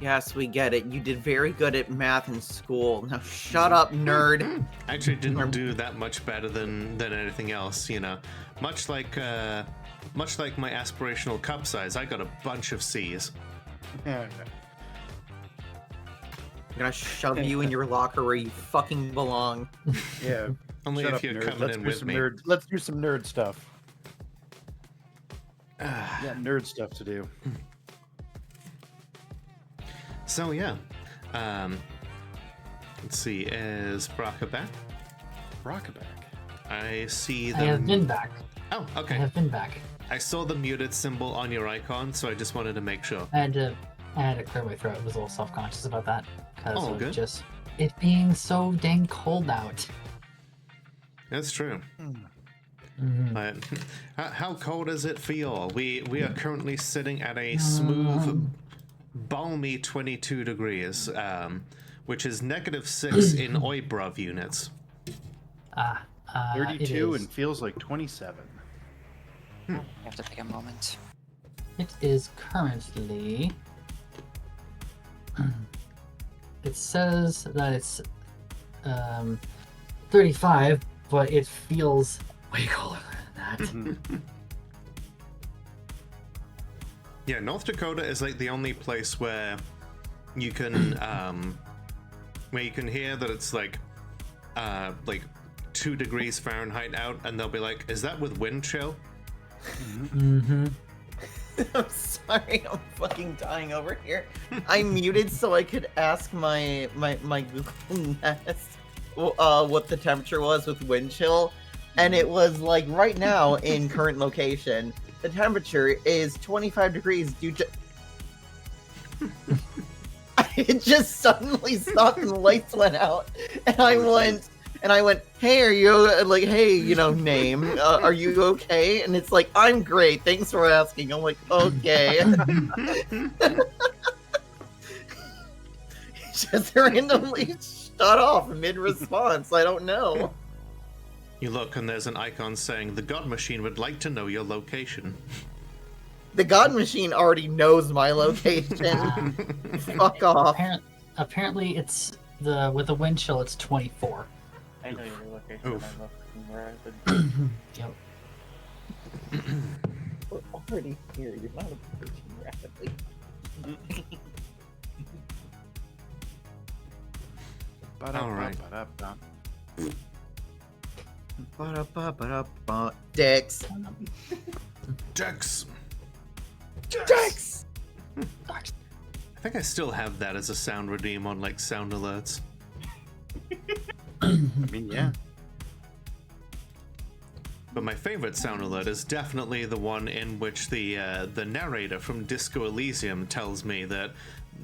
Yes, we get it. You did very good at math in school. Now shut up, nerd. I actually didn't do that much better than anything else, you know. Much like my aspirational cup size, I got a bunch of C's. I'm gonna shove you in your locker where you fucking belong. Yeah. Only Shut if up, you're nerd. coming Let's in do with some me. nerd. Let's do some nerd stuff. Yeah, nerd stuff to do. So yeah, let's see. Is Braka back? Braka back. I see I have the. been back. Oh, I okay. have been back. I saw the muted symbol on your icon, so I just wanted to make sure. I had to clear my throat. I was a little self-conscious about that because Oh, of good. just it being so dang cold out. That's true. Mhm. But how cold is it for you all? We are currently sitting at a smooth, balmy 22 degrees, which is -6 in Oibrov units. 32 it is. and feels like 27. You have to take a moment. It is currently. It says that it's 35, but it feels way colder than that. Yeah, North Dakota is like the only place where you can hear that it's like 2 degrees Fahrenheit out, and they'll be like, "Is that with wind chill?" I'm sorry, I'm fucking dying over here. I muted so I could ask my Google Nest what the temperature was with wind chill, and it was like right now in current location, the temperature is 25 degrees due to. It just suddenly stopped and the lights went out, and I went, hey, are you like, hey, you know, name, are you okay? And it's like, I'm great, thanks for asking. I'm like, okay. It just randomly shut off mid-response. I don't know. You look, and there's an icon saying, "The God Machine would like to know your location." The God Machine already knows my location. Fuck off. Apparently, it's with the wind chill. It's 24. I know your location. Oof. I'm looking where I've been. Yep. We're already here. You're not approaching rapidly. Alright. Ba-da-ba-ba-da-ba. Dicks. Dex. Dicks! I think I still have that as a sound redeem on like sound alerts. I mean, yeah. But my favorite sound alert is definitely the one in which the narrator from Disco Elysium tells me that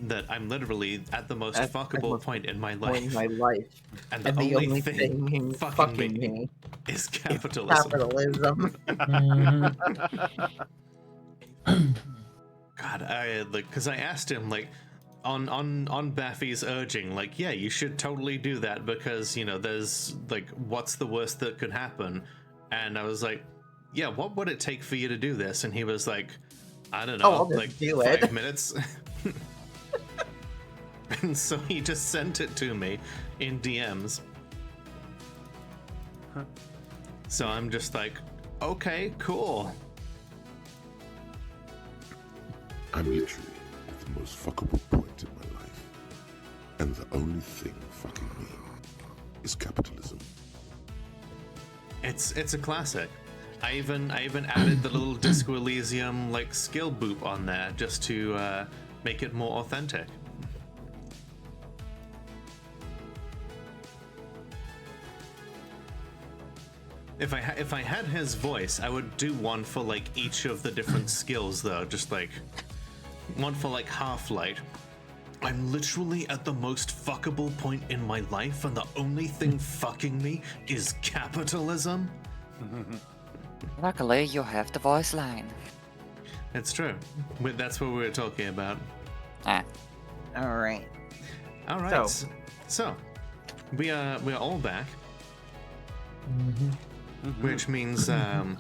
that I'm literally at the most At the fuckable most point in my Point in life, my life. and And the the only only thing thing fucking me is capitalism. capitalism. Mhm. God, I like because I asked him like on Baffy's urging, like, yeah, you should totally do that because you know there's like, what's the worst that could happen? And I was like, yeah, what would it take for you to do this? And he was like, I don't know, I'll just like do 5 it. minutes. And so he just sent it to me in DMs. So I'm just like, okay, cool. I'm literally at the most fuckable point in my life. And the only thing fucking me is capitalism. It's a classic. I even added the little Disco Elysium like skill boop on there just to make it more authentic. If I had his voice, I would do one for like each of the different skills though, just like one for like Half-Light. I'm literally at the most fuckable point in my life, and the only thing fucking me is capitalism. Luckily, you have the voice line. It's true. That's what we were talking about. Ah. All right. All right. So we are all back, which means that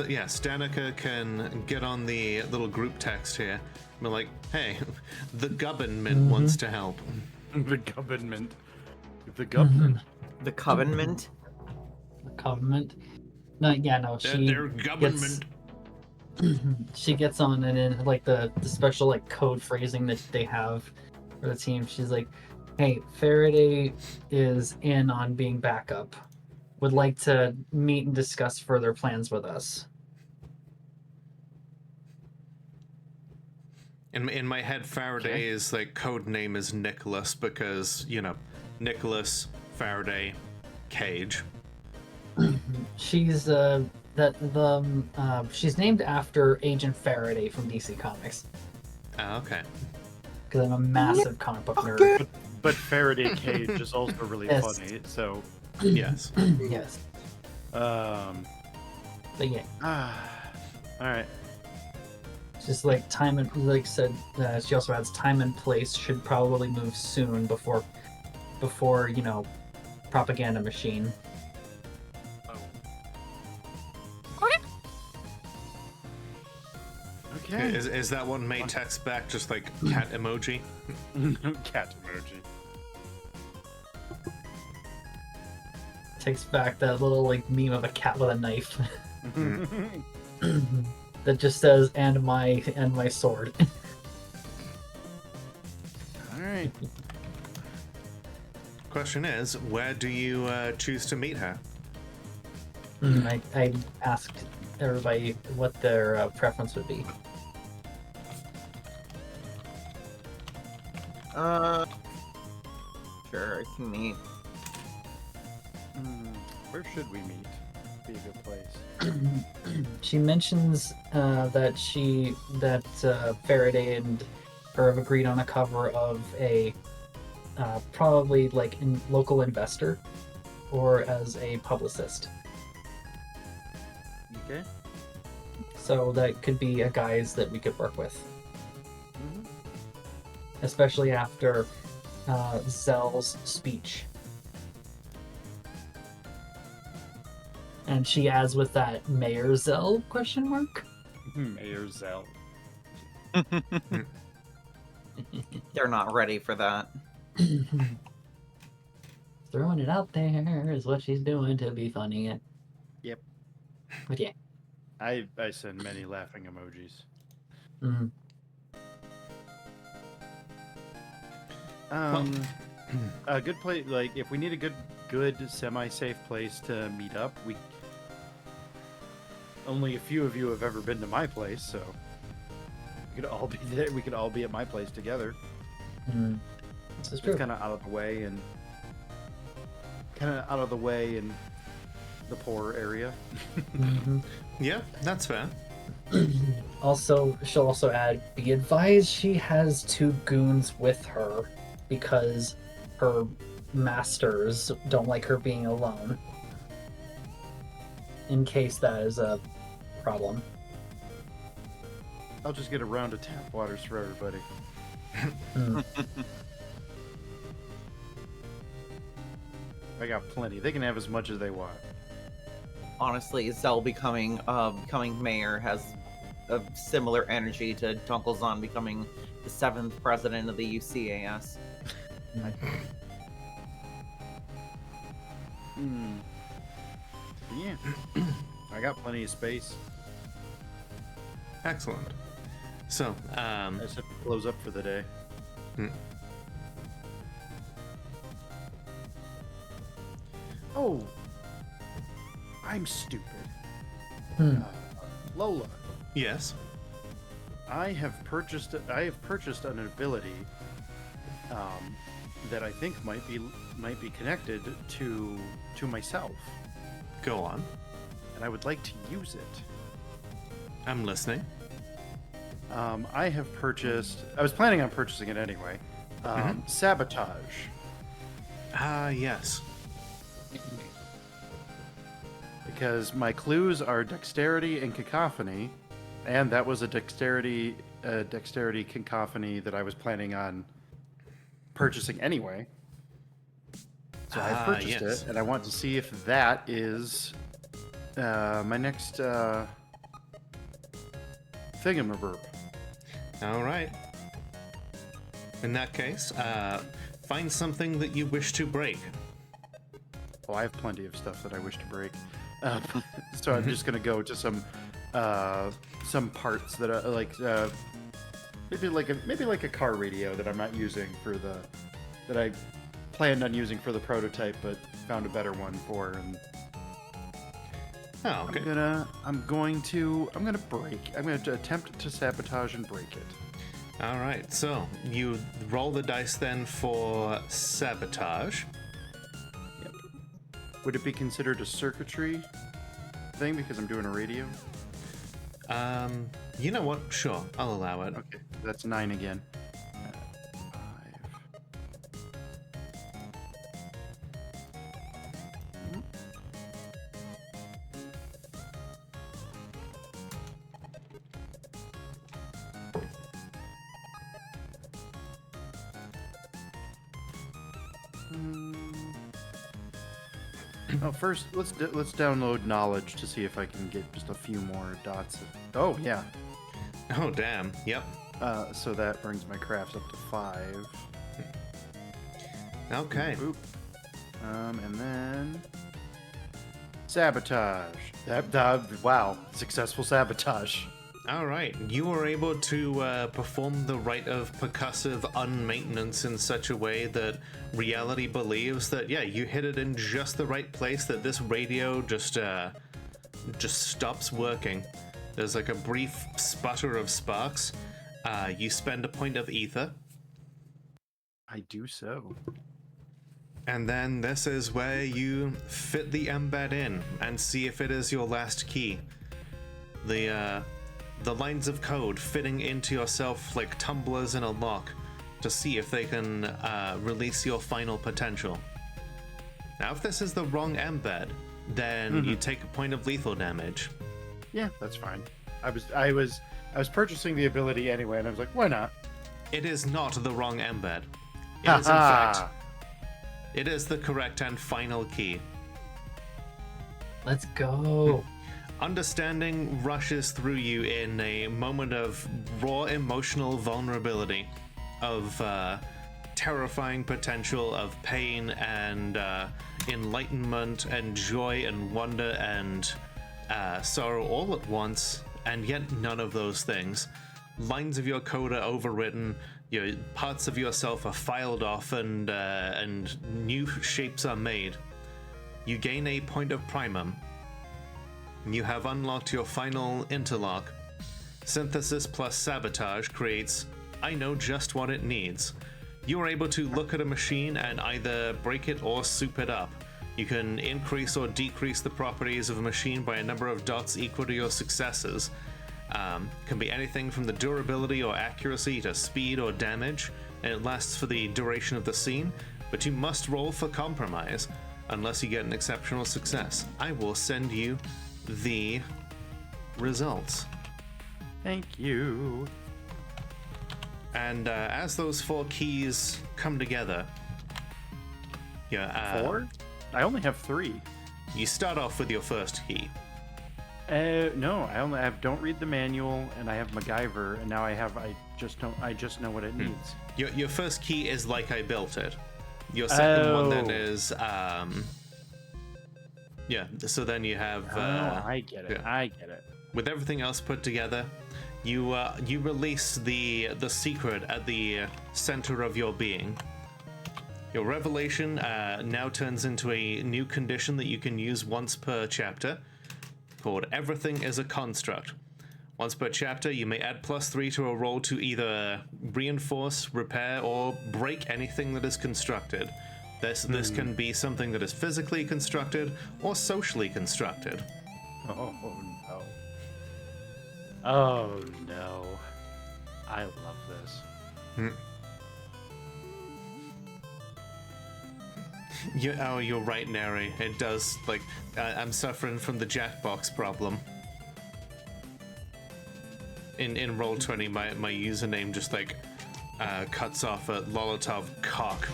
yeah, Stanica can get on the little group text here. We're like, hey, the government wants to help. The government. The government. The Covenant. The Covenant. No, yeah, no. Their government. She gets on, and in like the special like code phrasing that they have for the team, she's like, "Hey, Faraday is in on being backup. Would like to meet and discuss further plans with us." In my head, Faraday's like code name is Nicholas because, you know, Nicholas Faraday Cage. She's she's named after Agent Faraday from DC Comics. Oh, okay. Because I'm a massive comic book nerd. But Faraday Cage is also really Yes. funny. So Yes. Yes. um But yeah, all right. it's just like time and like said. She also adds time and place should probably move soon before you know, propaganda machine. Okay. Is that one May text back just like cat emoji? Cat emoji. Takes back that little like meme of a cat with a knife that just says and my sword. All right. Question is, where do you choose to meet her? I asked everybody what their preference would be. Sure, I can meet. Where should we meet? Be a good place. She mentions that Faraday and her have agreed on a cover of a probably like local investor or as a publicist. Okay. So that could be a guys that we could work with. Especially after Zell's speech. And she adds with that Mayor Zell question mark? Mayor Zell. They're not ready for that. Throwing it out there is what she's doing to be funny. Yep. But yeah. I send many laughing emojis. A good place, like if we need a good semi-safe place to meet up, only a few of you have ever been to my place, so we could all be there. We could all be at my place together. This is true. It's kind of out of the way and the poor area. Yeah, that's fair. Also, she'll also add, be advised she has 2 goons with her because her masters don't like her being alone. In case that is a problem. I'll just get a round of tap waters for everybody. I got plenty. They can have as much as they want. Honestly, Zell becoming mayor has a similar energy to Dunkelzahn becoming the 7th president of the UCAS. Yeah. I got plenty of space. Excellent. So, I just have to close up for the day. Oh, I'm stupid. Lola, yes. I have purchased an ability that I think might be connected to myself, Go on. and I would like to use it. I'm listening. I have purchased. I was planning on purchasing it anyway. Sabotage. Ah, yes. Because my clues are dexterity and cacophony, and that was a dexterity cacophony that I was planning on purchasing anyway. So I purchased yes. it, and I want to see if that is my next thingamaburp. All right. In that case, find something that you wish to break. Oh, I have plenty of stuff that I wish to break. So I'm just gonna go to some parts that are like maybe like a car radio that I'm not using for that I planned on using for the prototype, but found a better one for. And Oh, okay. I'm going to attempt to sabotage and break it. All right. So you roll the dice then for sabotage. Yep. Would it be considered a circuitry thing because I'm doing a radio? You know what? Sure, I'll allow it. Okay, that's 9 again. 5. Oh, first let's download knowledge to see if I can get just a few more dots. Oh yeah. Oh damn. Yep. So that brings my crafts up to 5. Okay. Boop. And then sabotage. Wow, successful sabotage. All right. You were able to perform the rite of percussive unmaintenance in such a way that reality believes that you hit it in just the right place. That this radio just stops working. There's like a brief sputter of sparks. You spend a point of ether. I do so. And then this is where you fit the embed in and see if it is your last key. The lines of code fitting into yourself like tumblers in a lock to see if they can release your final potential. Now, if this is the wrong embed, then you take a point of lethal damage. Yeah, that's fine. I was purchasing the ability anyway, and I was like, why not? It is not the wrong embed. It is, in fact, it is the correct and final key. Let's go. Understanding rushes through you in a moment of raw emotional vulnerability, of terrifying potential, of pain and enlightenment and joy and wonder and sorrow all at once, and yet none of those things. Lines of your code are overwritten, parts of yourself are filed off, and new shapes are made. You gain a point of primum. You have unlocked your final interlock. Synthesis plus sabotage creates I know just what it needs. You are able to look at a machine and either break it or soup it up. You can increase or decrease the properties of a machine by a number of dots equal to your successes. Can be anything from the durability or accuracy to speed or damage, and it lasts for the duration of the scene, but you must roll for compromise unless you get an exceptional success. I will send you the results. Thank you. And as those 4 keys come together, 4? I only have 3. you start off with your first key. No, I only have don't read the manual, and I have MacGyver, and now I just know what it needs. Your first key is like I built it. Your second one then is so then you have I get it. yeah. I get it. With everything else put together, you release the secret at the center of your being. Your revelation now turns into a new condition that you can use once per chapter, called Everything is a Construct. Once per chapter, you may add +3 to a roll to either reinforce, repair, or break anything that is constructed. This can be something that is physically constructed or socially constructed. Oh no. Oh no. I love this. You're right, Neri. It does, like, I'm suffering from the Jackbox problem. In Roll20, my username just, like, cuts off at Lolotov cock.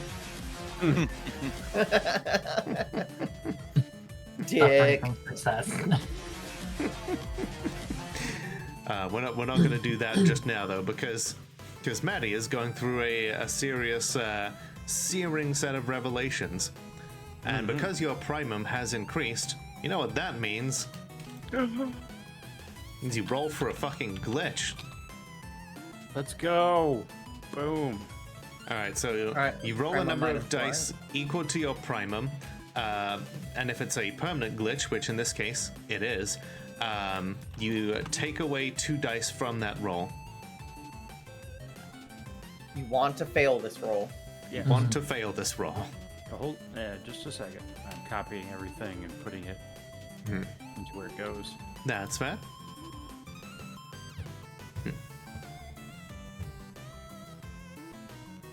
Dick. Success. We're not going to do that just now, though, because Maddie is going through a serious, searing set of revelations. And because your primum has increased, you know what that means? Means you roll for a fucking glitch. Let's go. Boom. Alright, so you roll a number of dice equal to your primum, and if it's a permanent glitch, which in this case it is, you take away 2 dice from that roll. You want to fail this roll. Yeah. Want to fail this roll. Hold, just a second. I'm copying everything and putting it into where it goes. That's fair.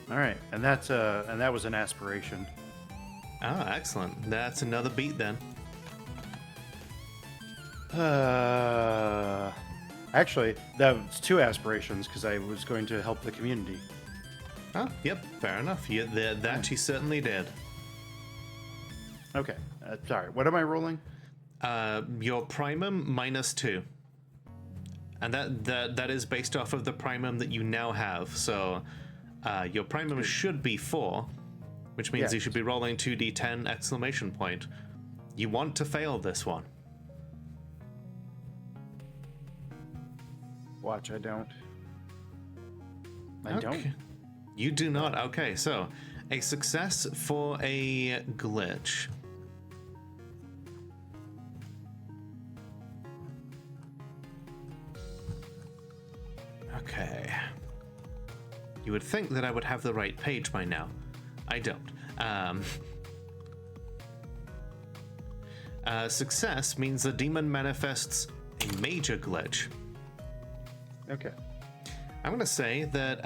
All right, and that was an aspiration. Ah, excellent. That's another beat then. Actually, that was 2 aspirations because I was going to help the community. Oh, yep, fair enough. That you certainly did. Okay, sorry. What am I rolling? Your primum -2, and that is based off of the primum that you now have. So your primum should be 4, which means you should be rolling 2d10 exclamation point. You want to fail this one. Watch, I don't. Okay. You do not. Okay, so a success for a glitch. Okay. You would think that I would have the right page by now. I don't. Success means the demon manifests a major glitch. Okay. I'm gonna say that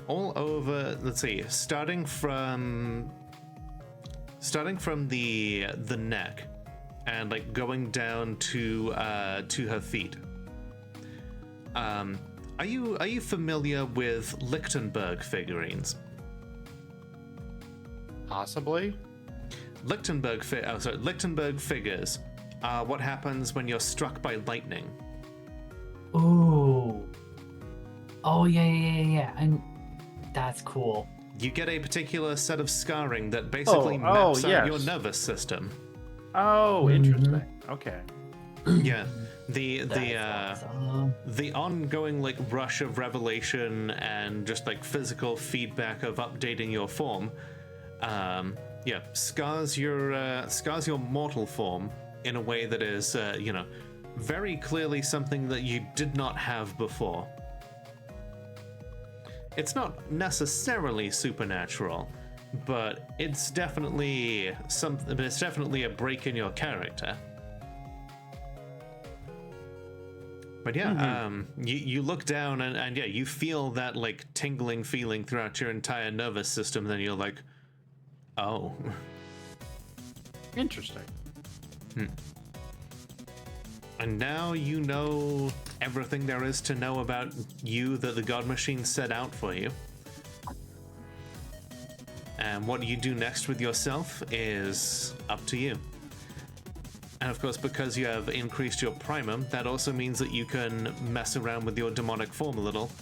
all over, let's see, starting from the neck and like going down to her feet. Are you familiar with Lichtenberg figurines? Possibly. Lichtenberg figures are what happens when you're struck by lightning. Ooh. Oh yeah. And that's cool. You get a particular set of scarring that basically maps out your nervous system. Oh, interesting. Okay. Yeah. The ongoing like rush of revelation and just like physical feedback of updating your form, scars your mortal form in a way that is very clearly something that you did not have before. It's not necessarily supernatural, but it's definitely something. It's definitely a break in your character. But yeah, you look down and yeah, you feel that like tingling feeling throughout your entire nervous system. Then you're like, oh, Interesting. and now you know everything there is to know about you that the God Machine set out for you. And what you do next with yourself is up to you. And of course, because you have increased your primum, that also means that you can mess around with your demonic form a little,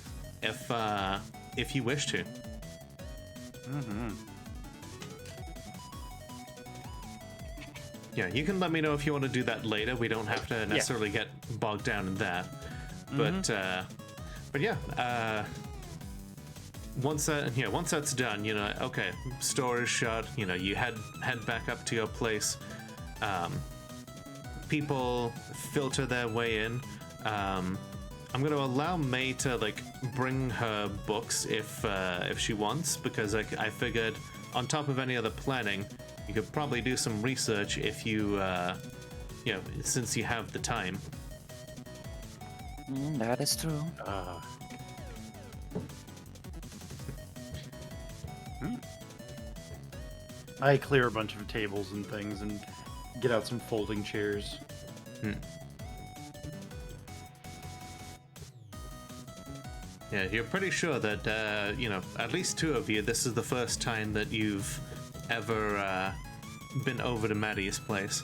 if you wish to. Yeah, you can let me know if you want to do that later. We don't have to necessarily get bogged down in that. But yeah, once that's done, okay, store is shut. You head back up to your place. People filter their way in. I'm going to allow May to like bring her books if she wants, because I figured on top of any other planning, you could probably do some research if you since you have the time. That is true. I clear a bunch of tables and things and get out some folding chairs. Yeah, you're pretty sure that at least two of you, this is the first time that you've ever been over to Maddie's place.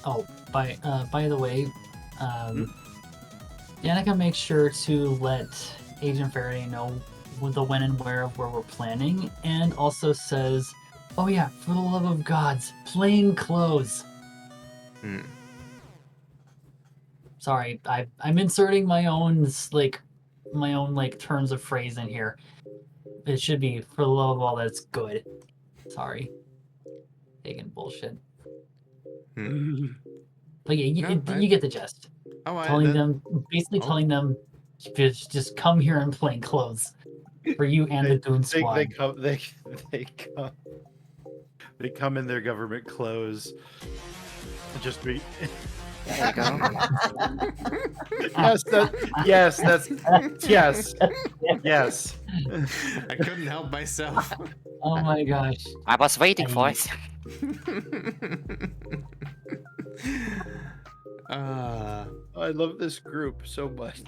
Oh, by the way, Danica makes sure to let Agent Faraday know the when and where of where we're planning, and also says, "Oh yeah, for the love of gods, plain clothes." Sorry, I'm inserting my own turns of phrase in here. It should be for the love of all that's good. Sorry, pagan bullshit. But yeah, you get the gist. Telling them just come here in plain clothes for you and the Goon Squad. They come in their government clothes. Just be. There you go. Yes. I couldn't help myself. Oh my gosh. I was waiting for it. I love this group so much.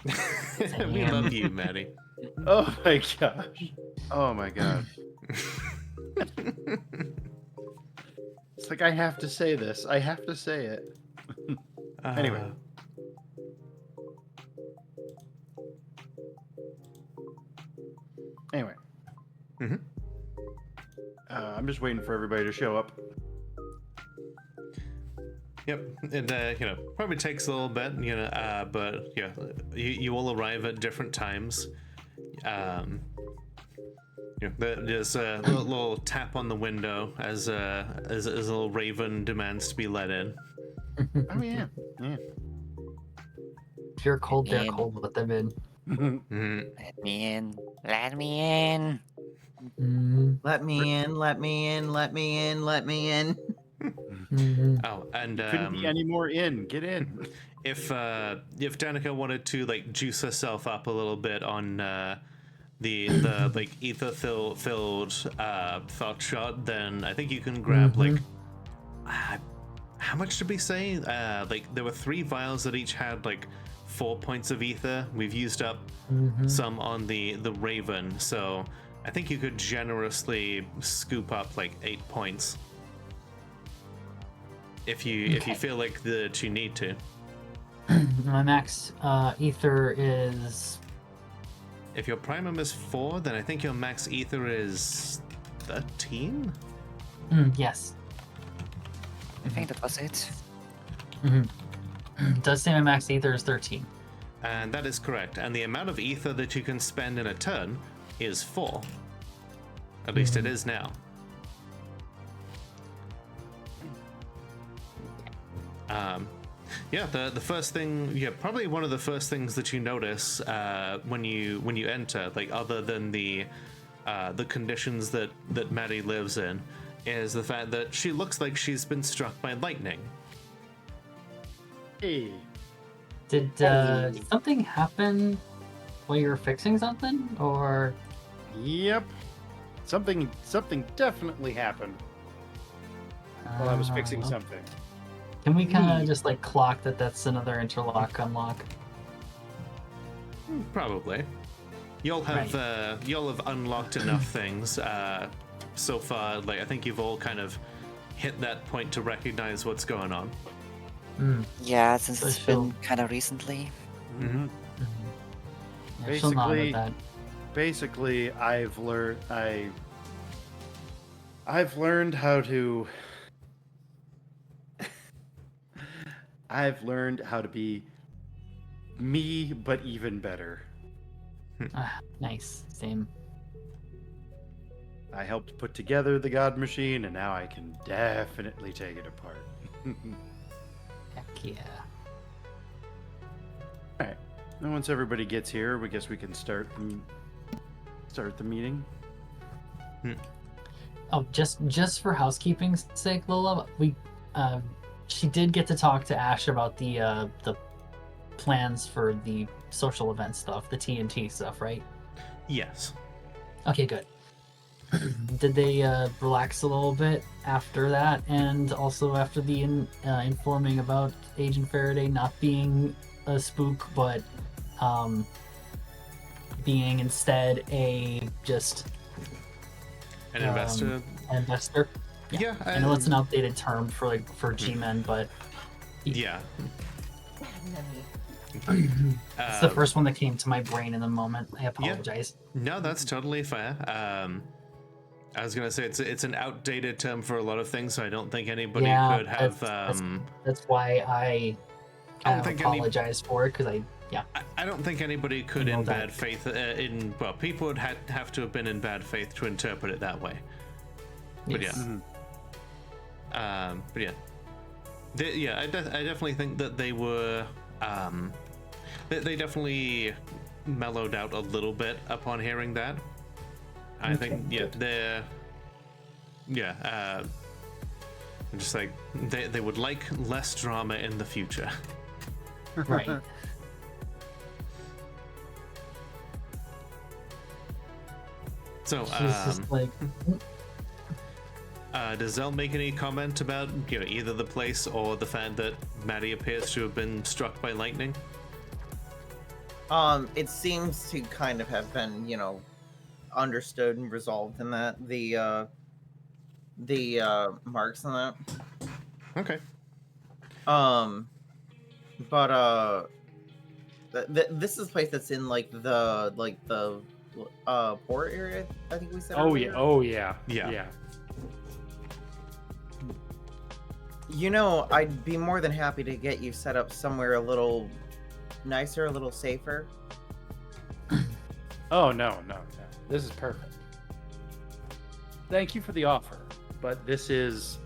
We love you, Maddie. Oh my gosh. Oh my gosh. It's like I have to say this. I have to say it. Anyway. I'm just waiting for everybody to show up. Yep, and probably takes a little bit, but yeah, you all arrive at different times. There's a little tap on the window as a little raven demands to be let in. Oh yeah. If you're cold, they're cold. Let them in. Let me in. Let me in. Let me in. Let me in. Let me in. Let me in. Oh, and couldn't be any more in. Get in. If Danica wanted to like juice herself up a little bit on the like ether filled thought shot, then I think you can grab like how much did we say? Like there were 3 vials that each had like 4 points of ether. We've used up some on the Raven, so I think you could generously scoop up like 8 points if you feel like that you need to. My max ether is. If your primum is 4, then I think your max ether is 13. Yes. I think that was it. It does say my max ether is 13. And that is correct. And the amount of ether that you can spend in a turn is 4. At least it is now. Yeah, the first thing, probably one of the first things that you notice when you enter, like other than the conditions that Maddie lives in, is the fact that she looks like she's been struck by lightning. Hey. Did something happen while you were fixing something, or? Yep. Something definitely happened while I was fixing well, something. Can we kind of just like clock that that's another interlock unlock? Probably. You'll have unlocked enough things so far. Like I think you've all kind of hit that point to recognize what's going on. Yeah, since So it's she'll- been kind of recently. Mm-hmm. Yeah, she'll nod Basically- at that. Basically, I've learned how to I've learned how to be me, but even better. Nice. Same. I helped put together the God Machine, and now I can definitely take it apart. Heck yeah. Alright. And once everybody gets here, we guess we can start the meeting. Oh, just for housekeeping's sake, Lola, she did get to talk to Ash about the plans for the social event stuff, the TNT stuff, right? Yes. Okay, good. Did they relax a little bit after that, and also after the informing about Agent Faraday not being a spook, but being instead an investor? Yeah, I know it's an outdated term for G-men, but yeah. it's the first one that came to my brain in the moment. I apologize. No, that's totally fair. I was gonna say it's an outdated term for a lot of things, so I don't think anybody could have. That's why I kind of apologize for it, because I don't think anybody could, in bad faith, people would have to have been in bad faith to interpret it that way. But Yes. I definitely think that they were, they definitely mellowed out a little bit upon hearing that. I think, they're, just like they would like less drama in the future. Right. So, She's just like, does Zell make any comment about either the place or the fact that Maddie appears to have been struck by lightning? It seems to kind of have been, understood and resolved in that the marks on that. Okay. But this is a place that's in the port area. I think we said. Oh earlier. yeah. I'd be more than happy to get you set up somewhere a little nicer, a little safer. Oh no. This is perfect. Thank you for the offer, but this is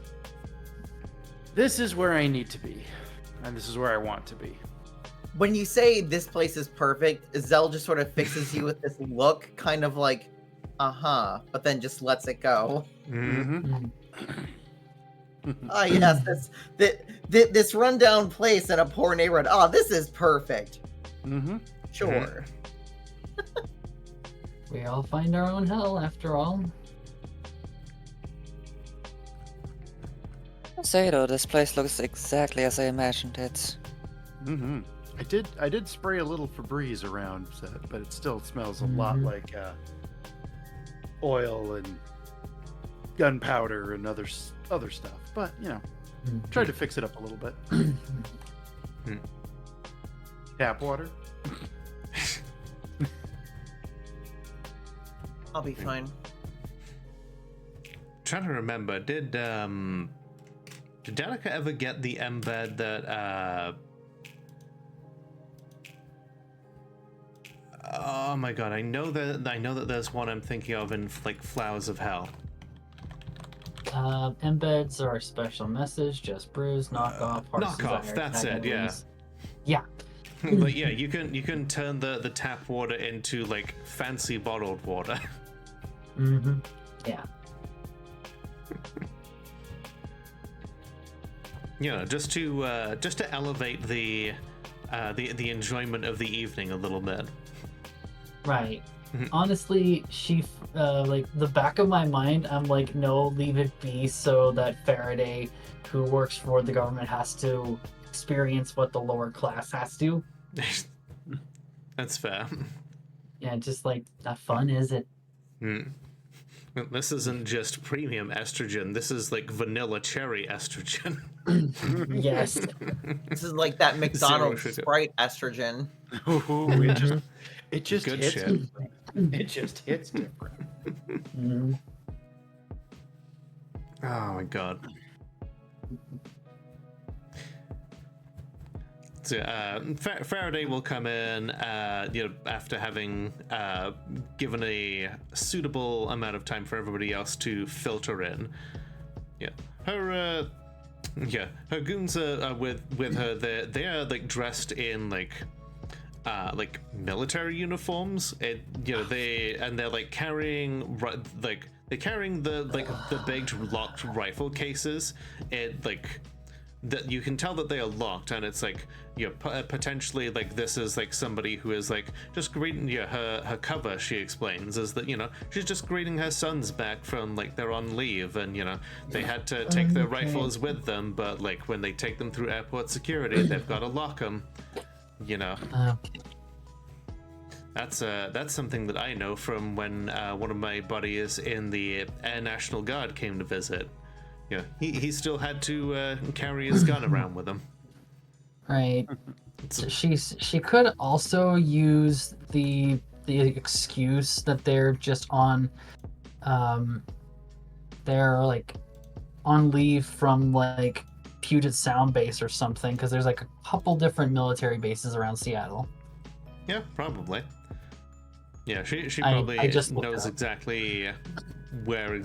where I need to be, and this is where I want to be. When you say this place is perfect, Zell just sort of fixes you with this look, kind of like, but then just lets it go. Mm-hmm. Yes, this rundown place in a poor neighborhood. Oh, this is perfect. Mm-hmm. Sure. we all find our own hell after all. Say though, this place looks exactly as I imagined it. Mm-hmm. I did spray a little Febreze around, but it still smells a lot like oil and gunpowder and other stuff. But tried to fix it up a little bit. Tap water. I'll be fine. Trying to remember, did Danica ever get the embed that oh my god, I know that there's one I'm thinking of in Flowers of Hell. Embeds are a special message, just brews, knockoff, Knockoff, that's it, yeah. Yeah. But yeah, you can turn the tap water into fancy bottled water. Mm-hmm. Yeah. just to elevate the the enjoyment of the evening a little bit. Right. Honestly, she like the back of my mind, I'm like, no, leave it be, so that Faraday, who works for the government, has to experience what the lower class has to. That's fair. Yeah, just like not fun, is it? This isn't just premium estrogen. This is like vanilla cherry estrogen. Yes. This is like that McDonald's sugar. Sprite estrogen. Ooh, it just Good hits shit. different. It just hits different. Mhm. Oh my god. So, Faraday will come in, after having given a suitable amount of time for everybody else to filter in. Yeah, her goons are with her. They're like dressed in like military uniforms. They're like carrying they're carrying the big locked rifle cases. That you can tell that they are locked, and it's like potentially like this is like somebody who is like just greeting her cover. She explains is that she's just greeting her sons back from like they're on leave, and they had to take their rifles with them, but like when they take them through airport security, they've got to lock them. That's something that I know from when one of my buddies in the Air National Guard came to visit. Yeah, he still had to carry his gun around with him. Right. She could also use the excuse that they're just on they're like on leave from like Puget Sound base or something, because there's like a couple different military bases around Seattle. Yeah, probably. Yeah, she I probably just looked knows up. exactly where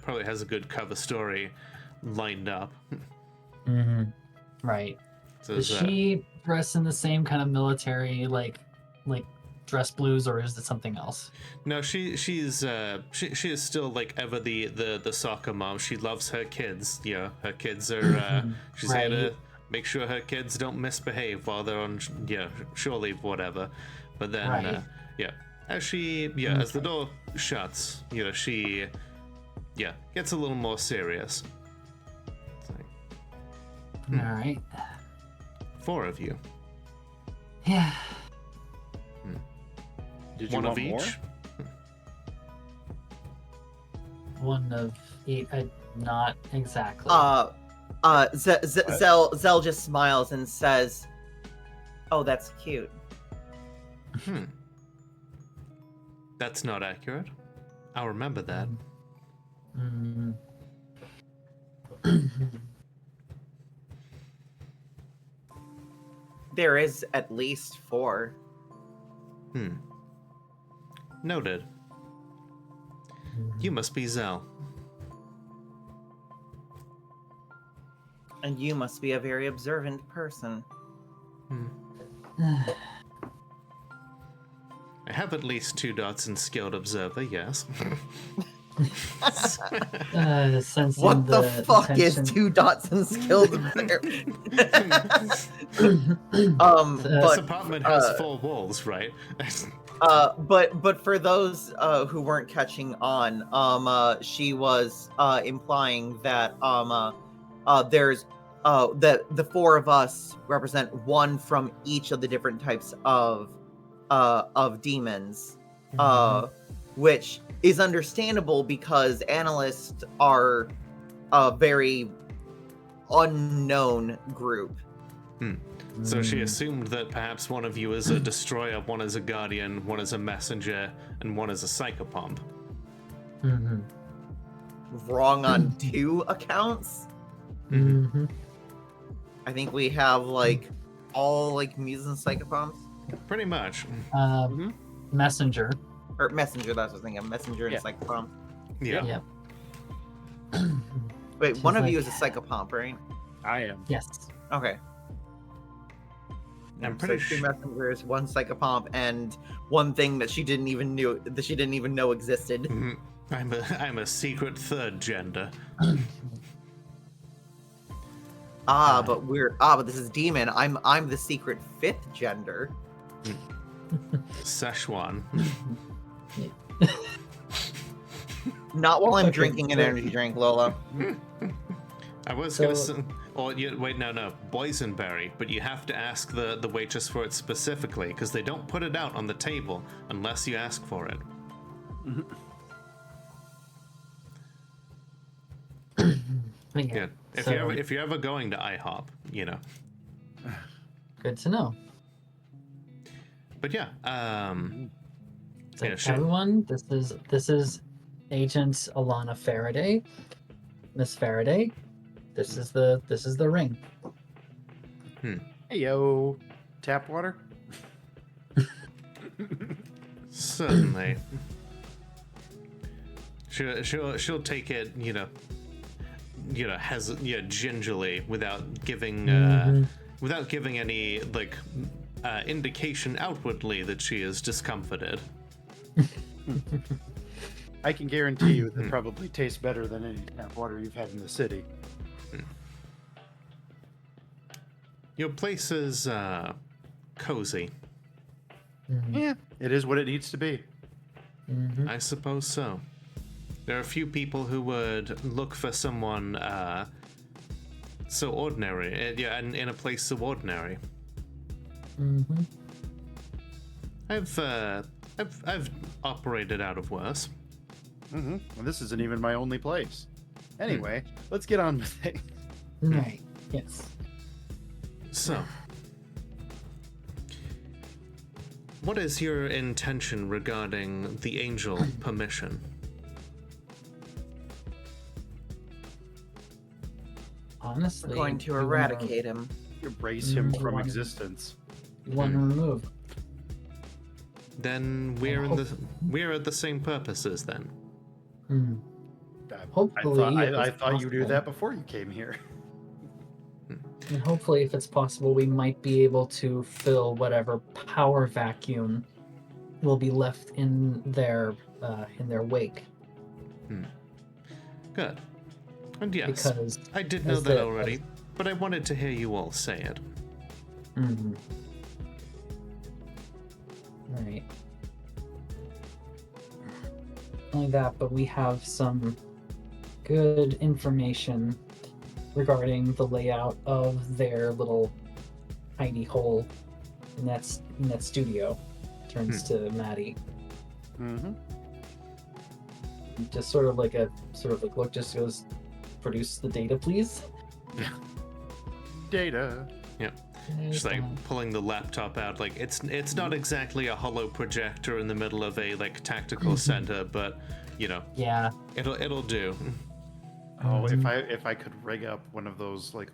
probably has a good cover story lined up. Mm-hmm. Right. So Does she dress in the same kind of military like dress blues, or is it something else? No, she is still like ever the soccer mom. She loves her kids. Her kids are she's Right. here to make sure her kids don't misbehave while they're on shore leave, whatever. But then Right. as as the door shuts, she gets a little more serious. It's like, All right. 4 of you. Yeah. Did you One want of more? each. One of each. Not exactly. Zell just smiles and says, "Oh, that's cute." That's not accurate. I'll remember that. Mm. There is at least 4. Noted. You must be Zell. And you must be a very observant person. I have at least 2 dots in skilled observer, yes. Sensing What the fuck tension. is 2 dots in skilled observer? This But apartment has 4 walls, right? but for those who weren't catching on, she was implying that there's the 4 of us represent 1 from each of the different types of demons, which is understandable because analysts are a very unknown group. So she assumed that perhaps one of you is a destroyer, one is a guardian, one is a messenger, and one is a psychopomp. Mm-hmm. Wrong on 2 accounts. Mm-hmm. I think we have like all like mutants and psychopomps. Pretty much. Messenger. Or messenger, that's what I was thinking. Messenger and Yeah. psychopomp. Yeah. Yep. Wait, She's one of you like- is a psychopomp, right? I am. Yes. Okay. I'm So pretty 2 sure. messengers, 1 psychopomp, and 1 thing that she didn't even know existed. I'm a secret 3rd gender. but this is demon. I'm the secret 5th gender. Szechuan. Not while I'm drinking an energy drink, Lola. I was gonna say, wait, no, boysenberry, but you have to ask the waitress for it specifically, because they don't put it out on the table unless you ask for it. Yeah. If you're ever going to IHOP, you know. Good to know. But yeah, So yeah, sure. everyone, this is Agent Alana Faraday, Miss Faraday. This is the ring. Hey yo, tap water. Certainly. She'll take it, gingerly without giving any like indication outwardly that she is discomforted. I can guarantee you that probably tastes better than any tap water you've had in the city. Your place is cozy. Yeah, it is what it needs to be. I suppose so. There are a few people who would look for someone so ordinary, and in a place so ordinary. I've operated out of worse. Well, this isn't even my only place. Anyway, let's get on with things. Right. Yes. So, what is your intention regarding the angel permission? Honestly, We're going to we wanna- eradicate him. Erase him from existence. We want to remove. Then we're at the same purposes then. Hopefully, I if thought you knew possible. that before you came here. And hopefully, if it's possible, we might be able to fill whatever power vacuum will be left in their wake. Good. And yes, Because I did know as that the- already, but I wanted to hear you all say it. Right. Only that, but we have some good information regarding the layout of their little tiny hole in that studio. Turns to Maddie. Just sort of like look, just goes, produce the data, please. Data. Yeah. Just like pulling the laptop out, like it's not exactly a hollow projector in the middle of a like tactical center, but Yeah. it'll do. Oh, if I could rig up one of those like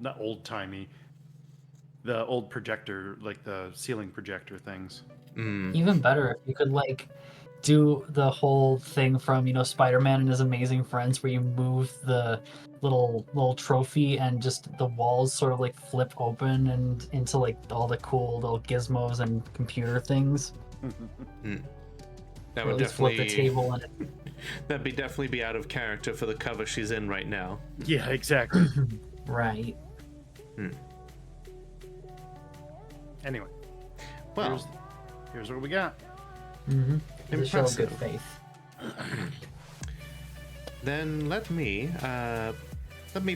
not old timey, the old projector, like the ceiling projector things. Even better if you could like do the whole thing from Spider-Man and His Amazing Friends, where you move the little trophy and just the walls sort of like flip open and into like all the cool little gizmos and computer things. That Or would at least flip definitely the table and that'd definitely be out of character for the cover she's in right now. Yeah, exactly. right. Anyway, Well, here's what we got. It's a show of good Impressive. faith. then let me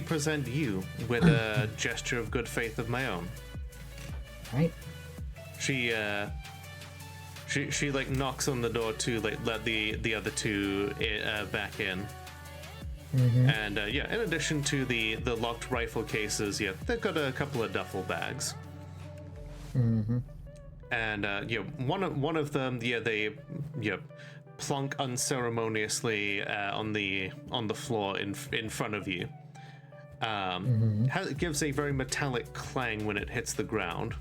present you with a gesture of good faith of my own. Right. She like knocks on the door to like let the other two back in. And in addition to the locked rifle cases, they've got a couple of duffel bags. And one of them, they plunk unceremoniously on the floor in front of you. It gives a very metallic clang when it hits the ground.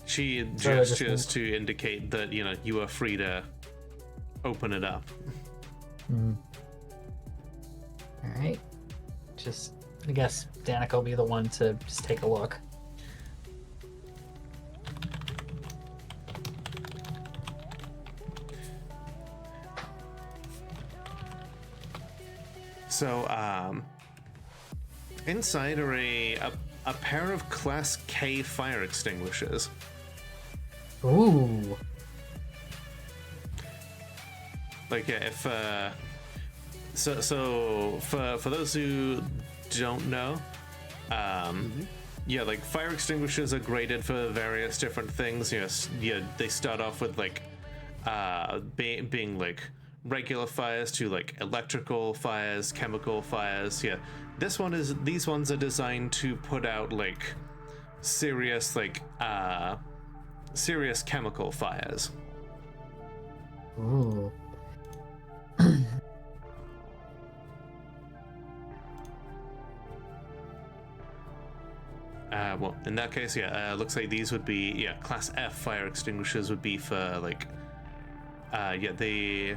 She gestures to indicate that you are free to open it up. All right. I guess Danica will be the one to just take a look. So, inside are a pair of Class K fire extinguishers. Ooh. Like, yeah, if so for those who don't know, yeah, like fire extinguishers are graded for various different things. Yes, yeah, they start off with like being like regular fires to like electrical fires, chemical fires. Yeah, these ones are designed to put out like serious chemical fires. Ooh. Well, in that case, yeah, looks like these would be, yeah, Class F fire extinguishers would be for, like, Class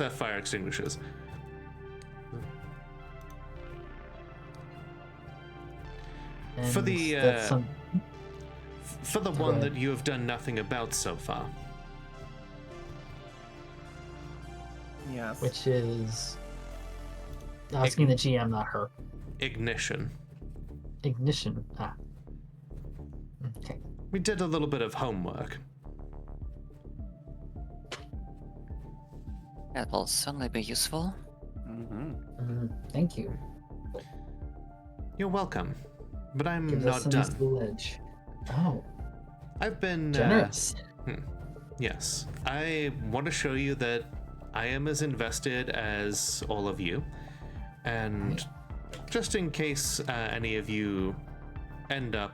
F fire extinguishers. For And the, that's some- for the Go one ahead. that you have done nothing about so far. Yes. which is asking the GM, not her. Ignition. Ignition. Ah. Okay. We did a little bit of homework. That will certainly be useful. Thank you. You're welcome. But I'm Gives us not some done. useful edge. Oh, I've been generous. Yes, I want to show you that I am as invested as all of you, and just in case any of you end up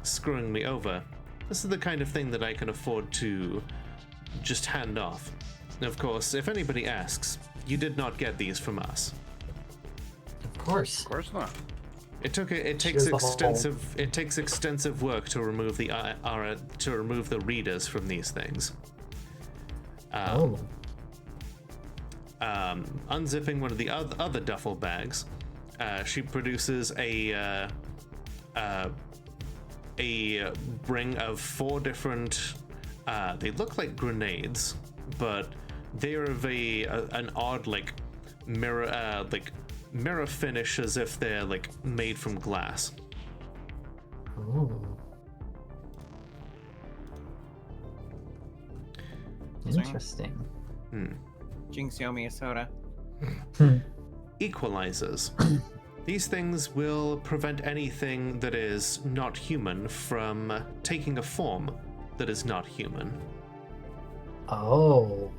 screwing me over, this is the kind of thing that I can afford to just hand off. Of course, if anybody asks, you did not get these from us. Of course. Of course not. It takes Here's the whole- extensive work to remove the readers from these things. Unzipping one of the other duffel bags, she produces a ring of 4 different. They look like grenades, but they're of an odd mirror finish, as if they're like made from glass. Ooh. Interesting. Jinx, you owe me a soda. Equalizers. These things will prevent anything that is not human from taking a form that is not human. Oh.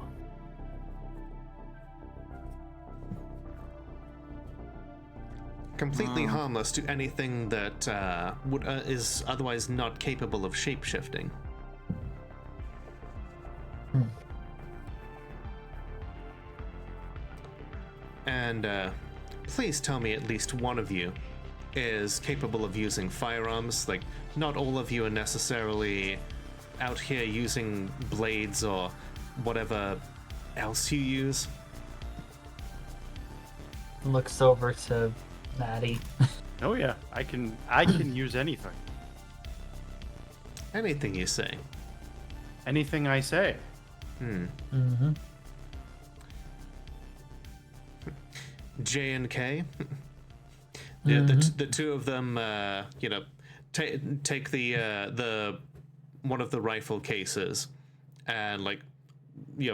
Completely harmless to anything that is otherwise not capable of shapeshifting. And please tell me at least one of you is capable of using firearms. Like, not all of you are necessarily out here using blades or whatever else you use. Looks over to Maddie. Oh yeah, I can use anything. Anything you say. Anything I say. Mm-hmm. J and K. Yeah, the two of them, take the one of the rifle cases and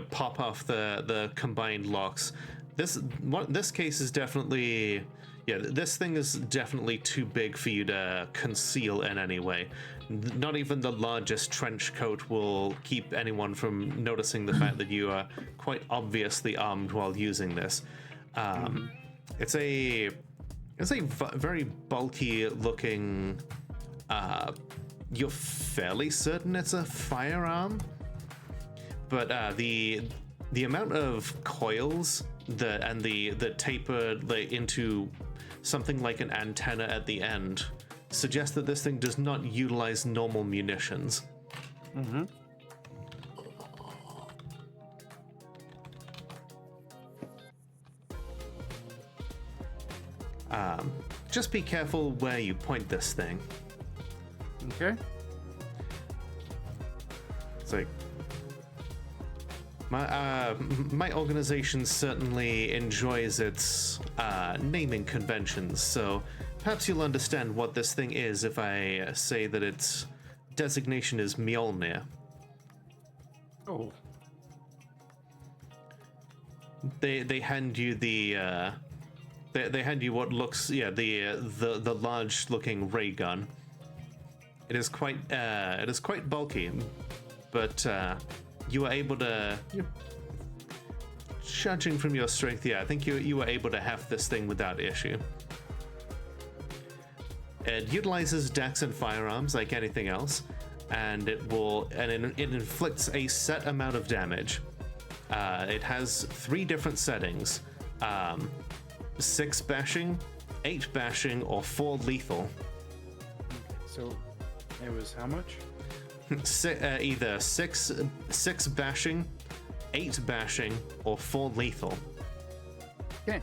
pop off the combined locks. This case is definitely, this thing is definitely too big for you to conceal in any way. Not even the largest trench coat will keep anyone from noticing the fact that you are quite obviously armed while using this. It's a very bulky looking. You're fairly certain it's a firearm, but the amount of coils and the taper into something like an antenna at the end suggests that this thing does not utilize normal munitions. Just be careful where you point this thing. Okay. It's like, My organization certainly enjoys its naming conventions, so perhaps you'll understand what this thing is if I say that its designation is Mjolnir. Oh. They hand you the they hand you what looks the large looking ray gun. It is quite bulky, but you were able to, judging from your strength, I think you were able to heft this thing without issue. It utilizes dex and firearms like anything else, and it inflicts a set amount of damage. It has 3 different settings: 6 bashing, 8 bashing, or 4 lethal. So it was how much? Either 6 bashing, 8 bashing, or 4 lethal. Okay.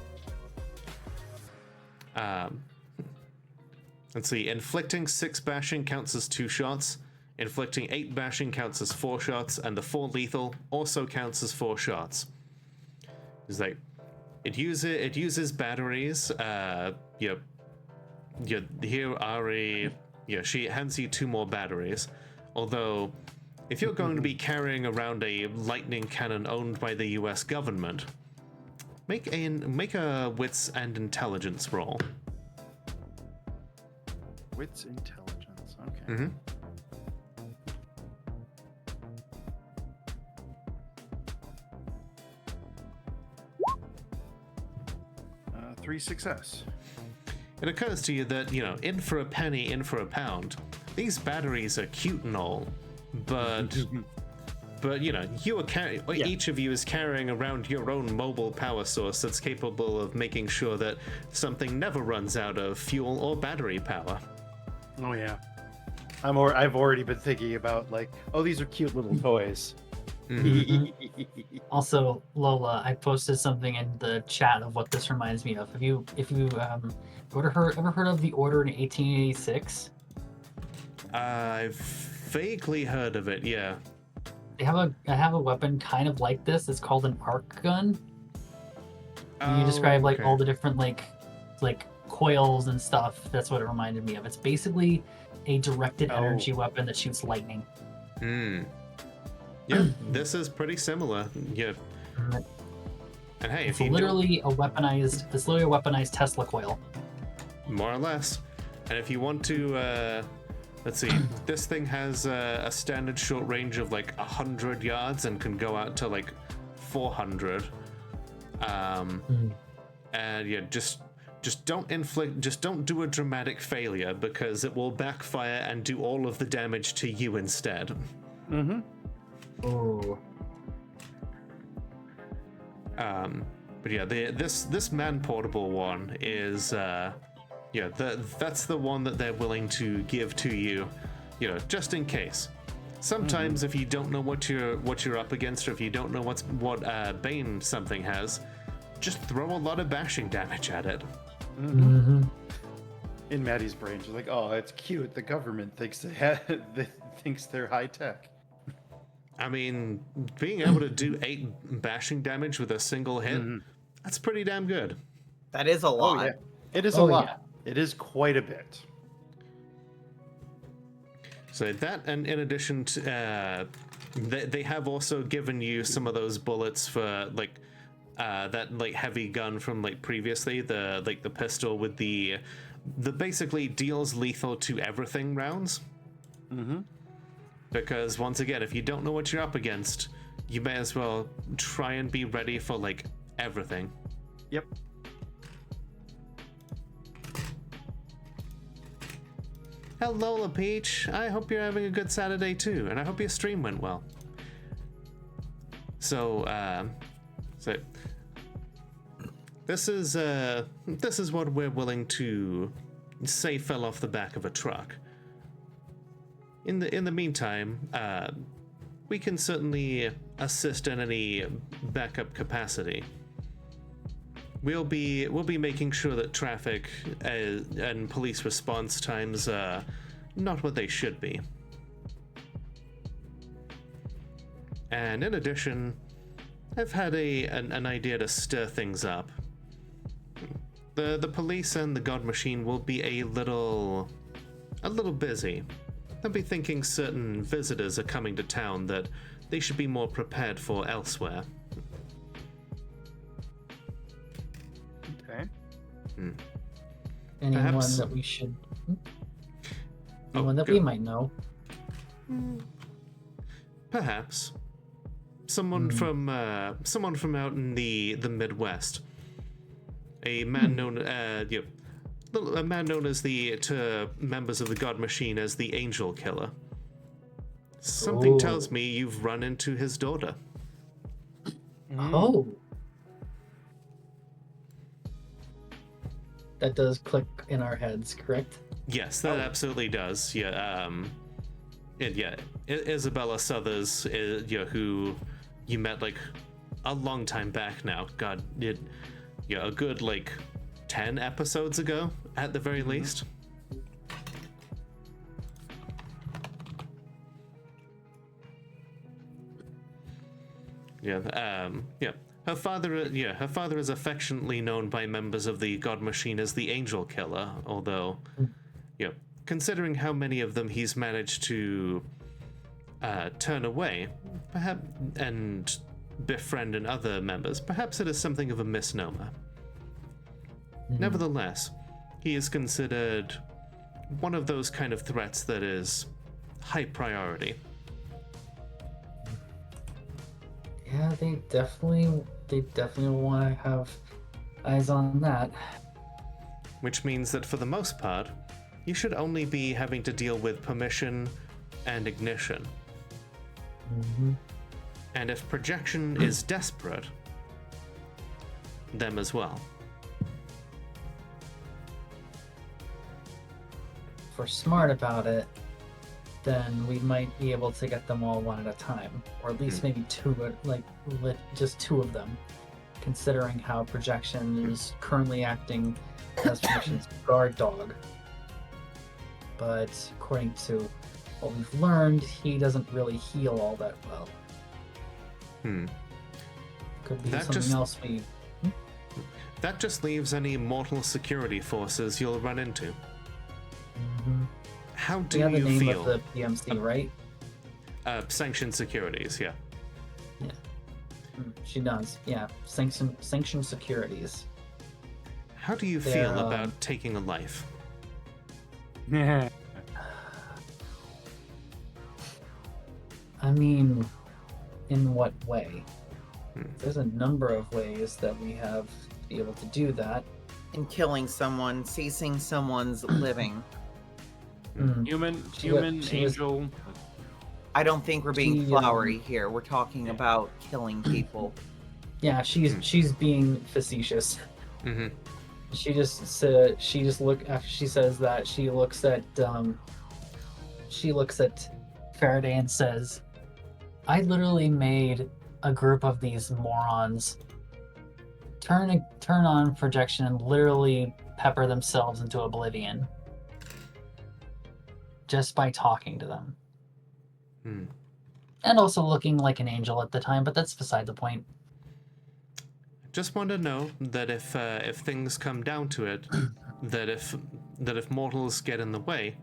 Let's see. Inflicting 6 bashing counts as 2 shots. Inflicting 8 bashing counts as 4 shots, and the 4 lethal also counts as 4 shots. It's like it uses batteries. She hands you 2 more batteries. Although, if you're going to be carrying around a lightning cannon owned by the U.S. government, make a wits and intelligence roll. Wits intelligence. Okay. Mm-hmm. 3 success. It occurs to you that, in for a penny, in for a pound. These batteries are cute and all, but each of you is carrying around your own mobile power source that's capable of making sure that something never runs out of fuel or battery power. Oh yeah. I've already been thinking about these are cute little toys. Also, Lola, I posted something in the chat of what this reminds me of. Have you ever heard of the Order in 1886? I've vaguely heard of it, yeah. I have a weapon kind of like this. It's called an arc gun. And you describe okay. all the different like coils and stuff. That's what it reminded me of. It's basically a directed energy weapon that shoots lightning. Yeah, this is pretty similar. Yeah. And hey, it's literally a weaponized Tesla coil. More or less. And if you want to, let's see, this thing has a standard short range of 100 yards and can go out to 400. And yeah, just don't do a dramatic failure, because it will backfire and do all of the damage to you instead. Mm-hmm. Oh. But yeah, this man-portable one is that's the one that they're willing to give to you, just in case. Sometimes if you don't know what you're up against, or if you don't know what Bane something has, just throw a lot of bashing damage at it. Mm-hmm. In Maddie's brain, she's like, "Oh, it's cute. The government thinks thinks they're high tech." I mean, being able to do 8 bashing damage with a single hit, that's pretty damn good. That is a lot. Oh, yeah. It is a lot. Yeah. It is quite a bit. So that, and in addition to, they have also given you some of those bullets for that heavy gun from previously, the pistol with the basically deals lethal to everything rounds. Mm-hmm. Because once again, if you don't know what you're up against, you may as well try and be ready for everything. Yep. Hello, Peach. I hope you're having a good Saturday too, and I hope your stream went well. So this is what we're willing to say fell off the back of a truck. In the meantime, we can certainly assist in any backup capacity. We'll be making sure that traffic and police response times are not what they should be. And in addition, I've had an idea to stir things up. The police and the God Machine will be a little busy. They'll be thinking certain visitors are coming to town that they should be more prepared for elsewhere. Okay. Anyone Perhaps- that we should. Oh, Anyone that good. we might know. Perhaps someone from out in the Midwest. A man known a man known as to members of the God Machine as the Angel Killer. Something tells me you've run into his daughter. Oh. That does click in our heads, correct? Yes, that absolutely does. Yeah. Isabella Southers, who you met like a long time back now. God, a good like 10 episodes ago at the very least. Her father is affectionately known by members of the God Machine as the Angel Killer, although, considering how many of them he's managed to turn away, perhaps, and befriend in other members, perhaps it is something of a misnomer. Nevertheless, he is considered one of those kind of threats that is high priority. Yeah, they definitely want to have eyes on that. Which means that for the most part, you should only be having to deal with permission and ignition. And if projection is desperate, them as well. If we're smart about it, then we might be able to get them all one at a time, or at least maybe two, just two of them, considering how projection is currently acting as projection's guard dog. But according to what we've learned, he doesn't really heal all that well. Could be That something just- else we. That just leaves any mortal security forces you'll run into. How do We have the you name feel? of the PMC, right? Sanctioned Securities, yeah. She does, yeah. Sanctioned Securities. How do you They're, feel about taking a life? Yeah. I mean, in what way? There's a number of ways that we have to be able to do that. In killing someone, ceasing someone's living. Human, She wa- angel. I don't think we're being She, flowery here. We're talking about killing people. Yeah, she's being facetious. Mm-hmm. She just look after she says that she looks at Faraday and says, "I literally made a group of these morons turn on projection and literally pepper themselves into oblivion just by talking to them." And also looking like an angel at the time, but that's beside the point. Just want to know that if things come down to it, that if mortals get in the way,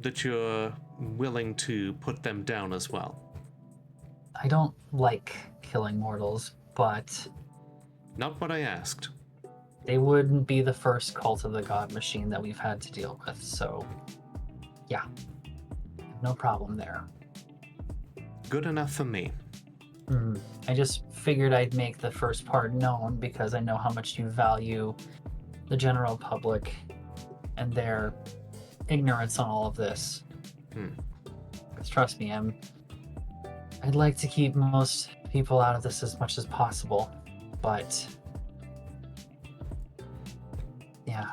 that you're willing to put them down as well. I don't like killing mortals, but Not what I asked. they wouldn't be the first cult of the God Machine that we've had to deal with, so yeah, no problem there. Good enough for me. I just figured I'd make the first part known because I know how much you value the general public and their ignorance on all of this. 'Cause trust me, I'd like to keep most people out of this as much as possible, but yeah.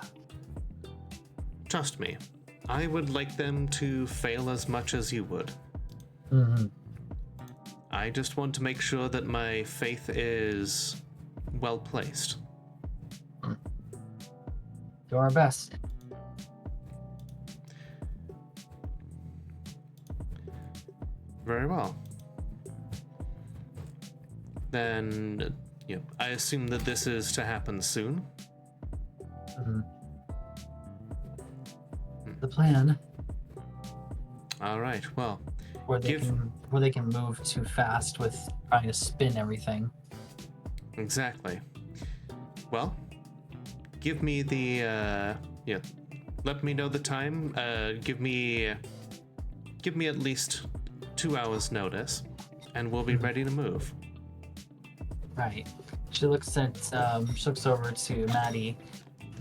Trust me, I would like them to fail as much as you would. I just want to make sure that my faith is well placed. Do our best. Very well. then I assume that this is to happen soon. Mhm. The plan All right. Well, where they can move too fast with trying to spin everything. exactly. Well, give me the let me know the time. Give me at least 2 hours notice, and we'll be ready to move. Right. She looks over to Maddie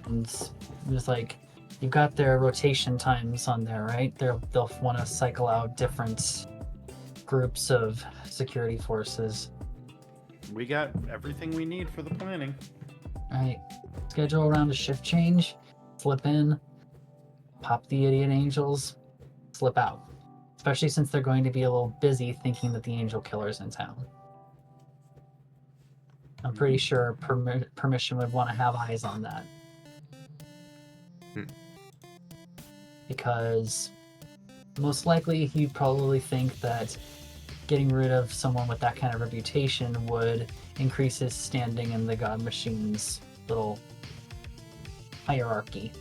and is like, "You've got their rotation times on there, right? They'll want to cycle out different groups of security forces. We got everything we need for the planning. Right. Schedule around a shift change, slip in, pop the idiot angels, slip out. Especially since they're going to be a little busy thinking that the angel killer's in town. I'm pretty sure permission would want to have eyes on that. Because most likely he'd probably think that getting rid of someone with that kind of reputation would increase his standing in the God Machine's little hierarchy.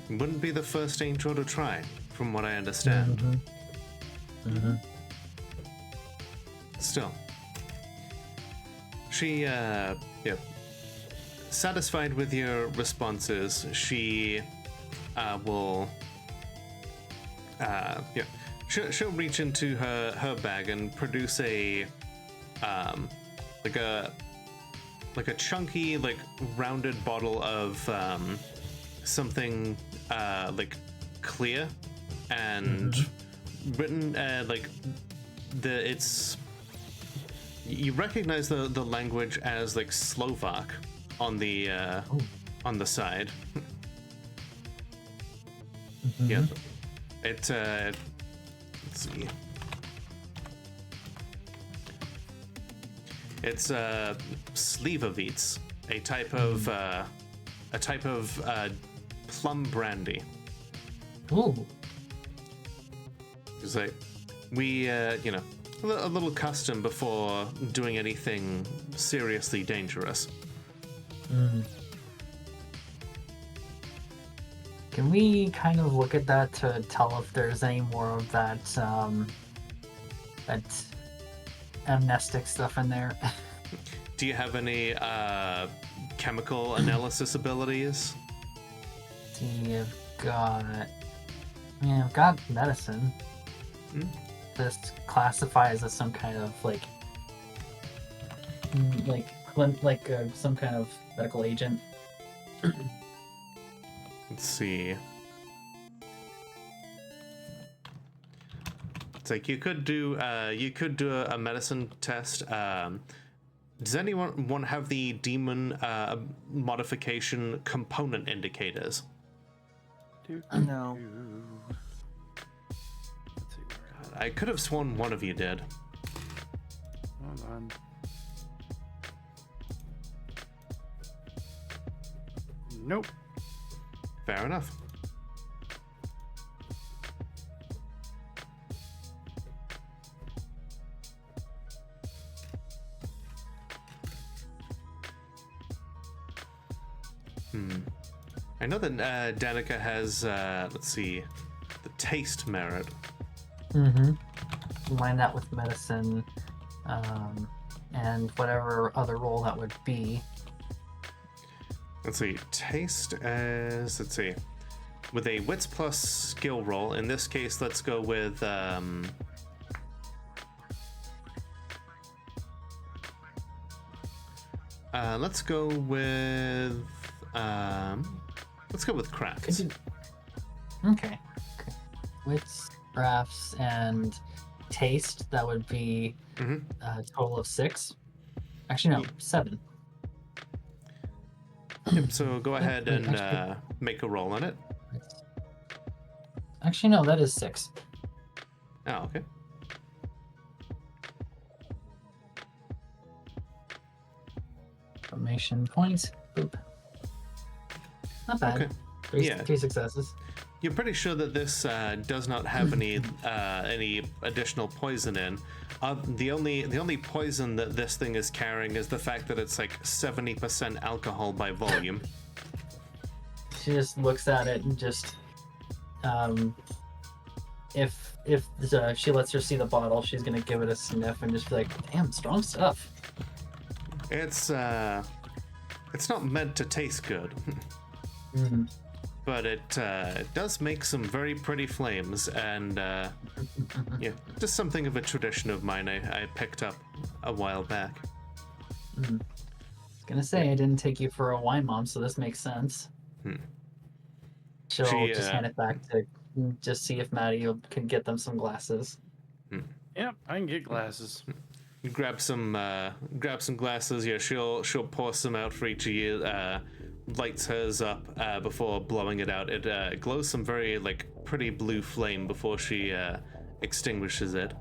Wouldn't be the first angel to try, from what I understand. Still, she, satisfied with your responses, she will, she'll reach into her bag and produce a, like a chunky, like rounded bottle of something like clear and written like it's you recognize the language as like Slovak on the side. Yeah, it let's see, it's Slivovitz, a type of plum brandy. Ooh. It's like we a little custom before doing anything seriously dangerous. Can we kind of look at that to tell if there's any more of that that amnestic stuff in there? Do you have any chemical analysis abilities? I've got medicine. This classifies as some kind of some kind of medical agent. Let's see. It's like you could do a medicine test. Does anyone have the demon modification component indicators? No. Let's see where I could have sworn one of you did. Hold on. Nope. Fair enough. I know that Danica has, let's see, the taste merit. Combine that with medicine, and whatever other role that would be. Let's see, taste as, let's see, with a wits plus skill roll. In this case, let's go with, let's go with crafts. Okay. Wits, crafts, and taste, that would be a total of 6. Actually, no, 7. Yep, so go ahead and make a roll on it. Actually, no, that is 6. Oh, okay. Formation points. Boop. Not bad. Okay. Three successes. You're pretty sure that this does not have any additional poison in. The only poison that this thing is carrying is the fact that it's like 70% alcohol by volume. She just looks at it and just, if she lets her see the bottle, she's gonna give it a sniff and just be like, "Damn, strong stuff." It's not meant to taste good, but it does make some very pretty flames, and yeah, just something of a tradition of mine I picked up a while back. I was gonna say, I didn't take you for a wine mom, so this makes sense. She'll just hand it back to just see if Maddie can get them some glasses. Yep, I can get glasses. You grab some glasses. Yeah, she'll pour some out for each of you. Lights hers up before blowing it out. It glows some very like pretty blue flame before she extinguishes it.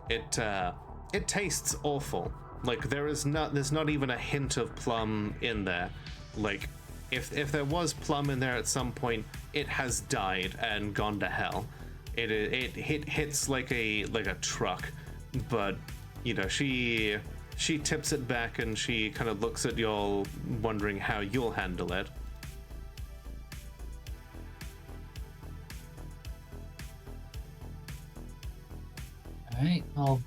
It tastes awful. Like there's not even a hint of plum in there. Like if there was plum in there at some point, it has died and gone to hell. It hits like a truck. But you know, she tips it back and she kind of looks at y'all, wondering how you'll handle it. All right, well,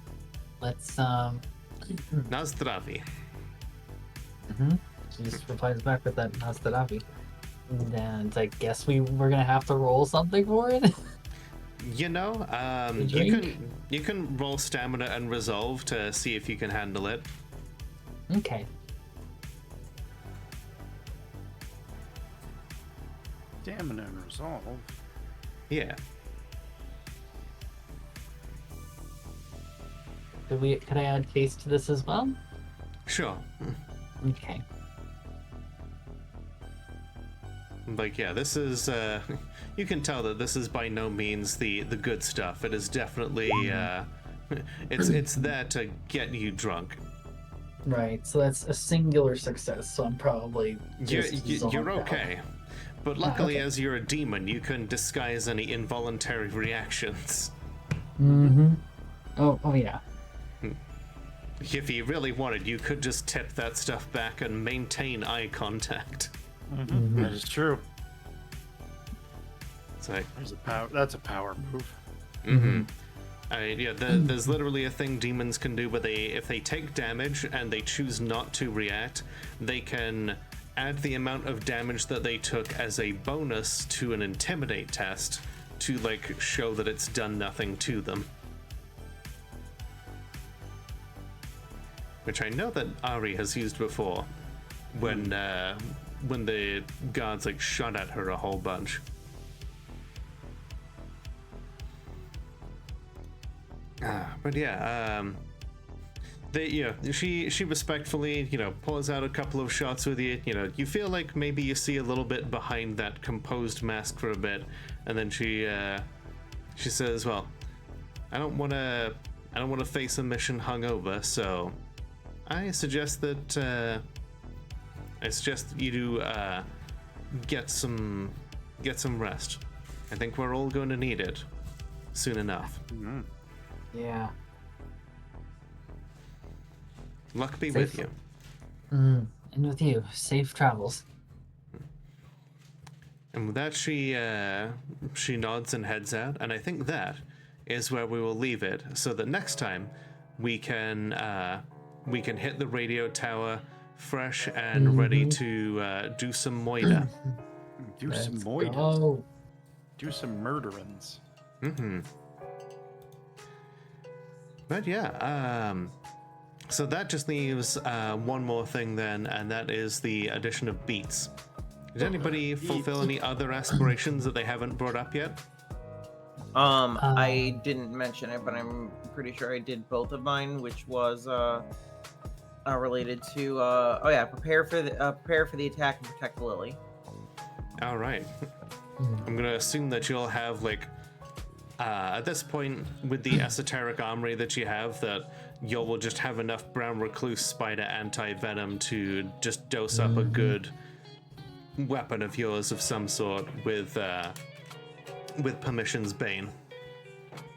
let's Na zdraví. She just replies back with that "Na zdraví." And I guess we're gonna have to roll something for it. You know, you can roll stamina and resolve to see if you can handle it. Okay. Stamina and resolve. Yeah. Could I add taste to this as well? Sure. Okay. Like, yeah, this is, you can tell that this is by no means the good stuff. It is definitely, it's there to get you drunk. Right, so that's a singular success, so I'm probably just You're zoned okay. out. But luckily, okay. as you're a demon, you can disguise any involuntary reactions. Oh yeah. If you really wanted, you could just tip that stuff back and maintain eye contact. That is true. It's like, That's a power move. There's literally a thing demons can do where if they take damage and they choose not to react, they can add the amount of damage that they took as a bonus to an intimidate test to like show that it's done nothing to them. Which I know that Ari has used before when the guards like shot at her a whole bunch. But yeah, she respectfully, pours out a couple of shots with you. You feel like maybe you see a little bit behind that composed mask for a bit, and then she says, "Well, I don't want to face a mission hungover, so I suggest that you do get some rest. I think we're all going to need it soon enough." Yeah. Luck be with you. And with you. Safe travels. And with that, she nods and heads out, and I think that is where we will leave it, so that next time we can hit the radio tower fresh and ready to do some moida. Do some Let's moida. go. Do some murderins. But yeah, so that just leaves one more thing then, and that is the addition of beats. Did anybody fulfill any other aspirations that they haven't brought up yet? I didn't mention it, but I'm pretty sure I did both of mine, which was related to prepare for the attack and protect the lily. All right. I'm gonna assume that you'll have like at this point with the esoteric armory that you have, that you will just have enough brown recluse spider anti-venom to just dose up a good weapon of yours of some sort with Permission's Bane.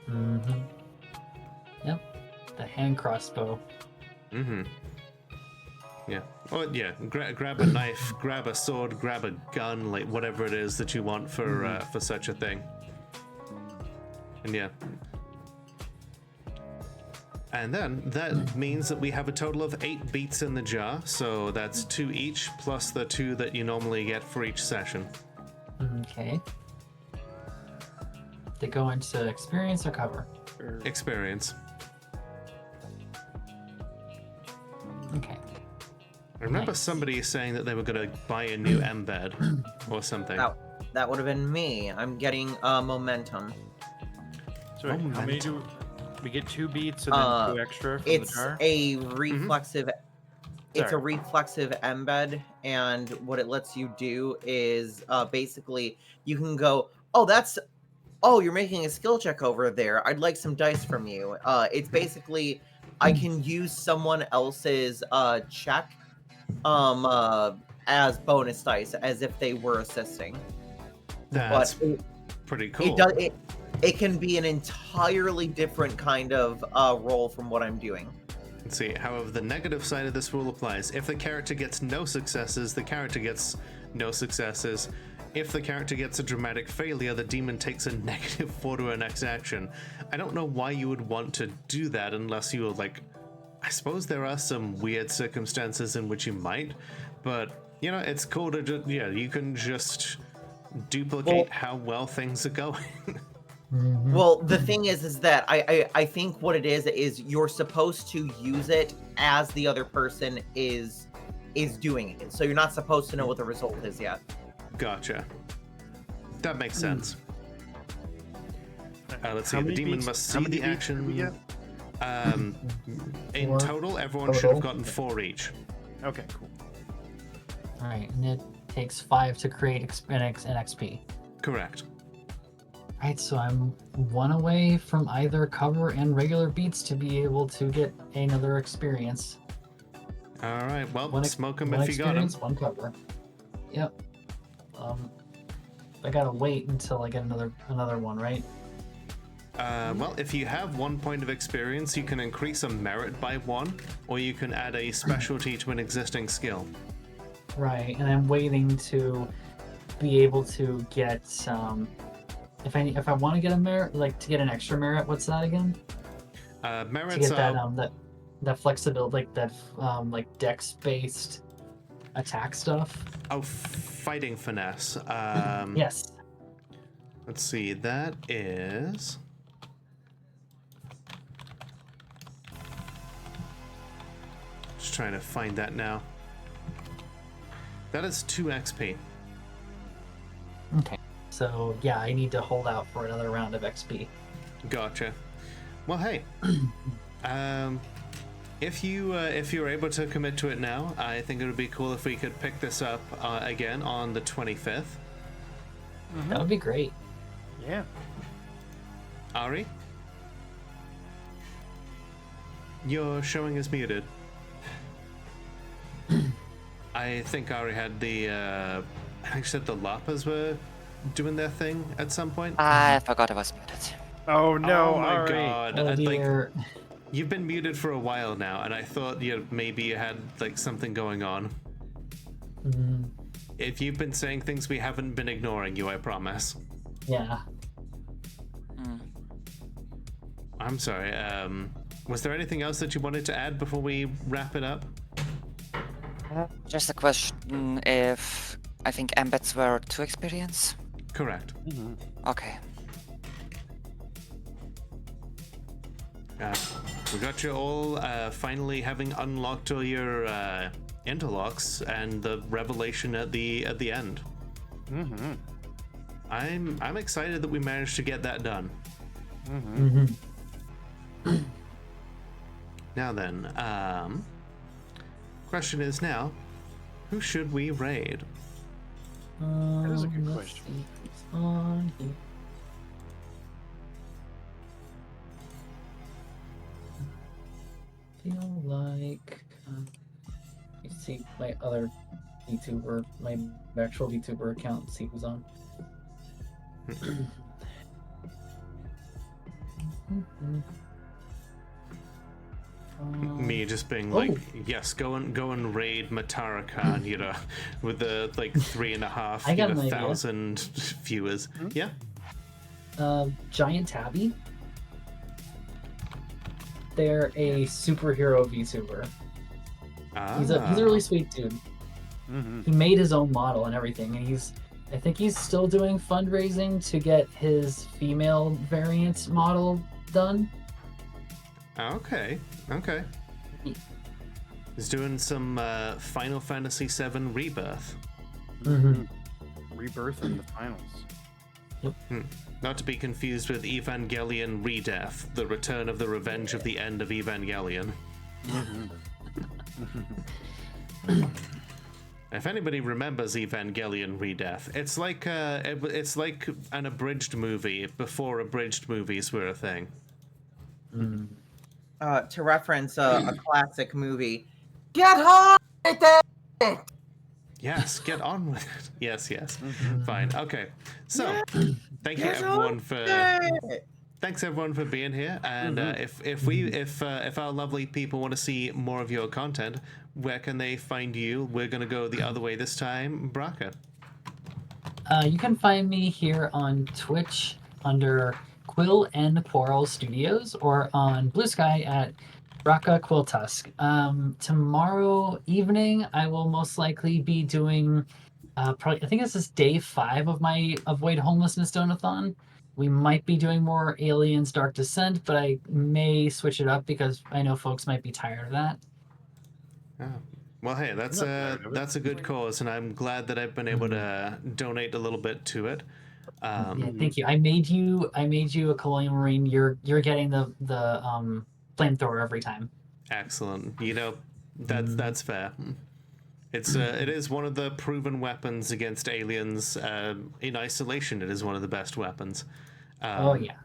Mm-hmm. Yep. The hand crossbow. Mm-hmm. Yeah. Oh, yeah. Grab a knife, grab a sword, grab a gun, like whatever it is that you want for such a thing. And yeah. And then that means that we have a total of 8 beats in the jar, so that's 2 each plus the 2 that you normally get for each session. Okay. They go into experience or cover? Experience. Okay. I remember Nice. somebody saying that they were going to buy a new embed or something. That would have been me. I'm getting momentum. So wait, how many do we get? 2 beats and then 2 extra from the It's jar? a reflexive. It's a Sorry. reflexive embed, and what it lets you do is basically you can go, oh, you're making a skill check over there. I'd like some dice from you. It's basically I can use someone else's check as bonus dice as if they were assisting. That's But pretty cool. it can be an entirely different kind of roll from what I'm doing. Let's see. However, the negative side of this rule applies. If the character gets no successes, the character gets no successes. If the character gets a dramatic failure, the demon takes a -4 to her next action. I don't know why you would want to do that unless you were like... I suppose there are some weird circumstances in which you might, but, you know, it's cool to just... Yeah, you can just duplicate how well things are going. Well, the thing is that I think what it is you're supposed to use it as the other person is doing it. So you're not supposed to know what the result is yet. Gotcha. That makes sense. Let's see. How The many demon beats- must how see many the beats did we action. get? In 4 total, everyone should have total. gotten 4 each. Okay, cool. All right, and it takes 5 to create an XP. Correct. All right, so I'm 1 away from either cover and regular beats to be able to get another experience. All right. Well, One smoke him one if you got him. experience, 1 cover. Yep. I gotta wait until I get another one, right? Well, if you have 1 point of experience, you can increase a merit by 1, or you can add a specialty to an existing skill. Right, and I'm waiting to be able to get if I want to get a merit, like to get an extra merit. What's that again? To Merits get that are that flexibility, like that like dex based attack stuff. fighting finesse. Yes. Let's see. That is. Just trying to find that now. That is 2 XP. Okay. So yeah, I need to hold out for another round of XP. Gotcha. Well, hey, if you're able to commit to it now, I think it would be cool if we could pick this up again on the 25th. That would be great. Yeah. Ari, your showing is muted. I think Ari had the. I think she said the Lapas were doing their thing at some point. I forgot I was muted. Oh no, Oh my Ari. god! Oh Like, dear. you've been muted for a while now, and I thought maybe you had like something going on. Mm, If you've been saying things, we haven't been ignoring you, I promise. yeah. Hmm. I'm sorry. Was there anything else that you wanted to add before we wrap it up? Just a question if I think embeds were 2 experience? Correct. Okay. We got you all finally having unlocked all your interlocks and the revelation at the end. Mm-hmm. I'm excited that we managed to get that done. Now then, question is now, who should we raid? That is a good Let's question. see who's on here. Feel like you see my other VTuber, my actual VTuber account, see who's on. Me just being like, yes, go and raid Matara Khan, you know, with the like 3.5 I got an idea. thousand viewers. Yeah. Giant Tabby. They're a superhero VTuber. He's a really sweet dude. He made his own model and everything, and I think he's still doing fundraising to get his female variant model done. Okay. He's doing some Final Fantasy VII Rebirth. Rebirth in the finals. Not to be confused with Evangelion Redeath, the return of the revenge of the end of Evangelion. If anybody remembers Evangelion Redeath, it's like an abridged movie before abridged movies were a thing. To reference a classic movie, get on with it! Yes, get on with it. Yes. Fine. Okay. So, thank you everyone for thanks everyone for being here. And if our lovely people want to see more of your content, where can they find you? We're gonna go the other way this time, Braka. You can find me here on Twitch under Quill and Quarrel Studios, or on Blue Sky at Braka Quilltusk. Tomorrow evening, I will most likely be doing, probably, I think this is day 5 of my Avoid Homelessness Donathon. We might be doing more Aliens Dark Descent, but I may switch it up because I know folks might be tired of that. Oh. Well, hey, that's a good cause, and I'm glad that I've been able to donate a little bit to it. Yeah, thank you. I made you a Colonial Marine. You're getting the flamethrower every time. Excellent. You know, that's fair. It is one of the proven weapons against aliens. In isolation, it is one of the best weapons. Oh yeah.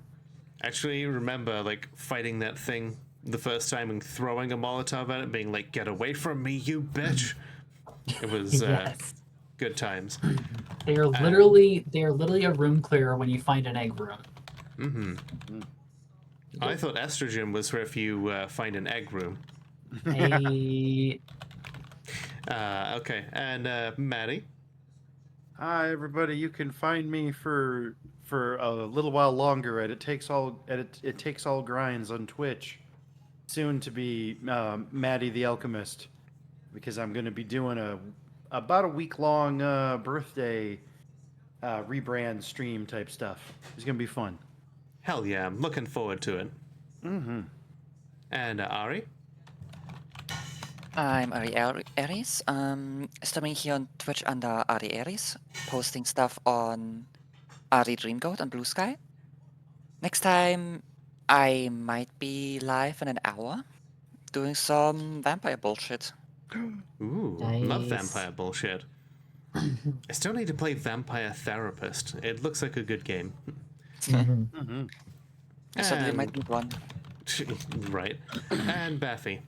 Actually, remember like fighting that thing the first time and throwing a Molotov at it, being like, "Get away from me, you bitch!" It was Yes. good times. They are literally a room clearer when you find an egg room. I thought estrogen was for if you find an egg room. Hey, Okay, and Maddie. Hi everybody, you can find me for a little while longer at It Takes All Grinds on Twitch. Soon to be Maddie the Alchemist, because I'm going to be doing about a week-long birthday rebrand stream type stuff. It's going to be fun. Hell yeah, I'm looking forward to it. And Ari. I'm Ari Aries. Streaming here on Twitch under Ari Aries, posting stuff on Ari Dreamgoat on Blue Sky. Next time, I might be live in an hour, doing some vampire bullshit. Ooh, love vampire bullshit. I still need to play Vampire Therapist. It looks like a good game. So you might need one. Right. And Baffy.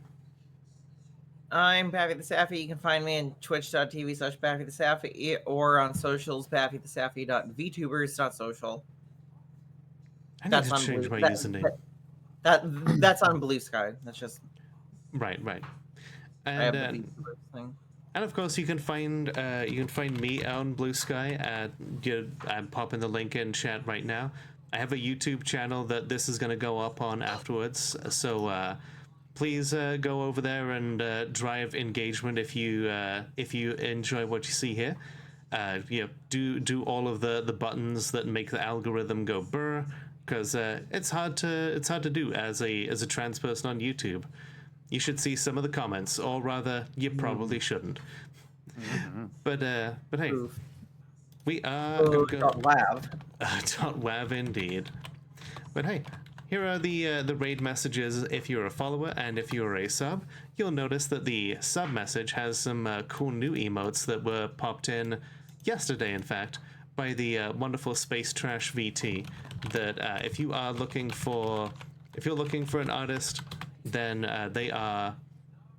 I'm Baffy the Saffy. You can find me on twitch.tv/Baffy the Saffy or on socials, BaffyTheSaffy.VTubers.social. I need to change my username. That's on Blue Sky. That's just Right. I have the And VTubers thing. and of course you can find me on Blue Sky. I'm popping the link in chat right now. I have a YouTube channel that this is going to go up on afterwards. So please go over there and drive engagement if you enjoy what you see here. Do all of the buttons that make the algorithm go brr, because it's hard to do as a trans person on YouTube. You should see some of the comments, or rather, you probably shouldn't. But hey, we are .wav. .wav indeed. But hey, here are the raid messages. If you're a follower and if you're a sub, you'll notice that the sub message has some cool new emotes that were popped in yesterday, in fact, by the wonderful Space Trash VT. That if you're looking for an artist, then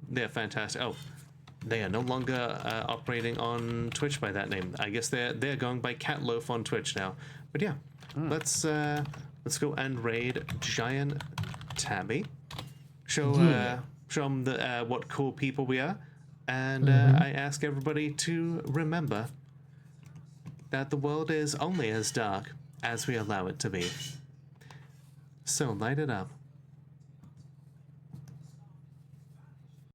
they're fantastic. Oh, they are no longer operating on Twitch by that name. I guess they're going by Catloaf on Twitch now. But yeah, let's go and raid Giant Tabby. Show them what cool people we are, and I ask everybody to remember that the world is only as dark as we allow it to be. So light it up.